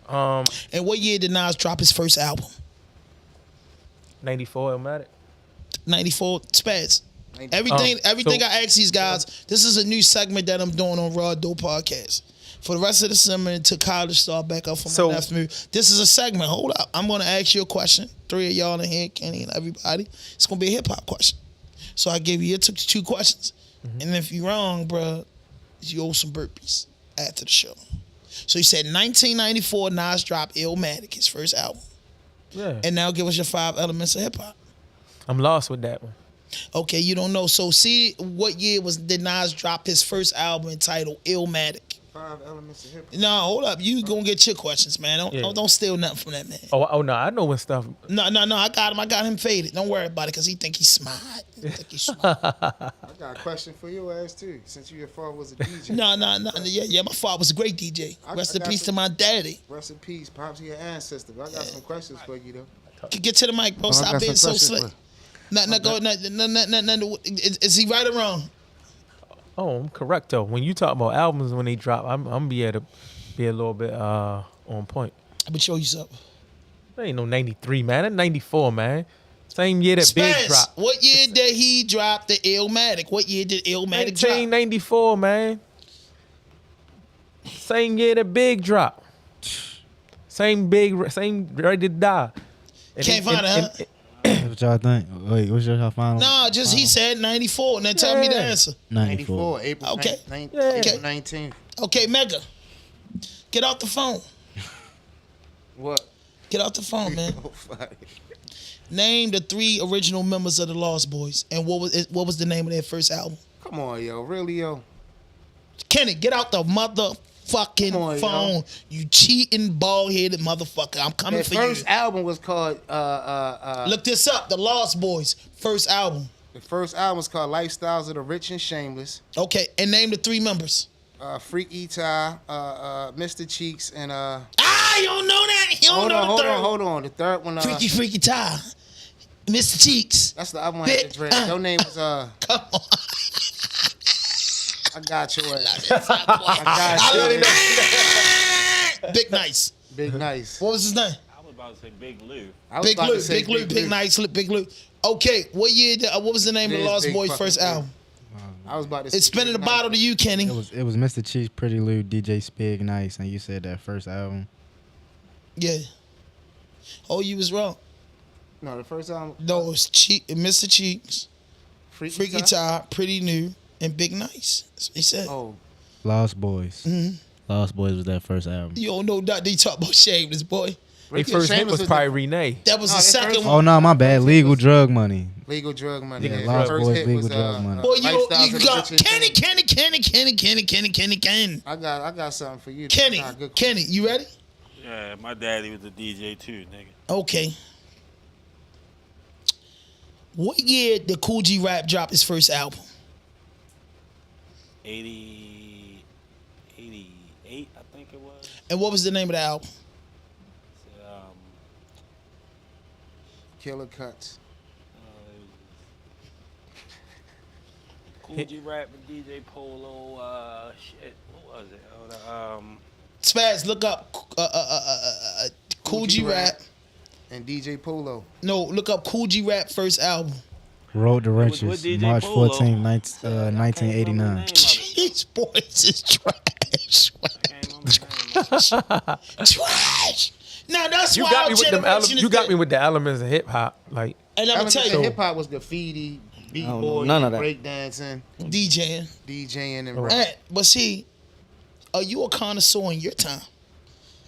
And what year did Nas drop his first album? 94, Illmatic. 94, Spaz. Everything I ask these guys, this is a new segment that I'm doing on RawDope Podcast. For the rest of the summer until college start back up for my afternoon. This is a segment. Hold up. I'm going to ask you a question. 3 of y'all in here, Kenny and everybody. It's going to be a hip-hop question. So I give you 2 questions. Mm-hmm. And if you're wrong, bro, you owe some burpees after the show. So you said 1994, Nas dropped Illmatic, his first album. Yeah. And now give us your 5 elements of hip-hop. I'm lost with that one. Okay, you don't know. So see, what year did Nas drop his first album entitled Illmatic? 5 elements of hip hop. No, hold up. You gonna get your questions, man. Don't steal nothing from that man. Oh no, I know when stuff. No. I got him faded. Don't worry about it, cause he think he's smart. I got a question for your ass too, since your father was a DJ. No. Yeah. My father was a great DJ. Rest in peace to my daddy. Rest in peace, pops, to your ancestor. I got some questions for you though. Get to the mic, bro. Stop being so slick. Is he right or wrong? Oh, I'm correct though. When you talk about albums when they drop, I'm be able to be a little bit on point. I'm gonna show you something. That ain't no 93, man. That 94, man. Same year that Big dropped. What year did he drop the Illmatic? What year did Illmatic drop? 1994, man. Same year that Big dropped. Same Ready to Die. Can't find it, huh? What y'all think? Wait, what's your final? No, just he said 94, and then tell me the answer. 94. April Okay. 19th. Okay, Mega. Get off the phone. What? Get off the phone, man. Name the 3 original members of the Lost Boys, and what was the name of their first album? Come on, yo. Really, yo? Kenny, get out the motherfucking phone. Yo. You cheating, bald-headed motherfucker. I'm coming for you. Their first album was called... Look this up. The Lost Boys' first album. The first album was called Lifestyles of the Rich and Shameless. Okay, and name the 3 members. Freaky Ty, Mr. Cheeks, and... you don't know that? You don't know the third. Hold on. The third one... Freaky Ty. Mr. Cheeks. That's the other one I had to drink. Your name was... Come on. I got you. Big Nice. Big Nice. What was his name? I was about to say Big Lou. Big Nice, Big Lou. Okay, what year? What was the name of the Lost Boys' first album? I was about to say. It's spinning the bottle to you, Kenny. It was Mr. Cheeks, Pretty Lou, DJ Spig Nice, and you said that first album. Yeah. Oh, you was wrong. No, the first album. No, it was Mr. Cheeks, Freaky Ty, Pretty New, and Big Nice. That's what he said. Oh. Lost Boys. Mm-hmm. Lost Boys was that first album. You don't know that they talk about Shameless, boy. Their first hit was probably Renee. That was the second one. Oh no, my bad. Legal Drug Money. Legal Drug Money. Yeah, Lost Boys, Legal Drug Money. Boy, you got Kenny. I got something for you. Kenny, you ready? Yeah, my daddy was a DJ too, nigga. Okay. What year did Kool G Rap drop his first album? 88, I think it was. And what was the name of the album? Killer Cuts. Kool G Rap and DJ Polo. Shit, what was it? Spaz, look up Kool G Rap and DJ Polo. No, look up Kool G Rap first album. Road to Riches, March 14, 1989. These boys is trash. Trash. Now that's you why got me with them you got me with the elements of hip hop, like. And I'm gonna tell you, hip hop was graffiti, b-boy, breakdancing, DJing, and rap. But see, are you a connoisseur in your time?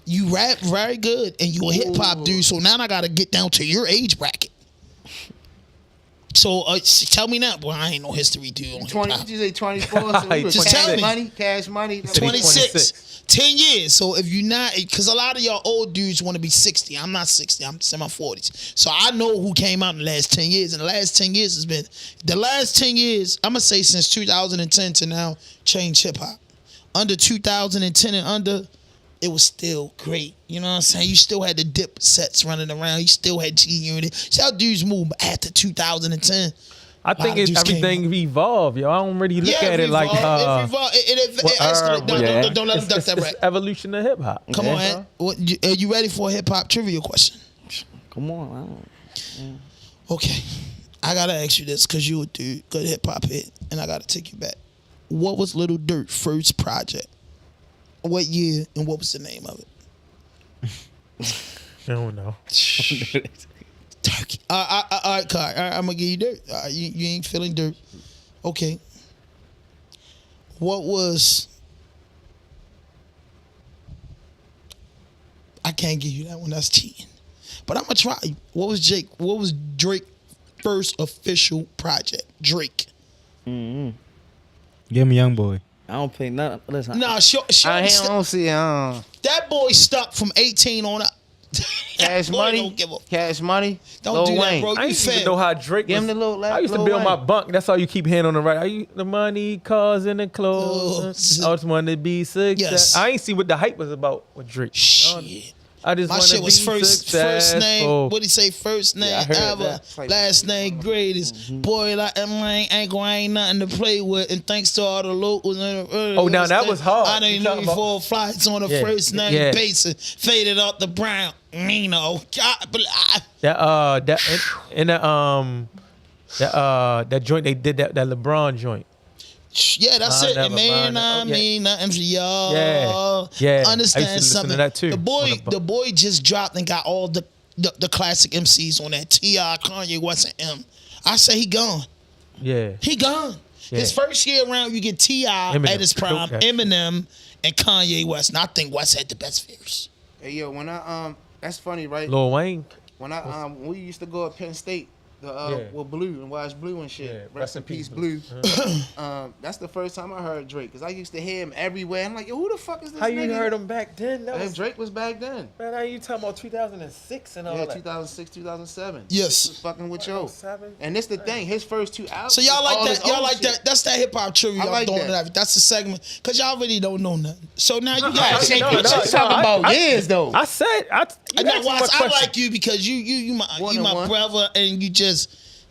You rap very good, and you a hip hop dude. So now I gotta get down to your age bracket. So tell me now, boy. I ain't no history dude. On 20? Did you say 24? So just tell me. Cash money. 26. 10 years. So if you're not, because a lot of y'all old dudes want to be 60. I'm not 60. I'm in my 40s. So I know who came out in the last 10 years. And the last 10 years has been, the last 10 years, I'm going to say since 2010 to now, changed hip hop. Under 2010 and under, it was still great. You know what I'm saying? You still had the dip sets running around. You still had G-Unit. See how dudes move after 2010. I think everything evolved, yo. I don't really look at it like it escalated. Don't let them duck that right. Evolution of hip hop. Come on, man. Are you ready for a hip hop trivia question? Come on. Okay, I gotta ask you this because you a dude, good hip hop head, and I gotta take you back. What was Lil Durk's first project? What year and what was the name of it? I don't know. Turkey. All right, Kai. All right, I'm gonna give you dirt. You ain't feeling dirt. Okay. What was? I can't give you that one. That's cheating. But I'm gonna try. What was Drake's first official project? Drake. Mm-hmm. Give him Young Boy. I don't pay nothing. Listen, Nah, sure. I don't see that boy stuck from 18 on up. Cash Money. Cash Money. Don't Lil do Wayne. that, bro. I used to even know how Drake Give him was. the little I used to Lil be on my Wayne. bunk. That's all you keep hearing on the right. The money, cars, and the clothes. I just want to be success. Yes. I ain't see what the hype was about with Drake. Shit. I just My want to shit be was first name. successful. What he say? First name I heard ever, that. last name greatest. Boy, like ain't nothing to play with. And thanks to all the locals. Oh, now that was hard. I didn't You know talking about- 4 flights on the Yeah. first name Yeah. basis. Faded out the brown. Nino. God, That joint they did that LeBron joint. yeah, that's it. never It may mind. not mean nothing for y'all. Yeah. I used to Understand listen something. to that too. The boy just dropped and got all the classic MCs on that. T.I., Kanye West, and M. I say he gone. Yeah. He gone. Yeah. His first year around, you get T.I. Eminem. at his prime, Okay. Eminem, and Kanye West. And I think West had the best verse. Hey yo, when that's funny, right? Lil Wayne. When we used to go at Penn State, with Blue and watch Blue and shit. Yeah, Rest in peace, Blue. That's the first time I heard Drake, because I used to hear him everywhere. I'm like, yo, who the fuck is this How nigga? you heard him back then? That And was, Drake was back then. man, how you talking about 2006 and all Yeah, that? 2006, 2007. Yes. He was fucking with yo. 2007? And this the thing, his first 2 albums. So y'all was like all that? his Y'all old like shit. that? That's that hip hop trivia I y'all like throwing that. it. That's the segment because y'all really don't know nothing. So now you Yeah, guys shit, say you talking about years though. I said, you I asked me I a question. like you because you my brother and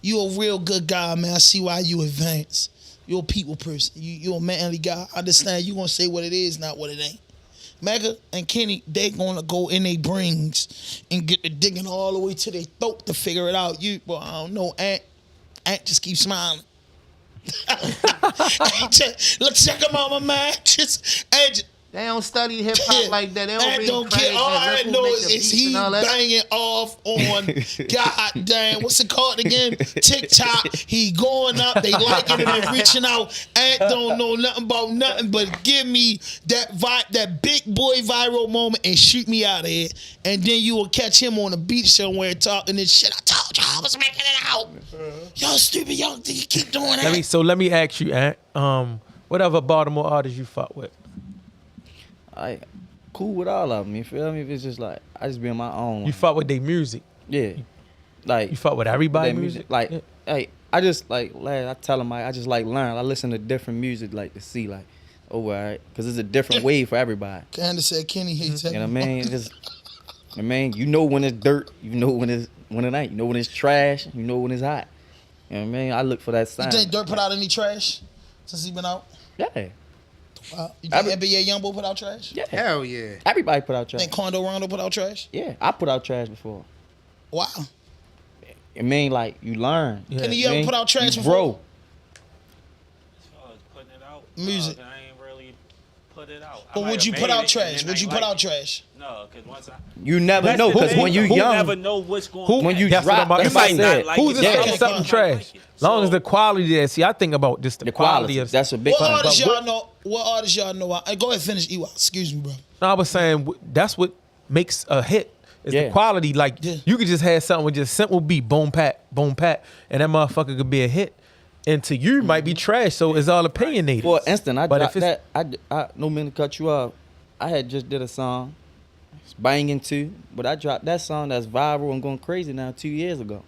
you a real good guy, man. I see why you advance. You're a people person. You a manly guy. I understand you gonna say what it is, not what it ain't. Mega and Kenny, they gonna go in their brings and get the digging all the way to their throat to figure it out. Well, I don't know. Ant just keep smiling. Let's check him out, my man. They don't study hip hop like that. They don't read don't credits care. All and I look who know make is the he beats and all that. banging off on goddamn what's it called again? TikTok. He going up. They liking it and reaching out. Ant don't know nothing about nothing but give me that big boy viral moment and shoot me out of here. And then you will catch him on a beach somewhere talking this shit. I told you I was making it out. Y'all stupid. Y'all think you keep doing that. Let me ask you, Ant. Whatever Baltimore artists you fuck with. I cool with all of them. You feel me? If it's just like I just be on my own. You fuck with their music. Yeah. Like you fuck with everybody's their music. Like, Yeah. hey, I just like I tell them I just like learn. I listen to different music like to see like, all right, because it's a different wave for everybody. Candace said Kenny hates You know what I mean? Just, I mean, you know when it's dirt. You know when it ain't. You know when it's trash. You know when it's hot. You know what I mean? I look for that You sign. think Dirt put out any trash since he been out? Yeah. You think NBA Youngboy put out trash? Yeah. Hell yeah. Everybody put out trash. Think Quando Rondo put out trash? Yeah, I put out trash before. Wow. I mean, like you learn. Yeah. Kenny, you ever put out trash you before? grow. As far as putting it out, Music. I ain't really put it out. But would you put out trash? Would you put out trash? No, because once I You never know because when you who young, never know what's going when you That's drop, what I'm that's about what to I say. said. Like Who's it. just Yeah. something trash? Long as the quality there. See, I think about just the, The quality quality. of. That's a big What part. artists But y'all know? What artists y'all know? Go ahead, finish. Ewa. Excuse me, bro. No, I was saying that's what makes a hit. Is Yeah. the quality. Like Yeah. you could just have something with just simple beat, boom pat, and that motherfucker could be a hit. And to you, it might be trash. So it's all opinionated. For instance, I But dropped if that. I no mean to cut you off. I had just did a song, it's banging too, but I dropped that song that's viral and going crazy now 2 years ago.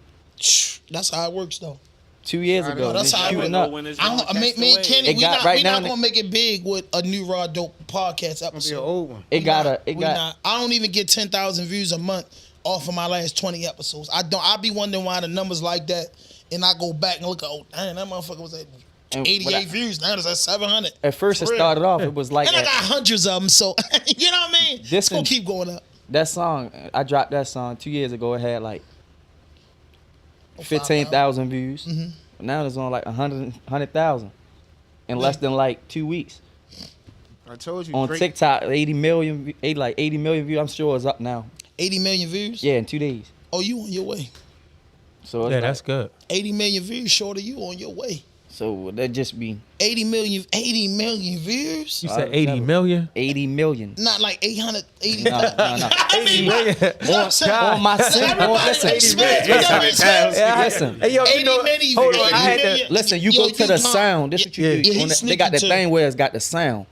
That's how it works, though. 2 years ago, that's it's how I shooting know up. when it's I gonna don't, catch me the and Kenny, It we got not, right we now not in gonna make it big with a new RawDope podcast Gonna be an episode. old one. It got a. It We got. not. I don't even get 10,000 views a month off of my last 20 episodes. I be wondering why the numbers like that, and I go back and look at, oh, damn, that motherfucker was at And 88 views. Now it's at 700. At first, it For real. started off. It was like And I got hundreds of them, so you know what I mean? It's gonna keep going up. that song. I dropped that song 2 years ago. It had like 15,000 views. Mm-hmm. Now it's on like 100,000 in less than like 2 weeks. I told you. On Drake, TikTok, 80 million views. I'm sure it's up now. 80 million views? Yeah, in 2 days. Oh, you on your way. So it's yeah, like, that's good. 80 million views short of you on your way. So that just be 80 million views. You said 80 million? 80 million. Not like 880. No. 80 million. On my single. Listen. Hey, yo, 80 million. hold on. Listen, you go to the sound. This what you do. They got the thing where it's got the sound.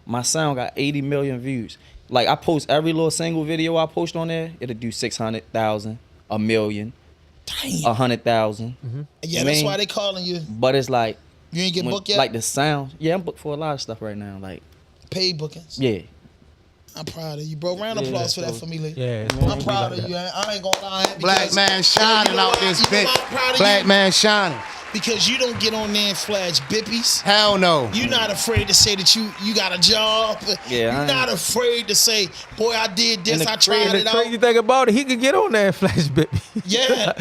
My sound got 80 million views. Like I post every little single video I post on there, it'll do 600,000, 1 million, 100,000. Yeah, that's why they calling you. But it's like you ain't getting booked yet. Like the sound. Yeah, I'm booked for a lot of stuff right now. Like paid bookings. Yeah. I'm proud of you, bro. Round of applause for that for me, Lee. Yeah, I'm proud of you. I ain't gonna lie. Black man shining out this bitch. Black man shining. Because you don't get on there and flash bippies. Hell no. You're not afraid to say that you got a job. Yeah, you're not afraid to say, boy, I did this, I tried it out. The crazy thing about it, he could get on there and flash bippies. Yeah.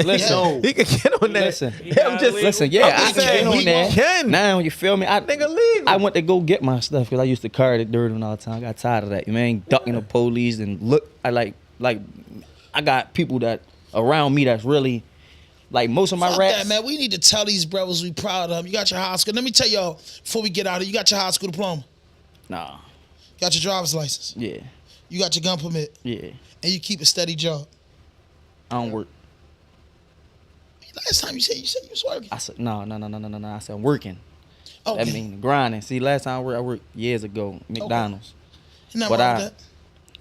Listen. He could get on there. Listen, I can get on there. Now, you feel me? I went to go get my stuff because I used to carry the dirt all the time. I got tired of that. You man, ducking the police and look. I got people that around me that's really. Like most of my Fuck raps. that, man. We need to tell these brothers we proud of them. You got your high school. Let me tell y'all before we get out of here. You got your high school diploma. Nah. You got your driver's license. Yeah. You got your gun permit. Yeah. And you keep a steady job. I don't work. Last time you said you was working. I said no. I said I'm working. Okay. That means grinding. See, last time I worked years ago, McDonald's. Okay. Nothing wrong with that.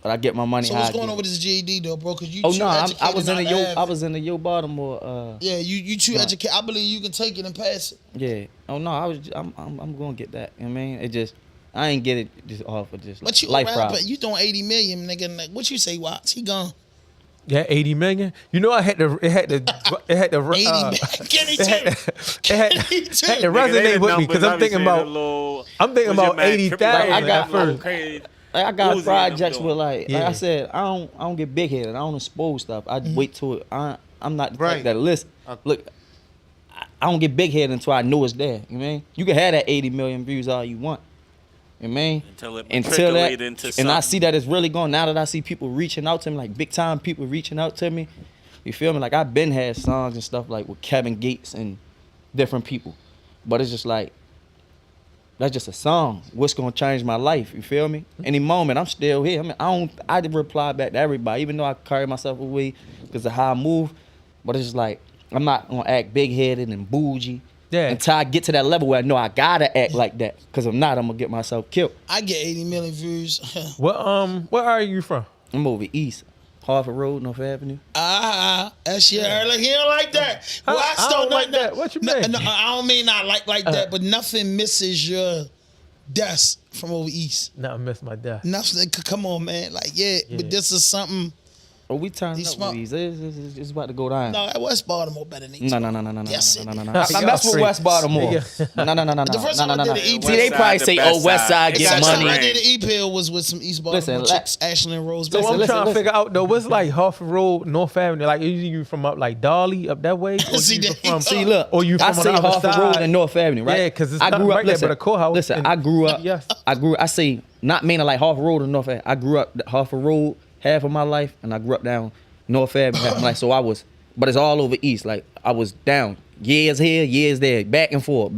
But I get my money. So what's going on with this GED though, bro? Because you I was in the Baltimore. Yeah, you too educated. I believe you can take it and pass it. Yeah. Oh no, I'm gonna get that. You know what I mean, it just I ain't get it just off of just but you life around, problem. but you doing 80 million, nigga. What you say, Watts? He gone. Yeah, 80 million. You know, it had to 80 million. Kenny too. Had to resonate with me because I'm thinking about 80,000 at first. I got projects with like I said, I don't get big headed. I don't expose stuff. I wait till it. I'm not the type that list. Look, I don't get big headed until I know it's there. You know what I mean? You can have that 80 million views all you want. You know what I mean? Until that, and I see that it's really going. Now that I see people reaching out to me, like big time people reaching out to me, you feel me? Like I've been had songs and stuff like with Kevin Gates and different people, but it's just like. That's just a song. What's gonna change my life? You feel me? Any moment, I'm still here. I mean, I reply back to everybody, even though I carry myself away because of how I move. But it's just like I'm not gonna act big headed and bougie. Yeah. Until I get to that level where I know I gotta act like that. Because if not, I'm gonna get myself killed. I get 80 million views. Where are you from? I'm over east. Harford Road, North Avenue. That's your early. He don't like that. Well, I don't like that. What you mean? No, I don't mean not like that, but nothing misses your death from over east. Nothing miss my death. Nothing. Come on, man. Like, yeah, but this is something. Oh, we turned up with these. It's about to go down. No, West Baltimore better than East. No. Yes, no. That's what West Baltimore. No. The first time I did an EP. See, they probably say, "Oh, West Side get money." The first time I did an EP was with some East Baltimore chicks, Ashley and Rose. So I'm trying to figure out though, what's like Harford Road, North Avenue? Like, you from up like Dolly up that way? See, look. Or you from I say Harford Road and North Avenue, right? Yeah, because it's not right there, but a courthouse. Listen, I grew up. I say not meaning like Harford Road and North Avenue. I grew up Harford Road half of my life, and I grew up down North Avenue half of my life. So I was, but it's all over East. Like I was down years here, years there, back and forth.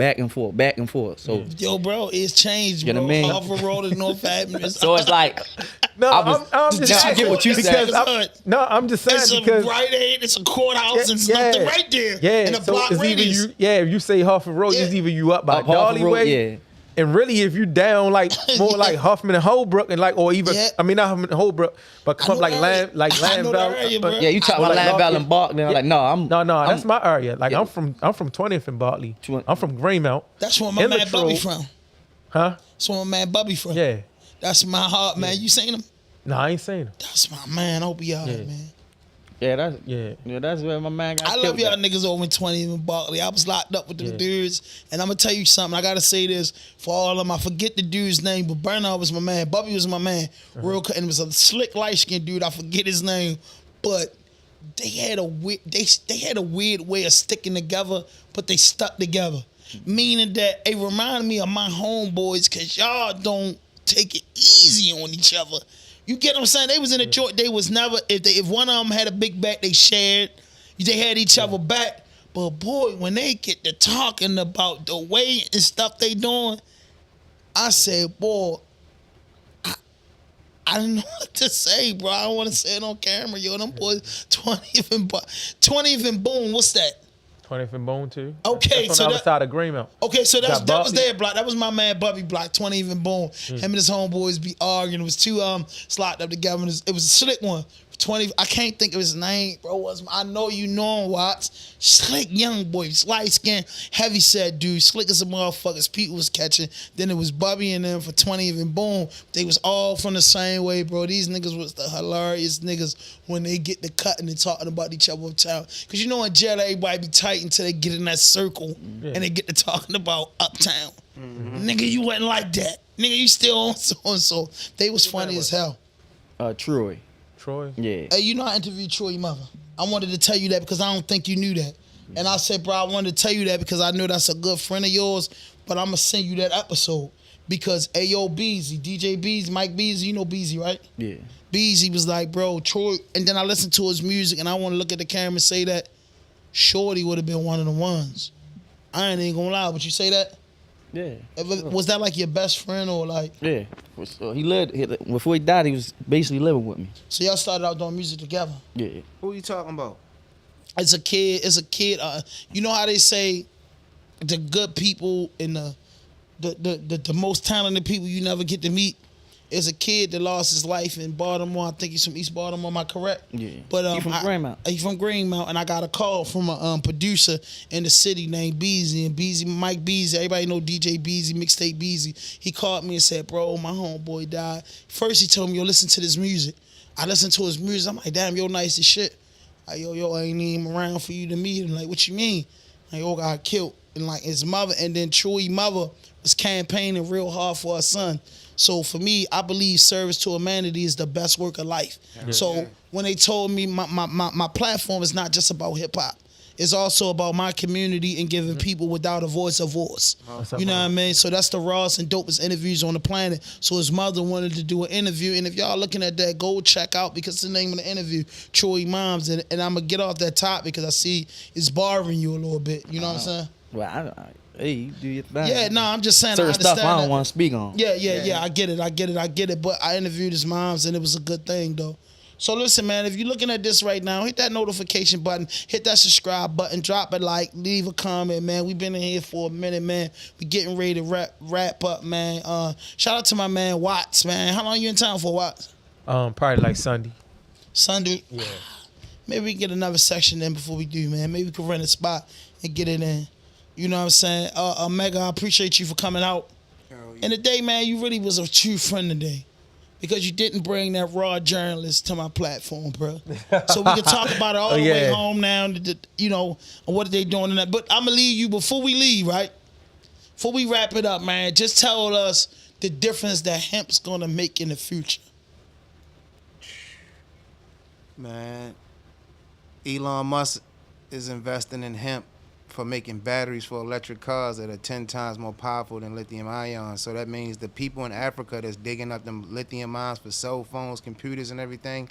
So yo, bro, it's changed, bro. You know what I mean? Harford Road and North Avenue. So it's like, I'm just I get what you said. I'm just saying it's because a Rite Aid, it's a courthouse, and nothing right there. Yeah, in a so block it's radius. if you say Harford Road, it's either you up by Dolly way. Yeah. And really, if you down like more like Huffman and Holbrook and like, or even I mean not Huffman and Holbrook, but come up like Land Valley. Yeah, you talking about Land Valley and Bartley? I'm like, no, that's my area. Like I'm from 20th and Bartley. I'm from Greymount. That's where my man Bubby from. Huh? That's where my man Bubby from. Yeah. That's my heart, man. You seen him? No, I ain't seen him. That's my man. I hope he all right, man. Yeah, that's where my man got I love y'all niggas over in 20 in Bartley. I was locked up with the dudes, and I'm gonna tell you something. I gotta say this for all of them. I forget the dude's name, but Bernard was my man. Bubby was my man. Real, and it was a slick light skinned dude. I forget his name, but they had a weird way of sticking together, but they stuck together. Meaning that it reminded me of my homeboys, cause y'all don't take it easy on each other. You get what I'm saying? They was in a joint. They was never, if one of them had a big back, they shared. They had each other back. But boy, when they get to talking about the way and stuff they doing, I said, boy, I don't know what to say, bro. I don't want to say it on camera, yo. Them boys, 20th and Boom. What's that? 20th and Boom too. Okay, that's on the other side of Greenmount. Okay, so that was their block. That was my man Bubby block. 20th and Boom. Him and his homeboys be arguing. It was two slocked up together. It was a slick one. 20. I can't think of his name, bro. I know you know him, Watts. Slick young boy, light skin, heavy set dude, slick as a motherfuckers. People was catching. Then it was Bubby and them for 20th and Boom. They was all from the same way, bro. These niggas was the hilarious niggas when they get to cutting and talking about each other uptown. Cause you know in jail everybody be tight until they get in that circle and they get to talking about uptown. Nigga, you wasn't like that. Nigga, you still on so and so. They was funny as hell. Troy. Yeah. Hey, you know I interviewed Troy's mother. I wanted to tell you that because I don't think you knew that. And I said, bro, I wanted to tell you that because I know that's a good friend of yours, but I'm going to send you that episode because Ayo Beezy, DJ Beezy, Mike Beezy, you know Beezy, right? Yeah. Beezy was like, bro, Troy, and then I listened to his music and I want to look at the camera and say that Shorty would have been one of the ones. I ain't going to lie, but you say that? Yeah. Was that like your best friend or like? Yeah. He lived, before he died, he was basically living with me. So y'all started out doing music together? Yeah. Who are you talking about? It's a kid. You know how they say the good people and the most talented people you never get to meet? Is a kid that lost his life in Baltimore. I think he's from East Baltimore. Am I correct? Yeah. But he's from Greenmount. He's from Greenmount, and I got a call from a producer in the city named Beezy. And Beezy, Mike Beezy, everybody know DJ Beezy, Mixtape Beezy. He called me and said, bro, my homeboy died. First he told me, yo, listen to this music. I listened to his music. I'm like, damn, yo, nice as shit. Like, yo, I ain't even around for you to meet him. Like, what you mean? Like, yo, got killed. And like his mother, and then Troy's mother was campaigning real hard for her son. So for me, I believe service to humanity is the best work of life. Yeah. So when they told me my platform is not just about hip hop, it's also about my community and giving people without a voice. You know what I mean? So that's the rawest and dopest interviews on the planet. So his mother wanted to do an interview, and if y'all looking at that, go check out because it's the name of the interview, Troy Moms, and I'm gonna get off that top because I see it's borrowing you a little bit. You know what I'm saying? Well, hey, you do your thing. Yeah, no, I'm just saying. Certain I understand stuff I don't want to speak on. Yeah. I get it. But I interviewed his moms, and it was a good thing, though. So listen, man, if you're looking at this right now, hit that notification button, hit that subscribe button, drop a like, leave a comment, man. We've been in here for a minute, man. We getting ready to wrap up, man. Shout out to my man Watts, man. How long you in town for, Watts? Probably like Sunday. Sunday? Yeah. Maybe we can get another section in before we do, man. Maybe we can rent a spot and get it in. You know what I'm saying? Mega, I appreciate you for coming out. And today, man, you really was a true friend today. Because you didn't bring that raw journalist to my platform, bro. So we can talk about it all the way home now, you know, and what are they doing in that. But I'm going to leave you, before we leave, right? Before we wrap it up, man, just tell us the difference that hemp's going to make in the future. Man, Elon Musk is investing in hemp for making batteries for electric cars that are 10 times more powerful than lithium ion. So that means the people in Africa that's digging up them lithium ions for cell phones, computers, and everything,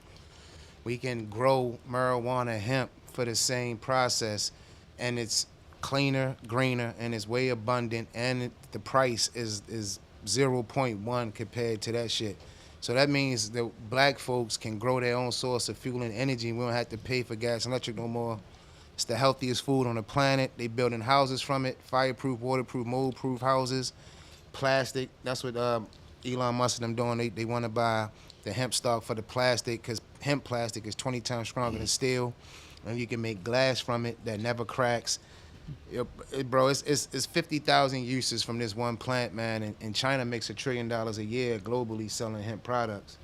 we can grow marijuana hemp for the same process, and it's cleaner, greener, and it's way abundant, and the price is 0.1 compared to that shit. So that means that black folks can grow their own source of fuel and energy. We don't have to pay for gas and electric no more. It's the healthiest food on the planet. They building houses from it, fireproof, waterproof, mold-proof houses, plastic. That's what Elon Musk and them doing. They want to buy the hemp stock for the plastic because hemp plastic is 20 times stronger than steel, and you can make glass from it that never cracks. Bro, it's 50,000 uses from this one plant, man, and China makes $1 trillion a year globally selling hemp products.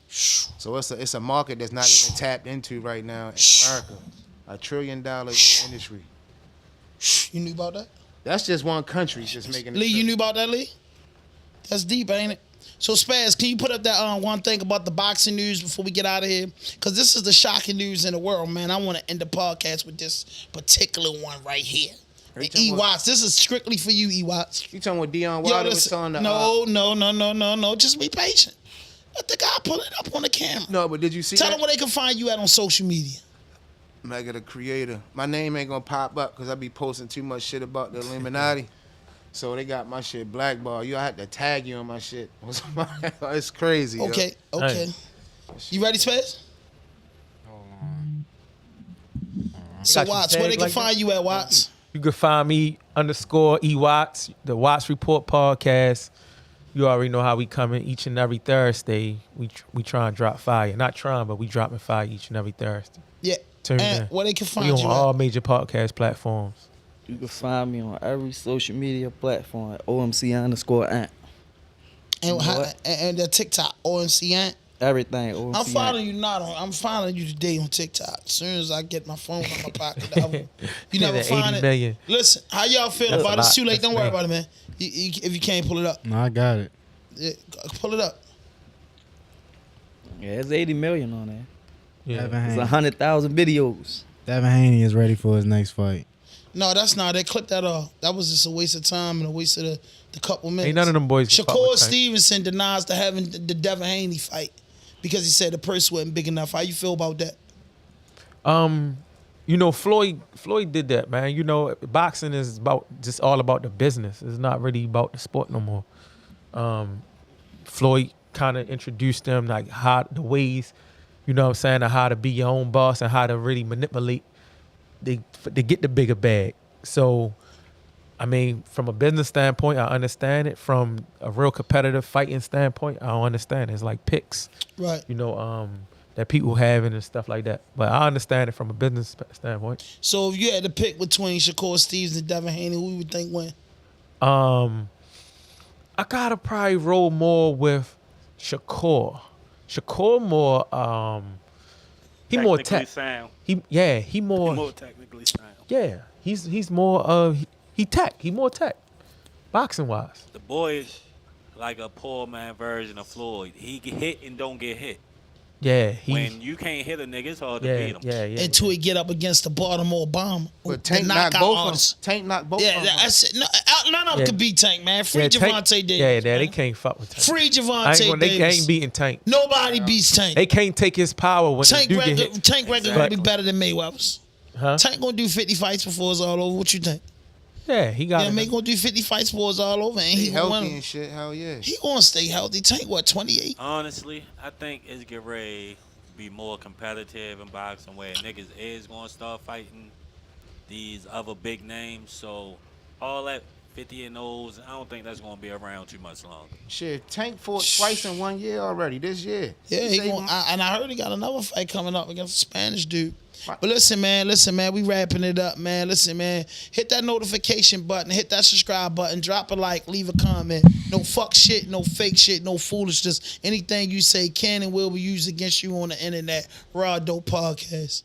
So it's a market that's not even tapped into right now in America. $1 trillion industry. You knew about that? That's just one country just making it. Lee, you knew about that, Lee? That's deep, ain't it? So, Spaz, can you put up that one thing about the boxing news before we get out of here? Because this is the shocking news in the world, man. I want to end the podcast with this particular one right here. E. Watts, this is strictly for you, E. Watts. You talking what Dion Wilder was on the... No. Just be patient. Let the guy pull it up on the camera. No, but did you see Tell them where they can find you at on social media. Mega the Creator. My name ain't gonna pop up because I be posting too much shit about the Illuminati. So they got my shit blackballed. I had to tag you on my shit. It's crazy. Okay, yo. okay. You ready, Space? Hold on. So Watts, where they can find you at, Watts? You can find me _E_Watts, the Watts Report Podcast. You already know how we coming each and every Thursday. We try and drop fire. Not trying, but we dropping fire each and every Thursday. Yeah. Tune in. Where they can find you you on at? all major podcast platforms. You can find me on every social media platform at OMC_Ant. And the TikTok, OMC Ant. Everything. OMC I'm following you I'm following you today on TikTok. As soon as I get my phone in my pocket, you never find it. Million. Listen, how y'all feel That's about it? It's too late. That's Don't worry me. about it, man. If you can't pull it up, No, I got it. yeah, pull it up. Yeah, it's 80 million on there. Yeah. It's 100,000 videos. Devin Haney is ready for his next fight. No, that's not. They clipped that off. That was just a waste of time and a waste of the couple minutes. Ain't none of them boys. can fuck Shakur with Tank. Stevenson denies the having the Devin Haney fight because he said the purse wasn't big enough. How you feel about that? You know, Floyd did that, man. You know, boxing is all about the business. It's not really about the sport no more. Floyd kind of introduced them like the ways, you know what I'm saying, of how to be your own boss and how to really manipulate to get the bigger bag. So, I mean, from a business standpoint, I understand it. From a real competitive fighting standpoint, I don't understand it. It's like picks, Right. you know, that people having and stuff like that. But I understand it from a business standpoint. So if you had to pick between Shakur Stevenson and Devin Haney, who you would think win? I gotta probably roll more with Shakur. Shakur more he more tech. Sound. He more technically sound. yeah. He's more he tech. He more tech. Boxing wise. The boy is like a poor man version of Floyd. He get hit and don't get hit. Yeah, when you can't hit a nigga, it's hard to beat him. Yeah. Until he get up against the Baltimore bomb. But Tank knocked both of them. Tank knocked both of them. Yeah, that's it. No, none of them could beat Tank, man. Free Javante Davis. Yeah, man. they can't fuck with Tank. Free Javante Davis. They ain't beating Tank. Nobody beats Tank. They can't take his power when Tank they do get hit. Tank record gonna be better than Mayweather's. Huh? Tank gonna do 50 fights before it's all over. What you think? Yeah, he got it. Yeah, gonna do 50 fights before it's all over. And he healthy and shit. Hell yeah. He gonna stay healthy. Tank what, 28? Honestly, I think it's get ready to be more competitive in boxing where niggas is gonna start fighting these other big names. So all that 50 and O's, I don't think that's gonna be around too much longer. Shit, Tank fought twice in 1 year already this year. Yeah, and I heard he got another fight coming up against a Spanish dude. But listen, man, we wrapping it up, man. Listen, man, hit that notification button, hit that subscribe button, drop a like, leave a comment. No fuck shit, no fake shit, no foolishness. Anything you say can and will be used against you on the internet. RawDope Podcast.